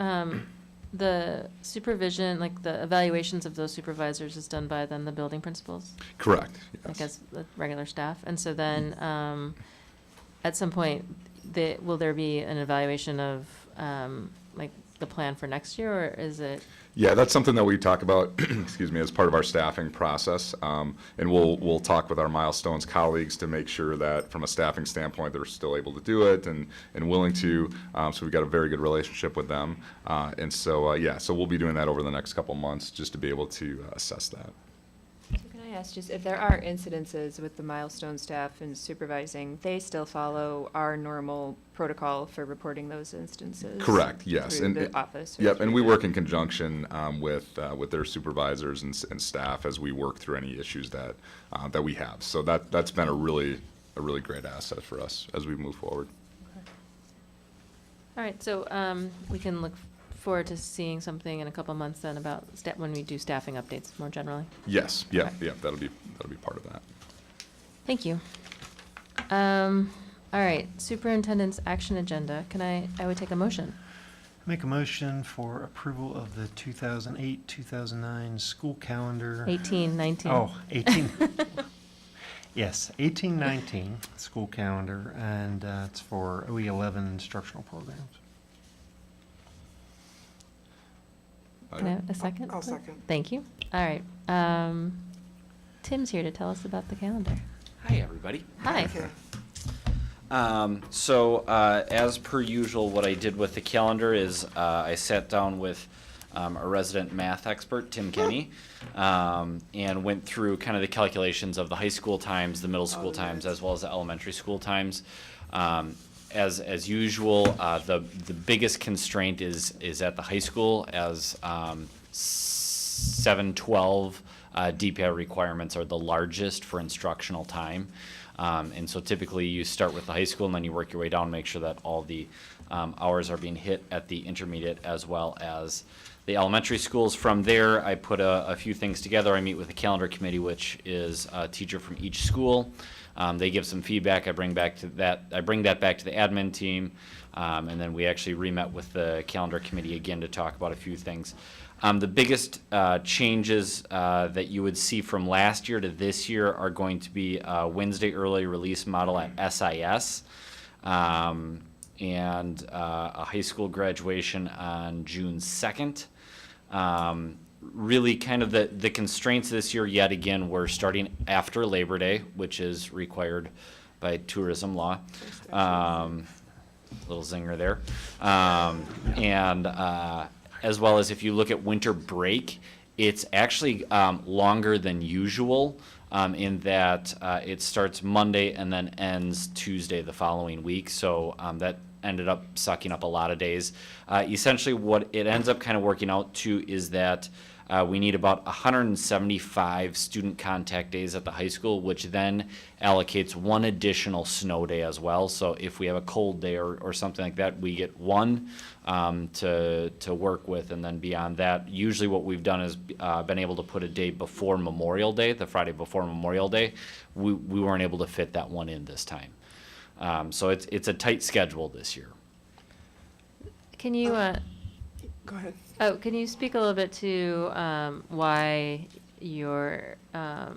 the supervision, like the evaluations of those supervisors is done by then the building principals? Correct, yes. Like as the regular staff? And so then, at some point, will there be an evaluation of, like, the plan for next year, or is it? Yeah, that's something that we talk about, excuse me, as part of our staffing process. And we'll talk with our Milestones colleagues to make sure that from a staffing standpoint, they're still able to do it and willing to. So we've got a very good relationship with them. And so, so we'll be doing that over the next couple months just to be able to assess that. Can I ask, just if there are incidences with the Milestone staff and supervising, they still follow our normal protocol for reporting those instances? Correct, yes. Through the office? Or Yep, through and we the- work in conjunction with their supervisors and staff as we work through any issues that we have. So that's been a really great asset for us as we move forward. All right, so we can look forward to seeing something in a couple months then about when we do staffing updates more generally. Yes, yeah, Okay. yeah, that'll be part of that. Thank you. All right, superintendent's action agenda. I would take a motion. Make a motion for approval of the 2008-2009 school calendar. 18-19. Oh, 18. Yes, 18-19 school calendar, and it's for OE11 instructional programs. Can I have a second? I'll please? second. Thank you. All right. Tim's here to tell us about the calendar. Hi, everybody. Hi. As per usual, what I did with the calendar is I sat down with a resident math expert, Tim Kenny, and went through kind of the calculations of the high school times, the middle school times, as well as the elementary school times. As usual, the biggest constraint is at the high school, as 712 DPI requirements are the largest for instructional time. And so typically you start with the high school and then you work your way down, make sure that all the hours are being hit at the intermediate as well as the elementary schools. From there, I put a few things together. I meet with the calendar committee, which is a teacher from each school. They give some feedback. I bring that back to the admin team, and then we actually re-met with the calendar committee again to talk about a few things. The biggest changes that you would see from last year to this year are going to be a Wednesday early release model at SIS, and a high school graduation on June 2nd. Really kind of the constraints this year, yet again, we're starting after Labor Day, which is required by tourism law. Little zinger there. As well as if you look at winter break, it's actually longer than usual in that it starts Monday and then ends Tuesday the following week. So that ended up sucking up a lot of days. Essentially what it ends up kind of working out to is that we need about 175 student contact days at the high school, which then allocates one additional snow day as well. So if we have a cold day or something like that, we get one to work with, and then beyond that, usually what we've done is been able to put a day before Memorial Day, the Friday before Memorial Day. We weren't able to fit that one in this time. So it's a tight schedule this year. Can you Go ahead. Oh, can you speak a little bit to why you're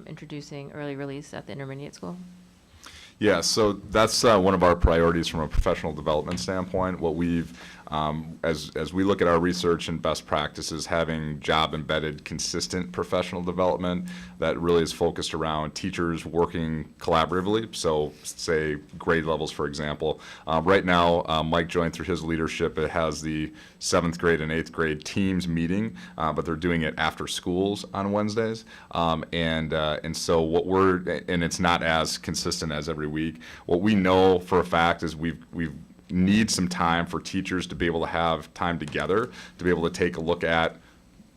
introducing early release at the intermediate school? Yeah, so that's one of our priorities from a professional development standpoint. What we've, as we look at our research and best practices, having job-embedded, consistent professional development that really is focused around teachers working collaboratively. So, say grade levels, for example. Right now, Mike joined through his leadership. It has the 7th grade and 8th grade teams meeting, but they're doing it after schools on Wednesdays. And so what and it's not as consistent as every week. What we know for a fact is we need some time for teachers to be able to have time together, to be able to take a look at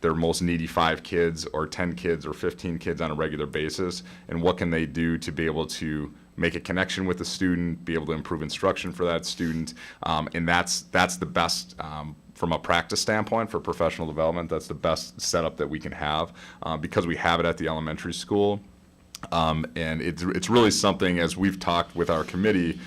their most needy 5 kids or 10 kids or 15 kids on a regular basis, and what can they do to be able to make a connection with the student, be able to improve instruction for that student, and that's the best from a practice standpoint for professional development. That's the best setup that we can have because we have it at the elementary school. And it's really something, as we've talked with our committee,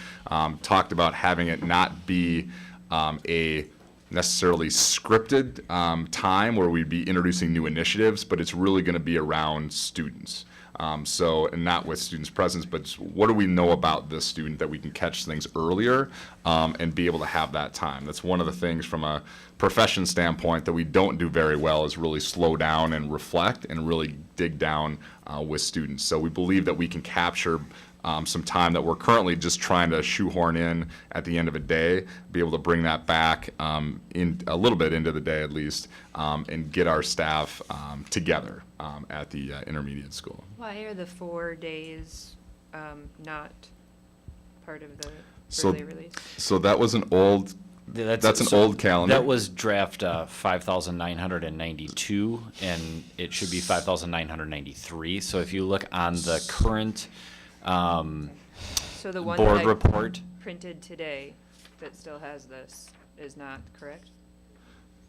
talked about having it not be a necessarily scripted time where we'd be introducing new initiatives, but it's really going to be around students. And not with students' presence, but what do we know about this student that we can catch things earlier and be able to have that time. That's one of the things from a profession standpoint that we don't do very well, is really slow down and reflect and really dig down with students. So we believe that we can capture some time that we're currently just trying to shoehorn in at the end of a day, be able to bring that back in a little bit into the day at least, and get our staff together at the intermediate school. Why are the 4 days not part of the So, early release? so that was an old, that's an old calendar. That was draft 5,992, and it should be 5,993. So if you look on the current So the one board that report, printed today that still has this is not correct?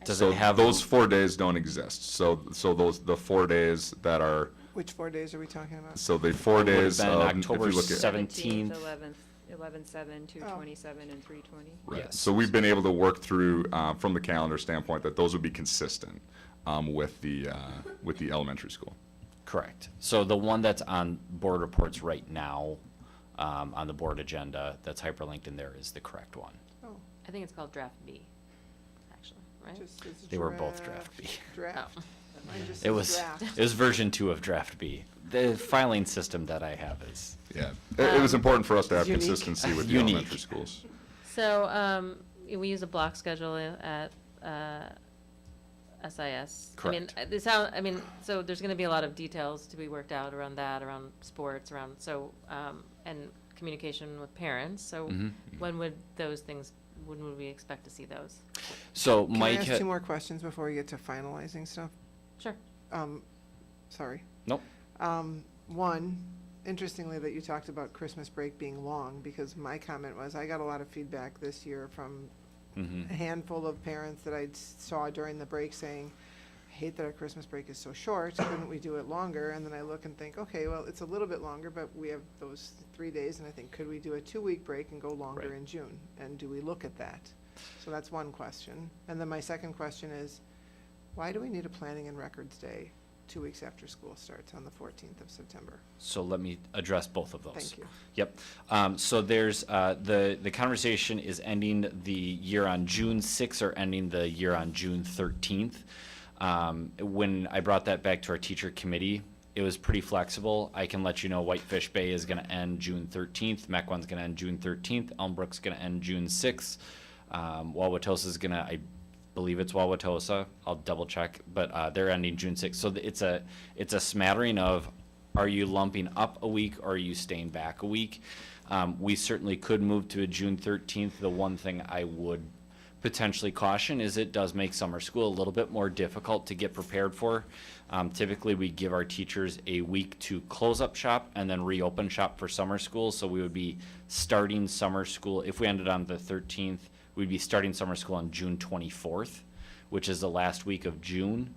does So it have those 4 days don't exist. So the 4 days that are, Which 4 days are we talking about? so the 4 It would've days been of, October if you look at, 17th. 11th, 11/7, 2/27, and 3/20. right. Yes. So we've been able to work through from the calendar standpoint that those would be consistent with the elementary school. Correct. So the one that's on board reports right now, on the board agenda, that's hyperlinked in there, is the correct one. Oh, I think it's called draft B, actually, right? just as They were both draft B. Draft. Mine just It says was draft. it was version 2 of Draft B. The filing system that I have is Yeah, it was important for us to have Unique. consistency with the Unique. elementary schools. So, we use a block schedule at SIS. Correct. I mean, so there's gonna be a lot of details to be worked out around that, around sports, around, so, and communication with parents. So Mhm. when would we expect to see those? So Can I Mike ask had, 2 more questions before we get to finalizing stuff? Sure. Sorry. nope. One, interestingly that you talked about Christmas break being long, because my comment was, I got a lot of feedback this year from Mhm. a handful of parents that I saw during the break saying, I hate that our Christmas break is so short, couldn't we do it longer? And then I look and think, okay, well, it's a little bit longer, but we have those 3 days, and I think, could we do a 2-week break and go longer Right. in June? And do we look at that? So that's one question. And then my second question is, why do we need a planning and records day 2 weeks after school starts on the 14th of September? So let me address both of those. Thank you. Yep. So there's, the conversation is ending the year on June 6th or ending the year on June 13th. When I brought that back to our teacher committee, it was pretty flexible. I can let you know Whitefish Bay is gonna end June 13th, Mequon's gonna end June 13th, Elmbrook's gonna end June 6th. Wauwatosa's gonna, I believe it's Wauwatosa, I'll double check, but they're ending June 6th. So it's a smattering of, are you lumping up a week or are you staying back a week? We certainly could move to a June 13th. The one thing I would potentially caution is it does make summer school a little bit more difficult to get prepared for. Typically, we give our teachers a week to close up shop and then reopen shop for summer school. So we would be starting summer school, if we ended on the 13th, we'd be starting summer school on June 24th, which is the last week of June.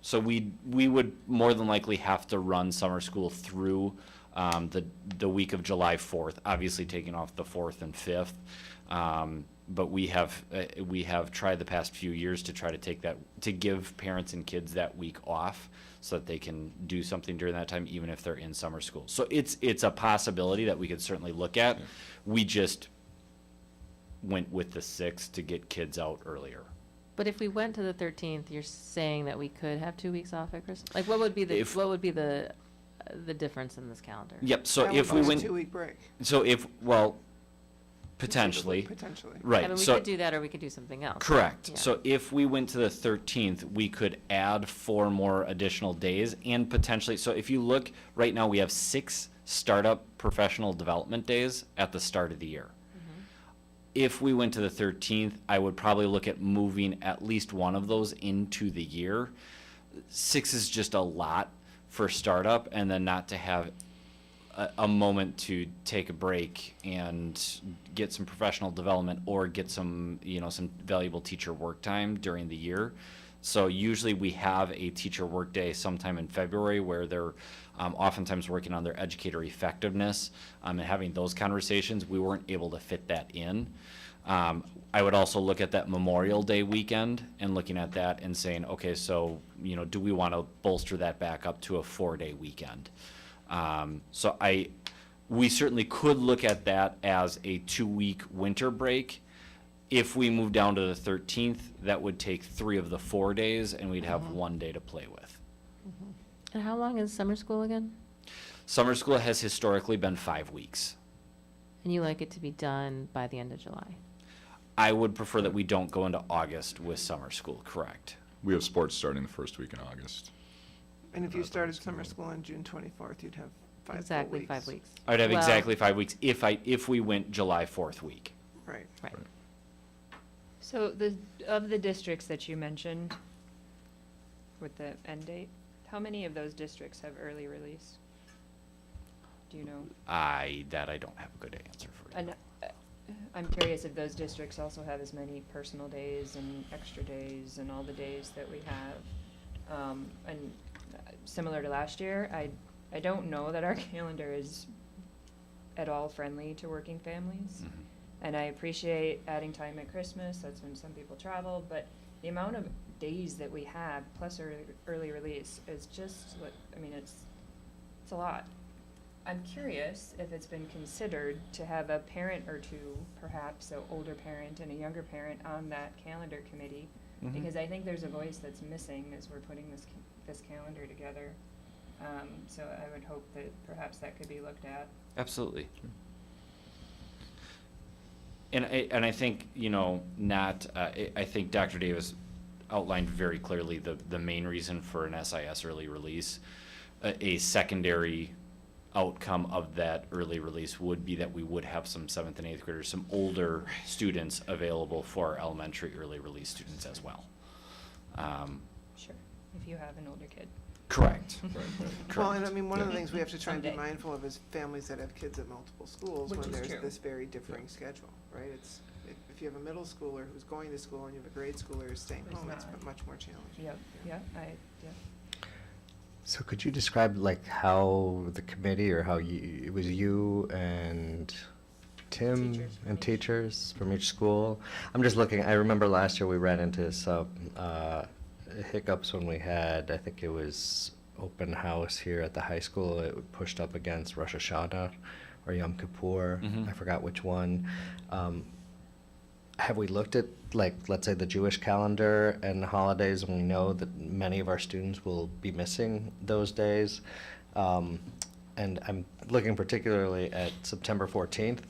So we would more than likely have to run summer school through the week of July 4th, obviously taking off the 4th and 5th. But we have tried the past few years to try to take that, to give parents and kids that week off so that they can do something during that time, even if they're in summer school. So it's a possibility that we could certainly look at. We just went with the 6th to get kids out earlier. But if we went to the 13th, you're saying that we could have 2 weeks off at Christmas? Like, what would be the difference in this calendar? Yep, so That if would we be a went. 2-week break. So potentially. Potentially. Right. I mean, we so could do that or we could do something else. correct. Yeah. So if we went to the 13th, we could add 4 more additional days and potentially, so if you look, right now we have 6 startup professional development days at the start of the year. If we went to the 13th, I would probably look at moving at least one of those into the year. 6 is just a lot for startup, and then not to have a moment to take a break and get some professional development or get some valuable teacher work time during the year. So usually we have a teacher work day sometime in February where they're oftentimes working on their educator effectiveness and having those conversations. We weren't able to fit that in. I would also look at that Memorial Day weekend and looking at that and saying, okay, so, do we want to bolster that back up to a 4-day weekend? So we certainly could look at that as a 2-week winter break. If we move down to the 13th, that would take 3 of the 4 days, and we'd have 1 day to play with. And how long is summer school again? Summer school has historically been 5 weeks. And you like it to be done by the end of July? I would prefer that we don't go into August with summer school, correct? We have sports starting the first week in August. And if you started summer school on June 24th, you'd have 5 Exactly, full 5 weeks. I would have Well- exactly 5 weeks if we went July 4th week. Right. Right. So of the districts that you mentioned with the end date, how many of those districts have early release? Do you know? I don't have a good answer for you. And I'm curious if those districts also have as many personal days and extra days and all the days that we have. And similar to last year, I don't know that our calendar is at all friendly to working families. And I appreciate adding time at Christmas, that's when some people travel, but the amount of days that we have plus early release is just it's a lot. I'm curious if it's been considered to have a parent or two, perhaps an older parent and a younger parent on that calendar committee Mhm. because I think there's a voice that's missing as we're putting this calendar together. So I would hope that perhaps that could be looked at. Absolutely. And I think, I think Dr. Davis outlined very clearly the main reason for an SIS early release. A secondary outcome of that early release would be that we would have some 7th and 8th graders, some older students available for our elementary early release students as well. Sure, if you have an older kid. Correct. Well, and I mean, one of the things we have to try and be Someday. mindful of is families that have kids at multiple schools Which when is there's true. this very differing schedule, right? If you have a middle schooler who's going to school and you have a grade schooler who's staying Who's home, it's not. much more challenging. Yep. So could you describe like how the committee or how it was you and Tim and teachers from each school? I'm just looking, I remember last year we ran into some hiccups when we had, I think it was open house here at the high school. It pushed up against Rosh Hashanah or Yom Kippur. Mhm. I forgot which one. Have we looked at, like, let's say the Jewish calendar and the holidays, and we know that many of our students will be missing those days? And I'm looking particularly at September 14th,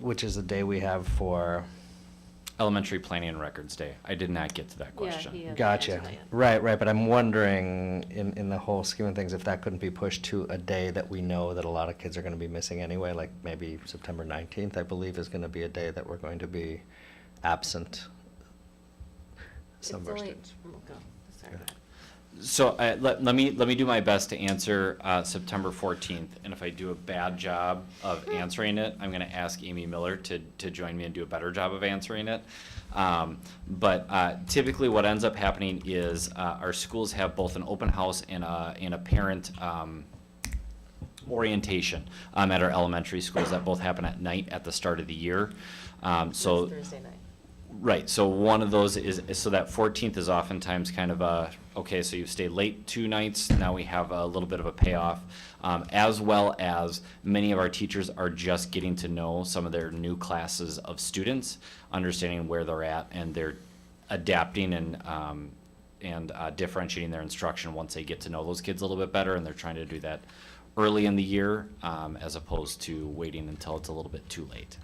which is the day we have for... Elementary Planning and Records Day. I did not get to that question. Gotcha. Right, but I'm wondering, in the whole scheme of things, if that couldn't be pushed to a day that we know that a lot of kids are going to be missing anyway, like maybe September 19th, I believe, is going to be a day that we're going to be absent. Some of our students. So let me do my best to answer September 14th, and if I do a bad job of answering it, I'm going to ask Amy Miller to join me and do a better job of answering it. But typically, what ends up happening is our schools have both an open house and a parent orientation at our elementary schools that both happen at night at the start of the year. So Thursday night. Right, so one of those is so that 14th is oftentimes kind of a, okay, so you've stayed late 2 nights, now we have a little bit of a payoff, as well as many of our teachers are just getting to know some of their new classes of students, understanding where they're at, and they're adapting and differentiating their instruction once they get to know those kids a little bit better, and they're trying to do that early in the year, as opposed to waiting until it's a little bit too late.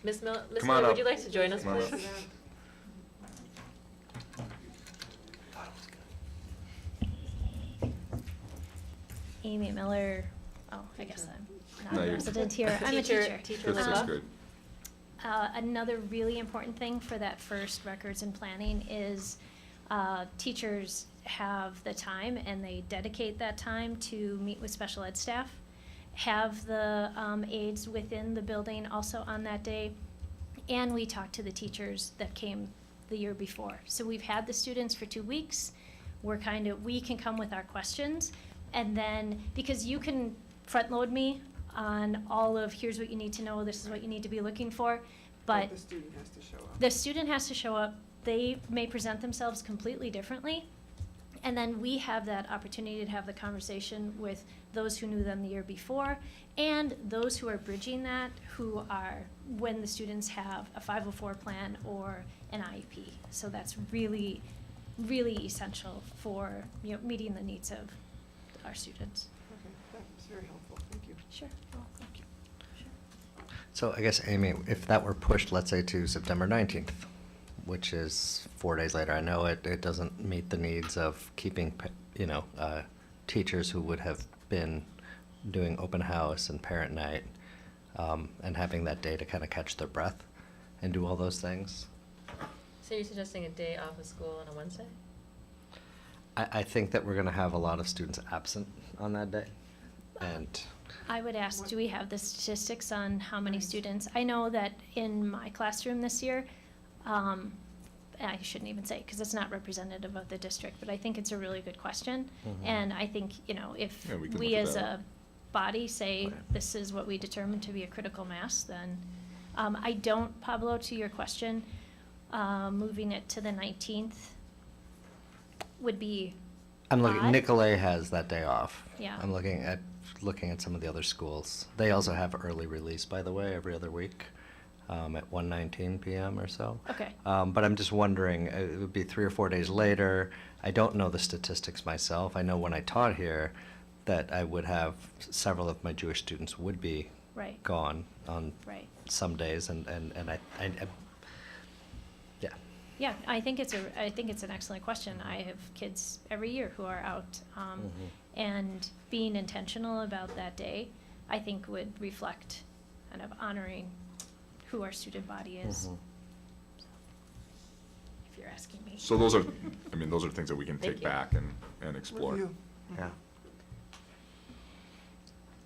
Miss Miller, Come on would up. you like to join us, Come on please? Amy Miller. Oh, I guess I'm No, not a you're- resident here. I'm a teacher. Teacher Fifth, sixth grade. Another really important thing for that first records and planning is teachers have the time and they dedicate that time to meet with special ed staff, have the aides within the building also on that day, and we talk to the teachers that came the year before. So we've had the students for 2 weeks. We can come with our questions, and then, because you can front load me on all of, here's what you need to know, this is what you need to be looking for, but the student has to show up. the student has to show up. They may present themselves completely differently, and then we have that opportunity to have the conversation with those who knew them the year before and those who are bridging that, who are when the students have a 504 plan or an IEP. So that's really, really essential for meeting the needs of our students. Okay, that's very helpful, thank you. Sure. Welcome. So I guess, Amy, if that were pushed, let's say, to September 19th, which is 4 days later, I know it doesn't meet the needs of keeping, teachers who would have been doing open house and parent night, and having that day to kind of catch their breath and do all those things. So you're suggesting a day off of school on a Wednesday? I think that we're going to have a lot of students absent on that day, and I would ask, do we have the statistics on how many students? I know that in my classroom this year, I shouldn't even say because it's not representative of the district, but I think it's a really good question. Mhm. And I think, if Yeah, we can we look at as that. a body say this is what we determine to be a critical mass, then I don't, Pablo, to your question, moving it to the 19th would be I'm looking, odd. Nicolay has that day off. Yeah. I'm looking at looking at some of the other schools. They also have early release, by the way, every other week at 1:19 p.m. or so. Okay. But I'm just wondering, it would be 3 or 4 days later. I don't know the statistics myself. I know when I taught here that I would have several of my Jewish students would be Right. gone on Right. some days, and yeah. Yeah, I think it's an excellent question. I have kids every year who are out, and being intentional about that day, I think would reflect kind of honoring who our student body is. If you're asking me. So those are, I mean, those are things that we can Thank take you. back and explore. Review. Yeah.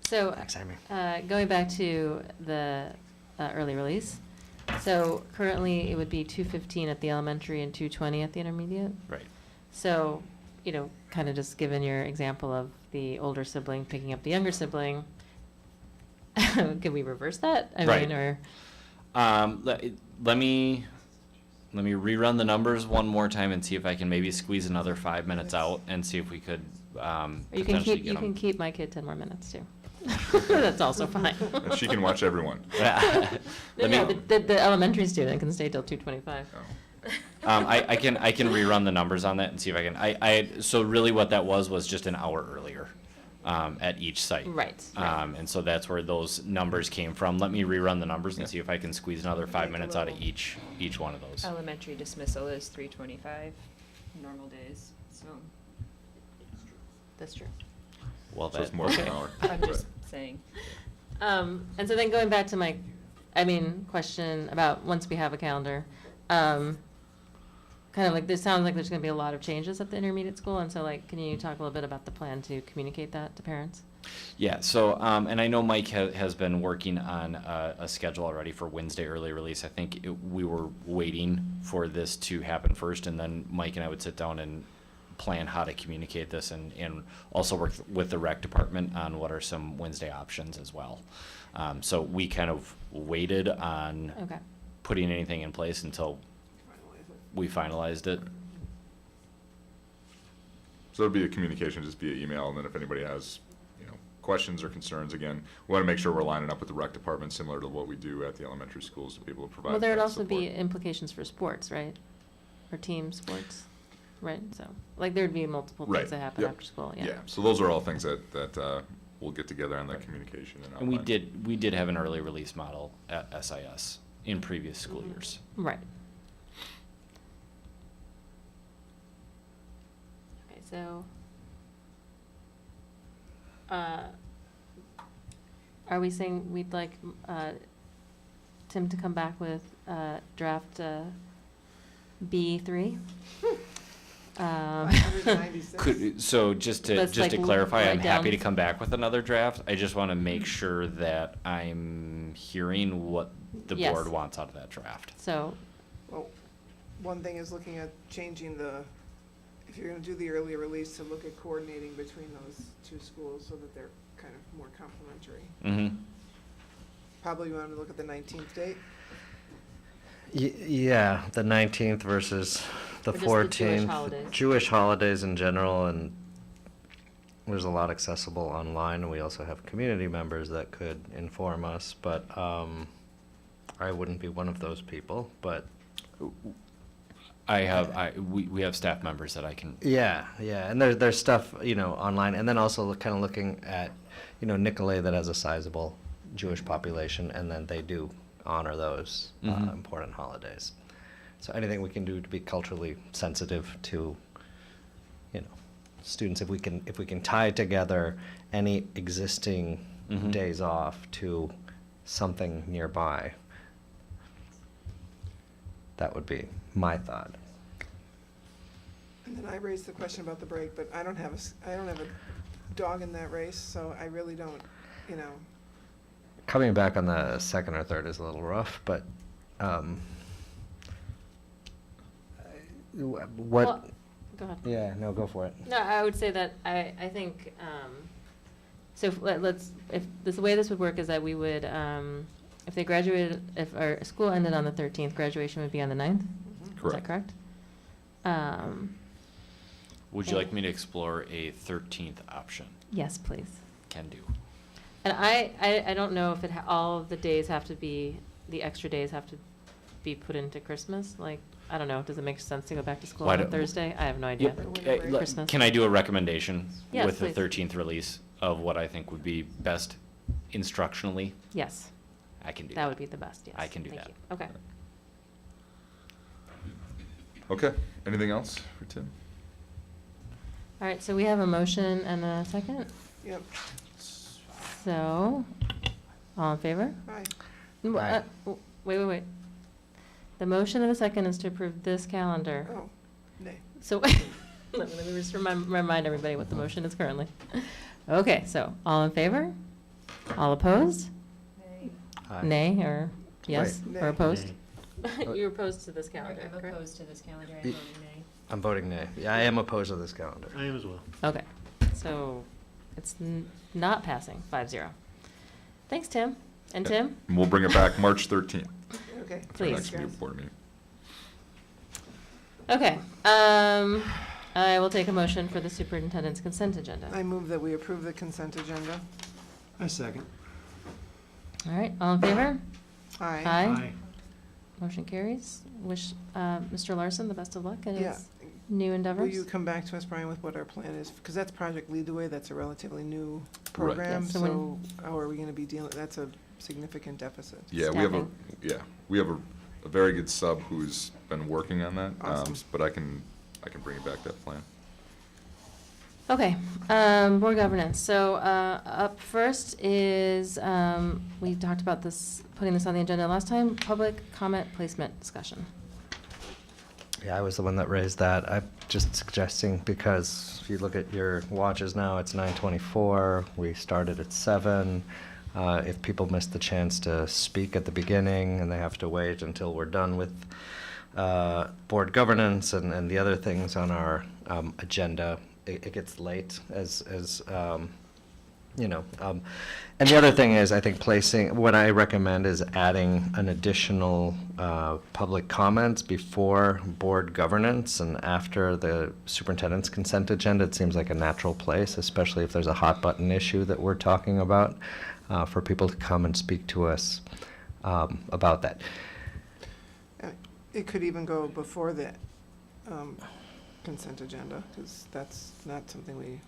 So, Thanks, Amy. going back to the early release, so currently it would be 2:15 at the elementary and 2:20 at the intermediate? Right. So, kind of just given your example of the older sibling picking up the younger sibling, could we reverse that? I Right. mean, or, Let me rerun the numbers one more time and see if I can maybe squeeze another 5 minutes out and see if we could or you potentially can get them. keep my kid 10 more minutes too. That's also fine. And she can watch everyone. No, the elementary student can stay till 2:25. I can rerun the numbers on that and see if I can. So really what that was just an hour earlier at each site. Right. And so that's where those numbers came from. Let me rerun the numbers and see if I can squeeze another 5 minutes out of each one of those. Elementary dismissal is 3:25, normal days, so. That's true. Well, So it's more than an hour. I'm just saying. And so then going back to my, question about once we have a calendar, kind of like, this sounds like there's gonna be a lot of changes at the intermediate school, and so can you talk a little bit about the plan to communicate that to parents? Yeah, so, and I know Mike has been working on a schedule already for Wednesday early release. I think we were waiting for this to happen first, and then Mike and I would sit down and plan how to communicate this and also work with the rec department on what are some Wednesday options as well. So we kind of waited on Okay. putting anything in place until we finalized it. So it'll be a communication just via email, and then if anybody has, questions or concerns, again, we want to make sure we're lining up with the rec department, similar to what we do at the elementary schools, to be able to provide. Well, there would that also be support. implications for sports, right? Or team sports, right? So, there'd be multiple Right, things that happen yep. after school, yeah. Yeah, so those are all things that we'll get together on that communication and And we outline. we did have an early release model at SIS in previous school years. Right. Okay, so, are we saying we'd like, Tim to come back with, draft, B3? 596. So just to Let's, clarify, I'm write happy to down- come back with another draft. I just want to make sure that I'm hearing what the Yes. board wants out of that draft. So, Well, one thing is looking at changing if you're gonna do the early release, to look at coordinating between those two schools so that they're kind of more complementary. Mm-hmm. Probably want to look at the 19th date. Yeah, the 19th versus the Or just the 14th. Jewish holidays. Jewish holidays in general, and there's a lot accessible online, and we also have community members that could inform us, but I wouldn't be one of those people, but We have staff members that I can. yeah, and there's stuff, online, and then also kind of looking at, Nicolay that has a sizable Jewish population, and then they do honor those Mhm. important holidays. So anything we can do to be culturally sensitive to, students, if we can tie together any existing Mhm. days off to something nearby, that would be my thought. And then I raised the question about the break, but I don't have a dog in that race, so I really don't, Coming back on the second or third is a little rough, but what? Well, go ahead. Yeah, no, go for it. No, I would say that I think, so if the way this would work is that we would, if they graduated, if our school ended on the 13th, graduation would be on the 9th? Is that correct? Would you like me to explore a 13th option? Yes, please. can do. And I don't know if all of the days have to be, the extra days have to be put into Christmas, like, I don't know, does it make sense to go back to school Why on a don't- Thursday? I have no idea. Christmas. Can I do a recommendation Yes, with the please. 13th release of what I think would be best instructionally? Yes. I can do That that. would be the best, yes. I can do Thank that. you. Okay. Okay, anything else for Tim? All right, so we have a motion and a second. Yep. So, all in favor? Aye. Wait. The motion and the second is to approve this calendar. Oh, nay. So, let me just remind everybody what the motion is currently. Okay, so, all in favor? All opposed? Aye. Nay, or yes, Nay. or opposed? Nay. You're opposed to this calendar, I'm correct? opposed to this calendar, I'm Ye- voting nay. I'm voting nay. Yeah, I am opposed to this calendar. I am as well. Okay, so it's not passing, 5-0. Thanks, Tim. And Tim? And we'll bring it back March 13th. Okay. Our Please. next new board meeting. Okay, I will take a motion for the superintendent's consent agenda. I move that we approve the consent agenda. I second. All right, all in favor? Aye. Aye. Motion carries. Wish Mr. Larson the best of luck in Yeah. his new Will endeavors. you come back to us, Brian, with what our plan is? Because that's Project Lead the Way, that's a relatively new Right. program, Yeah, so so how are we gonna be dealing, that's a significant deficit. Yeah, we have a very good sub who's been working on that. Awesome. But I can bring you back that plan. Okay, board governance. So up first is, we talked about this, putting this on the agenda last time, public comment placement discussion. Yeah, I was the one that raised that. I'm just suggesting, because if you look at your watches now, it's 9:24. We started at 7. If people miss the chance to speak at the beginning and they have to wait until we're done with board governance and the other things on our agenda, it gets late as you know. And the other thing is, I think what I recommend is adding an additional public comments before board governance and after the superintendent's consent agenda. It seems like a natural place, especially if there's a hot button issue that we're talking about, for people to come and speak to us about that. It could even go before the consent agenda, because that's not something we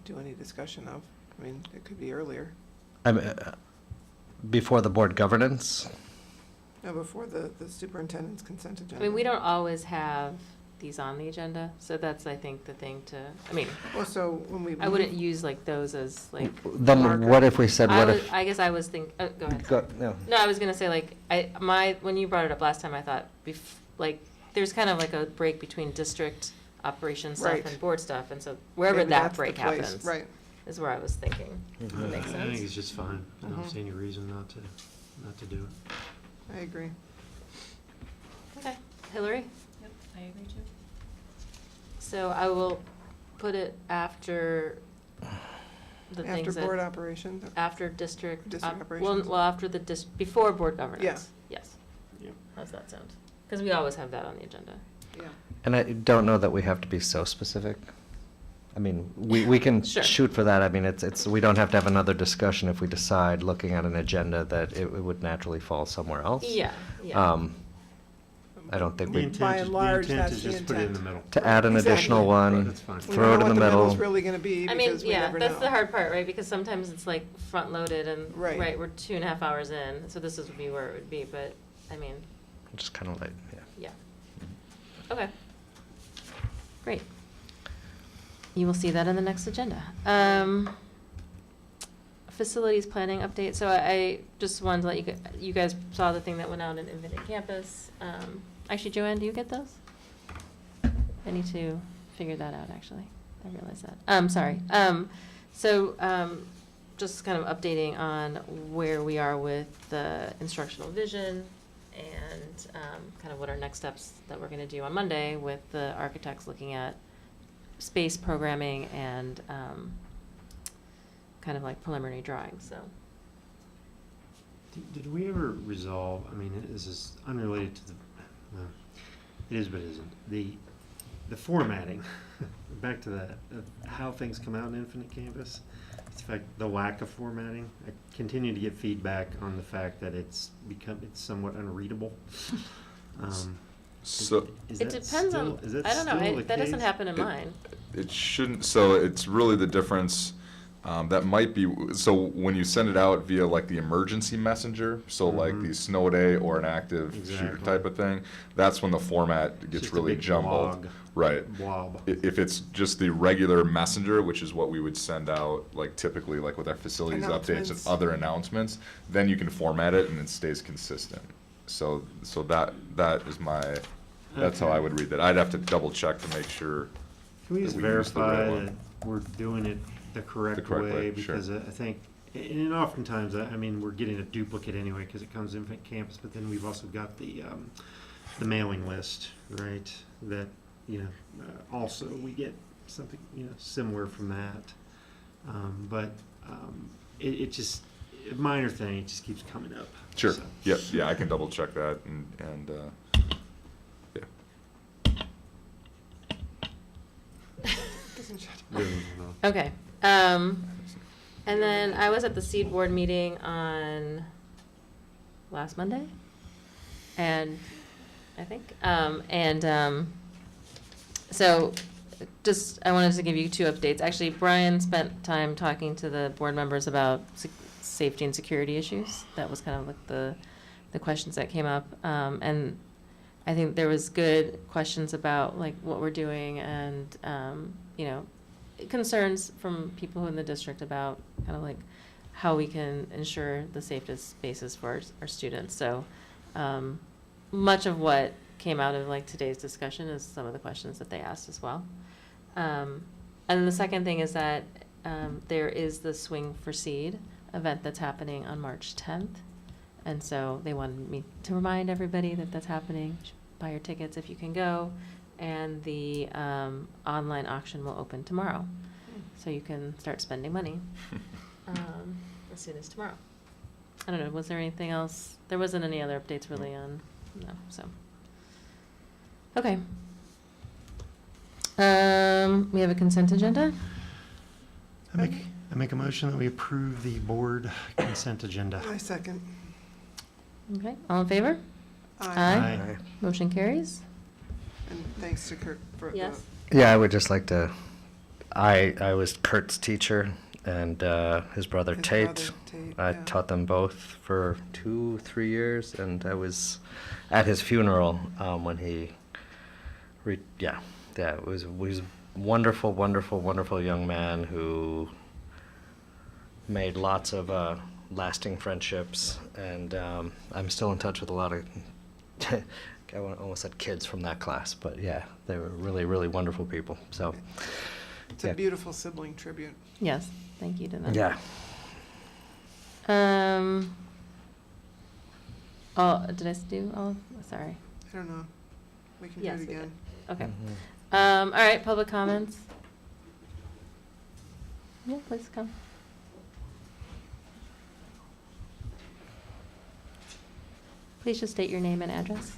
do any discussion of. I mean, it could be earlier. Before the board governance. No, before the superintendent's consent I agenda. mean, we don't always have these on the agenda, so that's, I think, the thing to, I mean, Well, so when we. I wouldn't use like those as like. Then marker. what if we said, what if? I guess I was go ahead. No. No, I was gonna say, like, when you brought it up last time, I thought, like, there's kind of like a break between district operation stuff Right. and board stuff, and so wherever Maybe that that's the break place, happens. right. Is where I was thinking. Does that make I sense? think it's just fine. I don't Mhm. see any reason not to do it. I agree. Okay, Hillary? Yep, I agree too. So I will put it after the After things that. board operations? After district. District Well, operations? well, after before board governance. Yeah. Yes. Yep. How's that sound? Because we always have that on the agenda. Yeah. And I don't know that we have to be so specific. I mean, we can Sure. shoot for that. I mean, we don't have to have another discussion if we decide, looking at an agenda, that it would naturally fall somewhere else. Yeah, yeah. I don't think The we, intent By is- and large, the intent that's is the just put it in the intent. middle. to add an Exactly. additional one, That's fine. We throw don't it know in the what the middle. middle's really gonna be, I mean, because we yeah, never know. that's the hard part, right? Because sometimes it's like front-loaded and, Right. right, we're 2.5 hours in, so this would be where it would be, but, I mean, just kind of like, yeah. yeah. Okay. Great. You will see that in the next agenda. Facilities planning update. So I just wanted to let you guys saw the thing that went out in Infinite Campus. Actually, Joanne, do you get those? I need to figure that out, actually. I realize that. Sorry. Just kind of updating on where we are with the instructional vision and kind of what our next steps that we're going to do on Monday with the architects looking at space programming and kind of like preliminary drawings, so. Did we ever resolve, I mean, this is unrelated to the, well, it is but it isn't, the formatting, back to that, of how things come out in Infinite Campus. fact, the lack of formatting. I continue to get feedback on the fact that it's somewhat unreadable. So Is It that depends still- on, is that I don't know, still the that doesn't case? happen in mine. It shouldn't, so it's really the difference, that might be, so when you send it out via like the emergency messenger, so like the snow day or an active shooter Exactly. type of thing, that's when the format It's gets just a really big jumbled. blog. Right. Blob. If it's just the regular messenger, which is what we would send out, like typically like with our facilities updates and Announcements. other announcements, then you can format it and it stays consistent. So that is that's how I would read that. I'd have to double check to make sure. Can we that just we use the right verify one. that we're doing it the correct correct way? way, sure. Because I think, and oftentimes, I mean, we're getting a duplicate anyway because it comes in from campus, but then we've also got the mailing list, right? That, also we get something, similar from that. But it just, a minor thing, it just keeps coming up. Sure. So. Yep. Yeah, I can double check that and yeah. Okay. And then I was at the seed board meeting on last Monday, and I think, so just, I wanted to give you 2 updates. Actually, Brian spent time talking to the board members about safety and security issues. That was kind of like the questions that came up. And I think there was good questions about like what we're doing and, concerns from people in the district about kind of like how we can ensure the safest spaces for our students. So much of what came out of like today's discussion is some of the questions that they asked as well. And then the second thing is that there is the Swing for Seed event that's happening on March 10th. And so they wanted me to remind everybody that that's happening. Buy your tickets if you can go. And the online auction will open tomorrow. So you can start spending money as soon as tomorrow. I don't know, was there anything else? There wasn't any other updates really on, no, so. Okay. We have a consent agenda? I make a motion that we approve the board consent agenda. I second. Okay, all in favor? Aye. Aye. Motion carries? And thanks to Kurt for Yes. Yeah, I would just like to, I was Kurt's teacher and his brother His Tate. brother, Tate, I yeah. taught them both for 2-3 years, and I was at his funeral when he, it was wonderful, wonderful, wonderful young man who made lots of lasting friendships, and I'm still in touch with a lot of, I almost said kids from that class, but yeah, they were really, really wonderful people. So It's a beautiful sibling tribute. Yes, thank you to them. yeah. Did I do all, sorry. I don't know. We can Yes, do it we again. Okay. Mhm. All right, public comments. Yeah, please come. Please just state your name and address.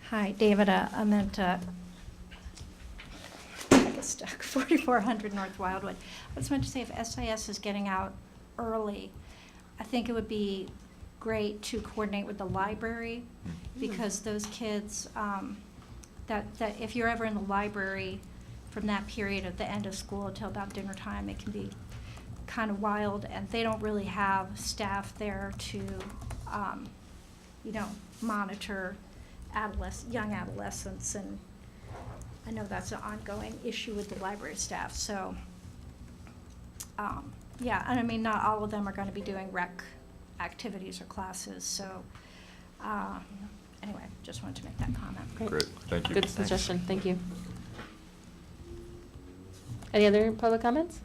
Hi, David. I'm at, I get stuck, 4400 North Wildwood. I just wanted to say if SIS is getting out early, I think it would be great to coordinate with the library, because those kids, that if you're ever in the library from that period at the end of school until about dinner time, it can be kind of wild, and they don't really have staff there to, monitor young adolescents, and I know that's an ongoing issue with the library staff. So, yeah, and I mean, not all of them are going to be doing rec activities or classes. So, anyway, just wanted to make that comment. Great, thank you. Good suggestion, thank you. Any other public comments?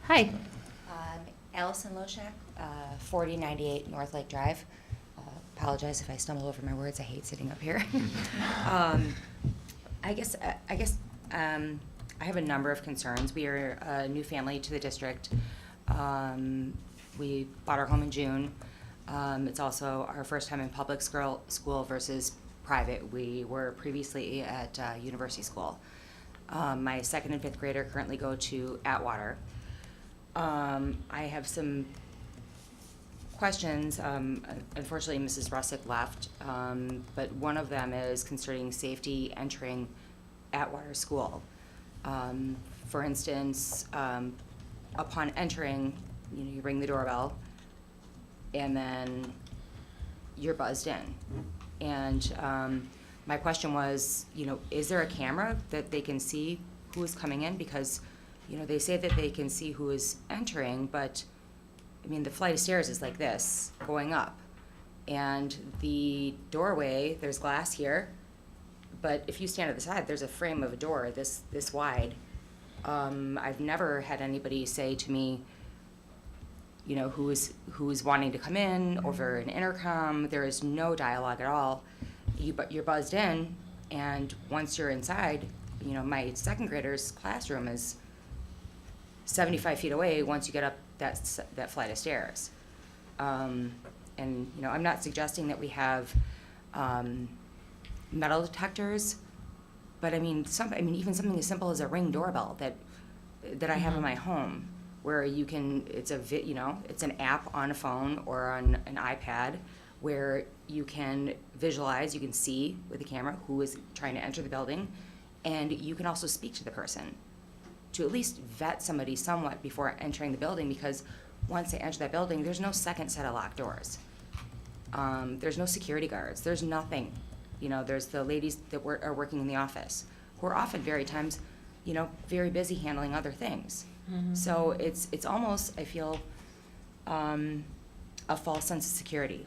Hi. Allison Loshak, 4098 North Lake Drive. Apologize if I stumble over my words. I hate sitting up here. I guess I have a number of concerns. We are a new family to the district. We bought our home in June. It's also our first time in public school versus private. We were previously at University School. My 2nd and 5th grader currently go to Atwater. I have some questions. Unfortunately, Mrs. Russick left, but one of them is concerning safety entering Atwater School. For instance, upon entering, you ring the doorbell, and then you're buzzed in. And my question was, is there a camera that they can see who is coming in? Because, they say that they can see who is entering, but, the flight of stairs is like this, going up. And the doorway, there's glass here, but if you stand at the side, there's a frame of a door this wide. I've never had anybody say to me, who is wanting to come in over an intercom. There is no dialogue at all. You're buzzed in, and once you're inside, my 2nd grader's classroom is 75 feet away once you get up that flight of stairs. And I'm not suggesting that we have metal detectors, but even something as simple as a Ring doorbell that I have in my home, where you can, it's an app on a phone or on an iPad where you can visualize, you can see with the camera who is trying to enter the building, and you can also speak to the person to at least vet somebody somewhat before entering the building, because once they enter that building, there's no second set of locked doors. There's no security guards. There's nothing. There's the ladies that are working in the office, who are often very times, very busy handling other things. Mhm. So it's almost, I feel, a false sense of security.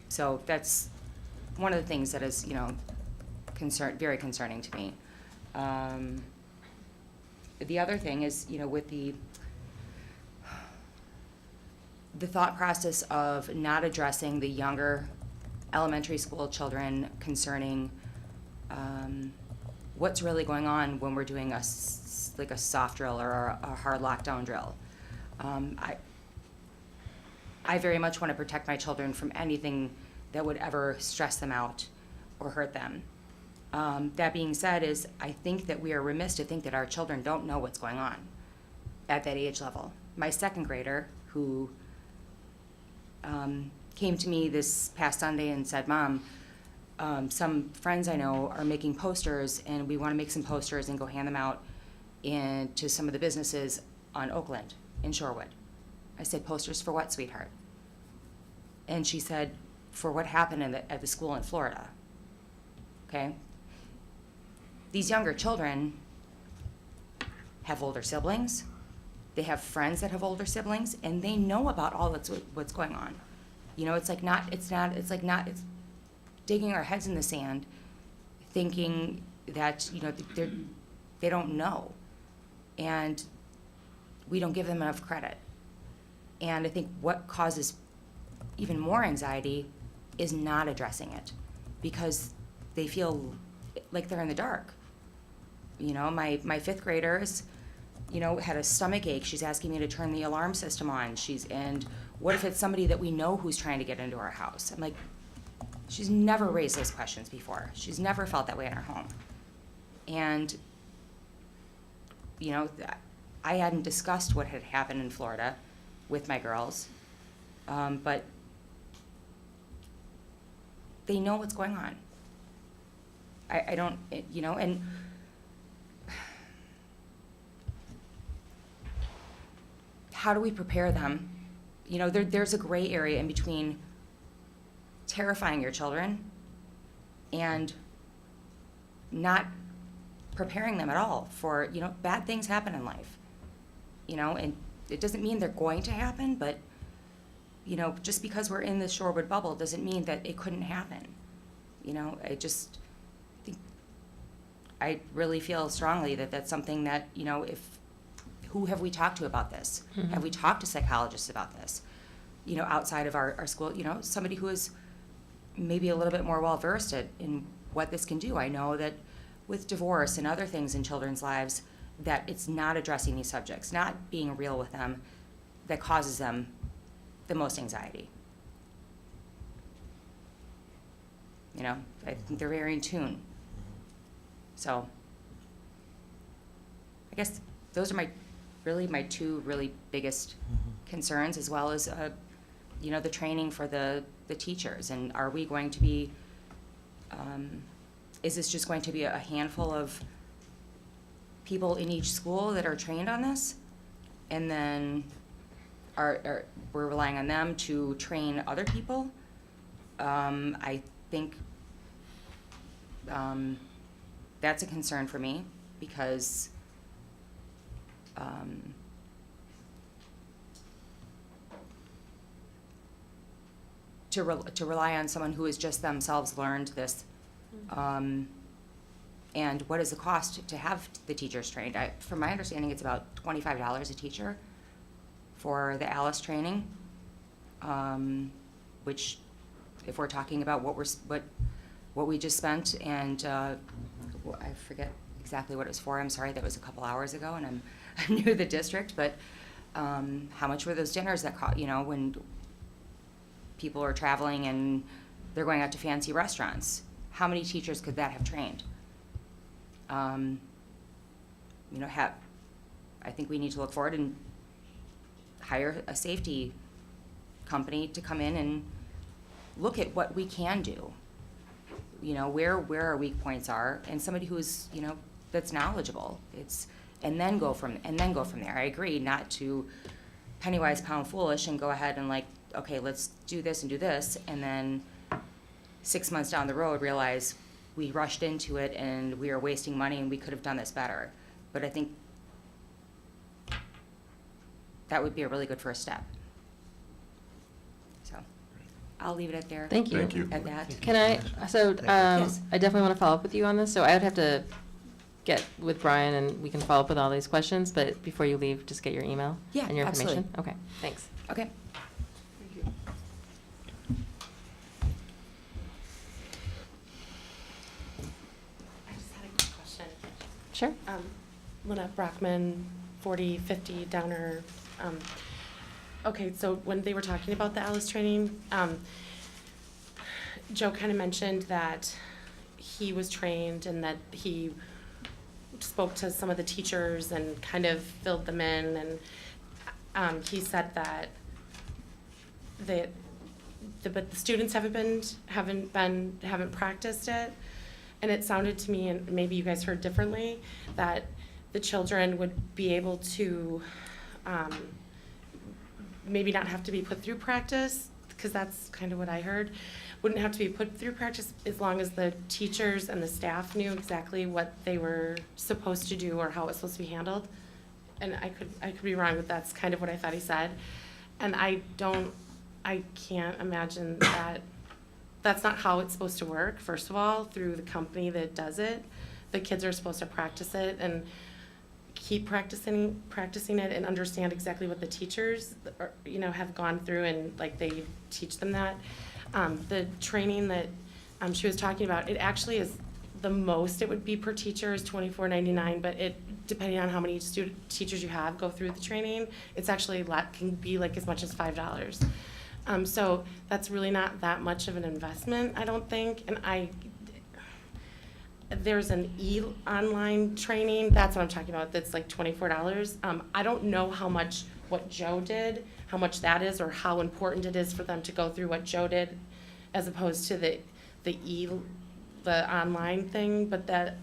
So that's one of the things that is, very concerning to me. The other thing is, with the thought process of not addressing the younger elementary school children concerning what's really going on when we're doing a soft drill or a hard lockdown drill. I very much want to protect my children from anything that would ever stress them out or hurt them. That being said, I think that we are remiss to think that our children don't know what's going on at that age level. My 2nd grader, who came to me this past Sunday and said, "Mom, some friends I know are making posters, and we want to make some posters and go hand them out to some of the businesses on Oakland in Shorewood." I said, "Posters for what, sweetheart?" And she said, "For what happened at the school in Florida." Okay? These younger children have older siblings. They have friends that have older siblings, and they know about all what's going on. It's digging our heads in the sand, thinking that, they don't know. And we don't give them enough credit. And I think what causes even more anxiety is not addressing it, because they feel like they're in the dark. My 5th graders, had a stomach ache. She's asking me to turn the alarm system on. And what if it's somebody that we know who's trying to get into our house? I'm like, she's never raised those questions before. She's never felt that way in her home. And, I hadn't discussed what had happened in Florida with my girls, but they know what's going on. I don't, and how do we prepare them? There's a gray area in between terrifying your children and not preparing them at all for, bad things happen in life. And it doesn't mean they're going to happen, but, just because we're in the Shorewood bubble doesn't mean that it couldn't happen. I really feel strongly that that's something that, who have we talked to about this? Mhm. Have we talked to psychologists about this? Outside of our school, somebody who is maybe a little bit more well-versed in what this can do. I know that with divorce and other things in children's lives, that it's not addressing these subjects, not being real with them, that causes them the most anxiety. You know, I think they're very in tune. So I guess those are my two really biggest concerns, as well as, you know, the training for the teachers. And are we going to be, is this just going to be a handful of people in each school that are trained on this? And then we're relying on them to train other people? I think that's a concern for me, because to rely on someone who has just themselves learned this, and what is the cost to have the teachers trained? From my understanding, it's about $25 a teacher for the ALICE training, which, if we're talking about what we just spent, and I forget exactly what it was for. I'm sorry, that was a couple hours ago, and I'm new to the district. But how much were those dinners that cost? You know, when people are traveling and they're going out to fancy restaurants, how many teachers could that have trained? You know, I think we need to look forward and hire a safety company to come in and look at what we can do. You know, where our weak points are, and somebody who's, you know, that's knowledgeable. And then go from there. I agree not to penny wise pound foolish and go ahead and, like, okay, let's do this and do this, and then 6 months down the road realize we rushed into it and we are wasting money and we could have done this better. But I think that would be a really good first step. So I'll leave it at there. Thank you. Thank you. At that. Can I, so, Yes. I definitely want to follow up with you on this, so I would have to get with Brian and we can follow up with all these questions, but before you leave, just get your email Yeah, and your information. absolutely. Okay, thanks. Okay. Thank you. I just had a quick question. Sure. Lynette Brockman, 4050 Downer. Okay, so when they were talking about the ALICE training, Joe kind of mentioned that he was trained and that he spoke to some of the teachers and kind of filled them in, and he said that but the students haven't practiced it, and it sounded to me, and maybe you guys heard differently, that the children would be able to maybe not have to be put through practice, because that's kind of what I heard. Wouldn't have to be put through practice as long as the teachers and the staff knew exactly what they were supposed to do or how it was supposed to be handled. And I could be wrong, but that's kind of what I thought he said. And I can't imagine that that's not how it's supposed to work, first of all, through the company that does it. The kids are supposed to practice it and keep practicing it and understand exactly what the teachers are, you know, have gone through, and like they teach them that. The training that she was talking about, it actually is the most it would be per teacher is $24.99, but it, depending on how many teachers you have go through the training, it's actually can be like as much as $5. So that's really not that much of an investment, I don't think. And there's an online training, that's what I'm talking about, that's like $24. I don't know what Joe did, how much that is, or how important it is for them to go through what Joe did, as opposed to the online thing. But the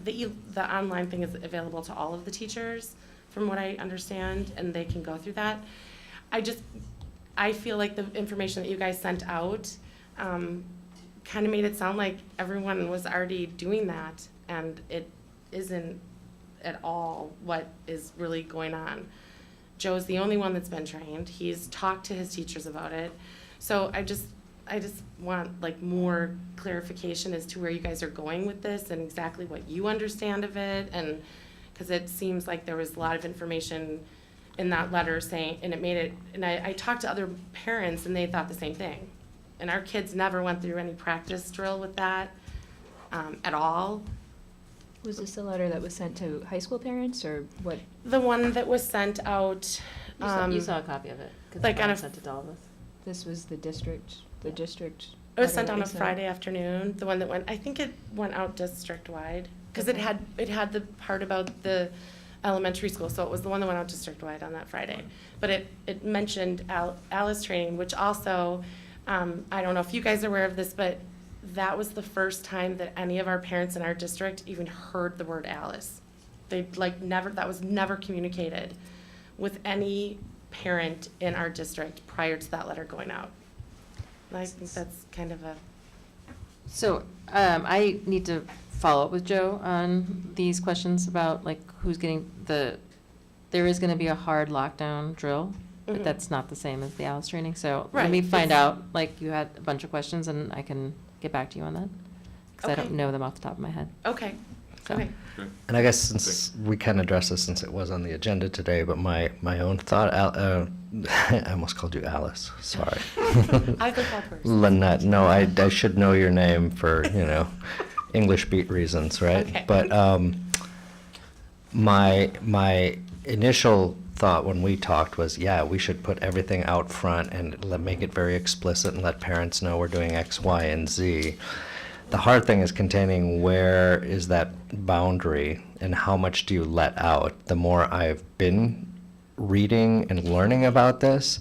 online thing is available to all of the teachers, from what I understand, and they can go through that. I feel like the information that you guys sent out kind of made it sound like everyone was already doing that, and it isn't at all what is really going on. Joe's the only one that's been trained. He's talked to his teachers about it. So I just want like more clarification as to where you guys are going with this and exactly what you understand of it, and because it seems like there was a lot of information in that letter saying, and it made it, and I talked to other parents and they thought the same thing. And our kids never went through any practice drill with that at all. Was this a letter that was sent to high school parents, or what? The one that was sent out. You saw a copy of it, because like Brian on sent it to all of us. This was the district It was What sent are on a they saying? Friday afternoon, the one that went, I think it went out district-wide, because it had the part about the elementary school, so it was the one that went out district-wide on that Friday. But it mentioned Alice training, which also, I don't know if you guys are aware of this, but that was the first time that any of our parents in our district even heard the word Alice. They never, that was never communicated with any parent in our district prior to that letter going out. And I think that's kind of a. So, I need to follow up with Joe on these questions about who's getting there is gonna be a hard lockdown drill, but Mhm. that's not the same as the Alice training, so let Right, me find it's- out, you had a bunch of questions and I can get back to you on that. Cause I Okay. don't know them off the top of my head. Okay, So- okay. And I guess since we can address this since it was on the agenda today, but my own thought, I almost called you Alice, sorry. I think I'll person. Lynette, no, I should know your name for, English beat reasons, right? Okay. But my initial thought when we talked was, yeah, we should put everything out front and make it very explicit and let parents know we're doing X, Y, and Z. The hard thing is containing where is that boundary and how much do you let out. The more I've been reading and learning about this,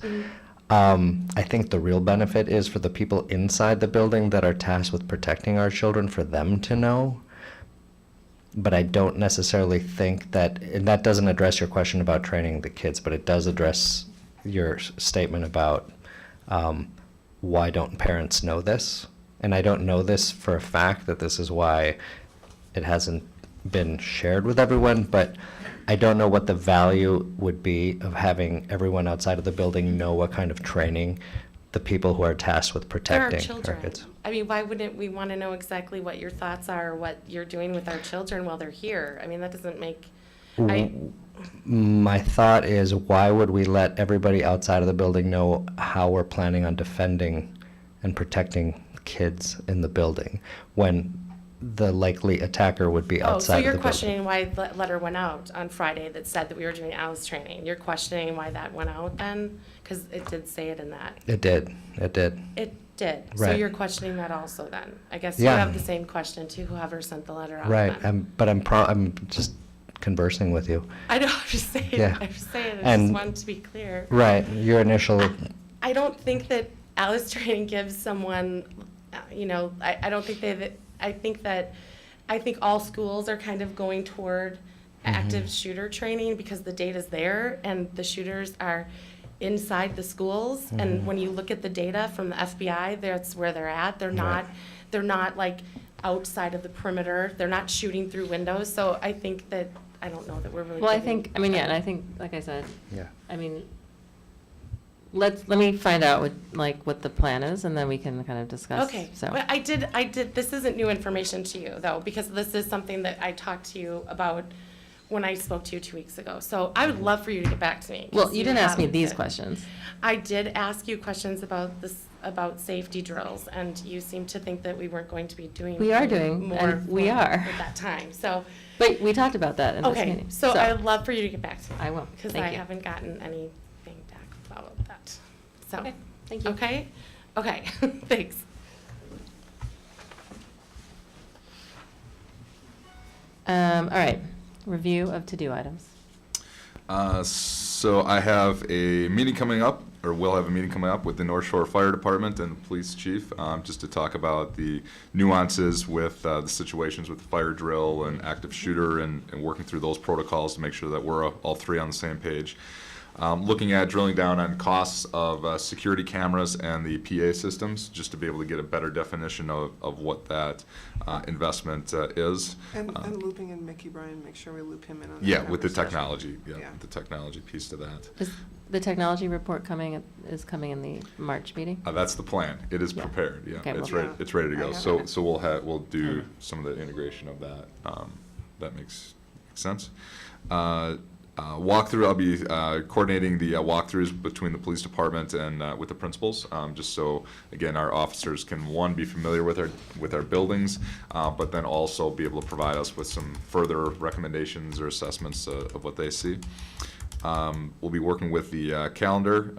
I think the real benefit is for the people inside the building that are tasked with protecting our children, for them to know. But I don't necessarily think that, and that doesn't address your question about training the kids, but it does address your statement about why don't parents know this? And I don't know this for a fact that this is why it hasn't been shared with everyone, but I don't know what the value would be of having everyone outside of the building know what kind of training the people who are tasked with They're our protecting our children. kids. I mean, why wouldn't we want to know exactly what your thoughts are, what you're doing with our children while they're here? I mean, that doesn't make, My thought is, why would we let everybody outside of the building know how we're planning on defending and protecting kids in the building when the likely attacker would be oh, outside so of the you're building? questioning why the letter went out on Friday that said that we were doing Alice training. You're questioning why that went out then? Because it did say it in that. It did. It did. So Right. you're questioning that also then? I guess you Yeah. have the same question to whoever sent the letter out Right, then. but I'm just conversing with you. I know, I'm just saying, Yeah. I'm just saying, I just And- wanted to be clear. Right, your initial, I don't think that Alice training gives someone, I don't think I think all schools are kind of going toward active shooter training because the data's there and the shooters are inside the schools. And when you look at the data from the FBI, that's where they're at. They're not outside of the perimeter. They're not shooting through windows. So I think that, I don't know that we're really. Well, I giving- think, and I think, like I said, yeah. let me find out what the plan is, and then we can kind of discuss. Okay, So, well, I did, this isn't new information to you, though, because this is something that I talked to you about when I spoke to you 2 weeks ago. So I would love for you to get back to me. 'cause well, you didn't ask me haven't these been. questions. I did ask you questions about this, about safety drills, and you seemed to think that we weren't going to be doing. We are doing, more and we for- are. At that time, so. But we talked about that in this Okay, meeting. so I would love for you to get back to me. I will. Because Thank I you. haven't gotten anything back about that. So. Okay, thank you. Okay, okay, thanks. All right, review of to-do items. So I have a meeting coming up, or will have a meeting coming up with the North Shore Fire Department and the police chief, just to talk about the nuances with the situations with the fire drill and active shooter and working through those protocols to make sure that we're all three on the same page. Looking at drilling down on costs of security cameras and the PA systems, just to be able to get a better definition of what that investment is. And looping in Mickey Bryan, make sure we loop him in on that Yeah, with the conversation. technology, Yeah. the technology piece to that. Is the technology report is coming in the March meeting? That's the plan. It is Yeah. prepared, yeah. Okay, It's well- ready, it's ready to I go. have So, it. so we'll do some of the integration of that. That makes sense. Walkthrough, I'll be coordinating the walkthroughs between the police department and with the principals, just so, again, our officers can, one, be familiar with our buildings, but then also be able to provide us with some further recommendations or assessments of what they see. We'll be working with the calendar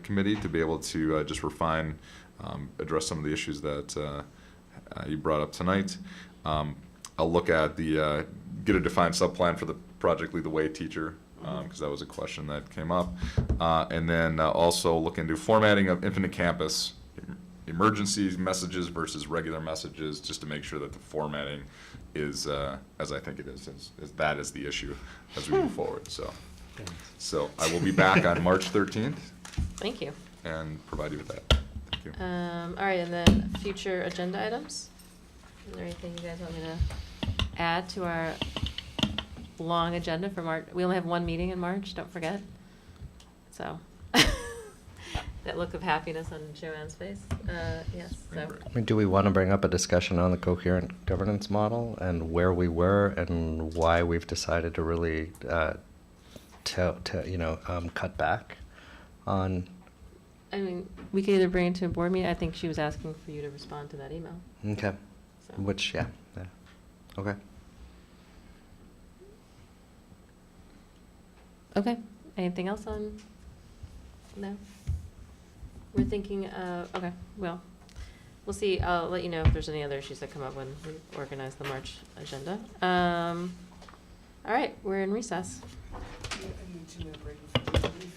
committee to be able to just refine address some of the issues that you brought up tonight. I'll look at the, get a defined subplan for the Project Lead the Way teacher, because that was a question that came up. And then also look into formatting of Infinite Campus, emergency messages versus regular messages, just to make sure that the formatting is, as I think it is that is the issue as we move forward. So I will be back on March 13th. Thank you. And provide you with that. Thank you. All right, and then future agenda items? Is there anything you guys want me to add to our long agenda for March? We only have one meeting in March, don't forget. So, that look of happiness on Joanne's face. Yes, so. I mean, do we want to bring up a discussion on the coherent governance model and where we were and why we've decided to really, cut back on? I mean, we could either bring it to a board meeting. I think she was asking for you to respond to that email. Okay. So. Which, yeah. Okay. Okay, anything else on, no? We're thinking, okay, well, we'll see. I'll let you know if there's any other issues that come up when we organize the March agenda. All right, we're in recess. I need a 2-minute break before we leave.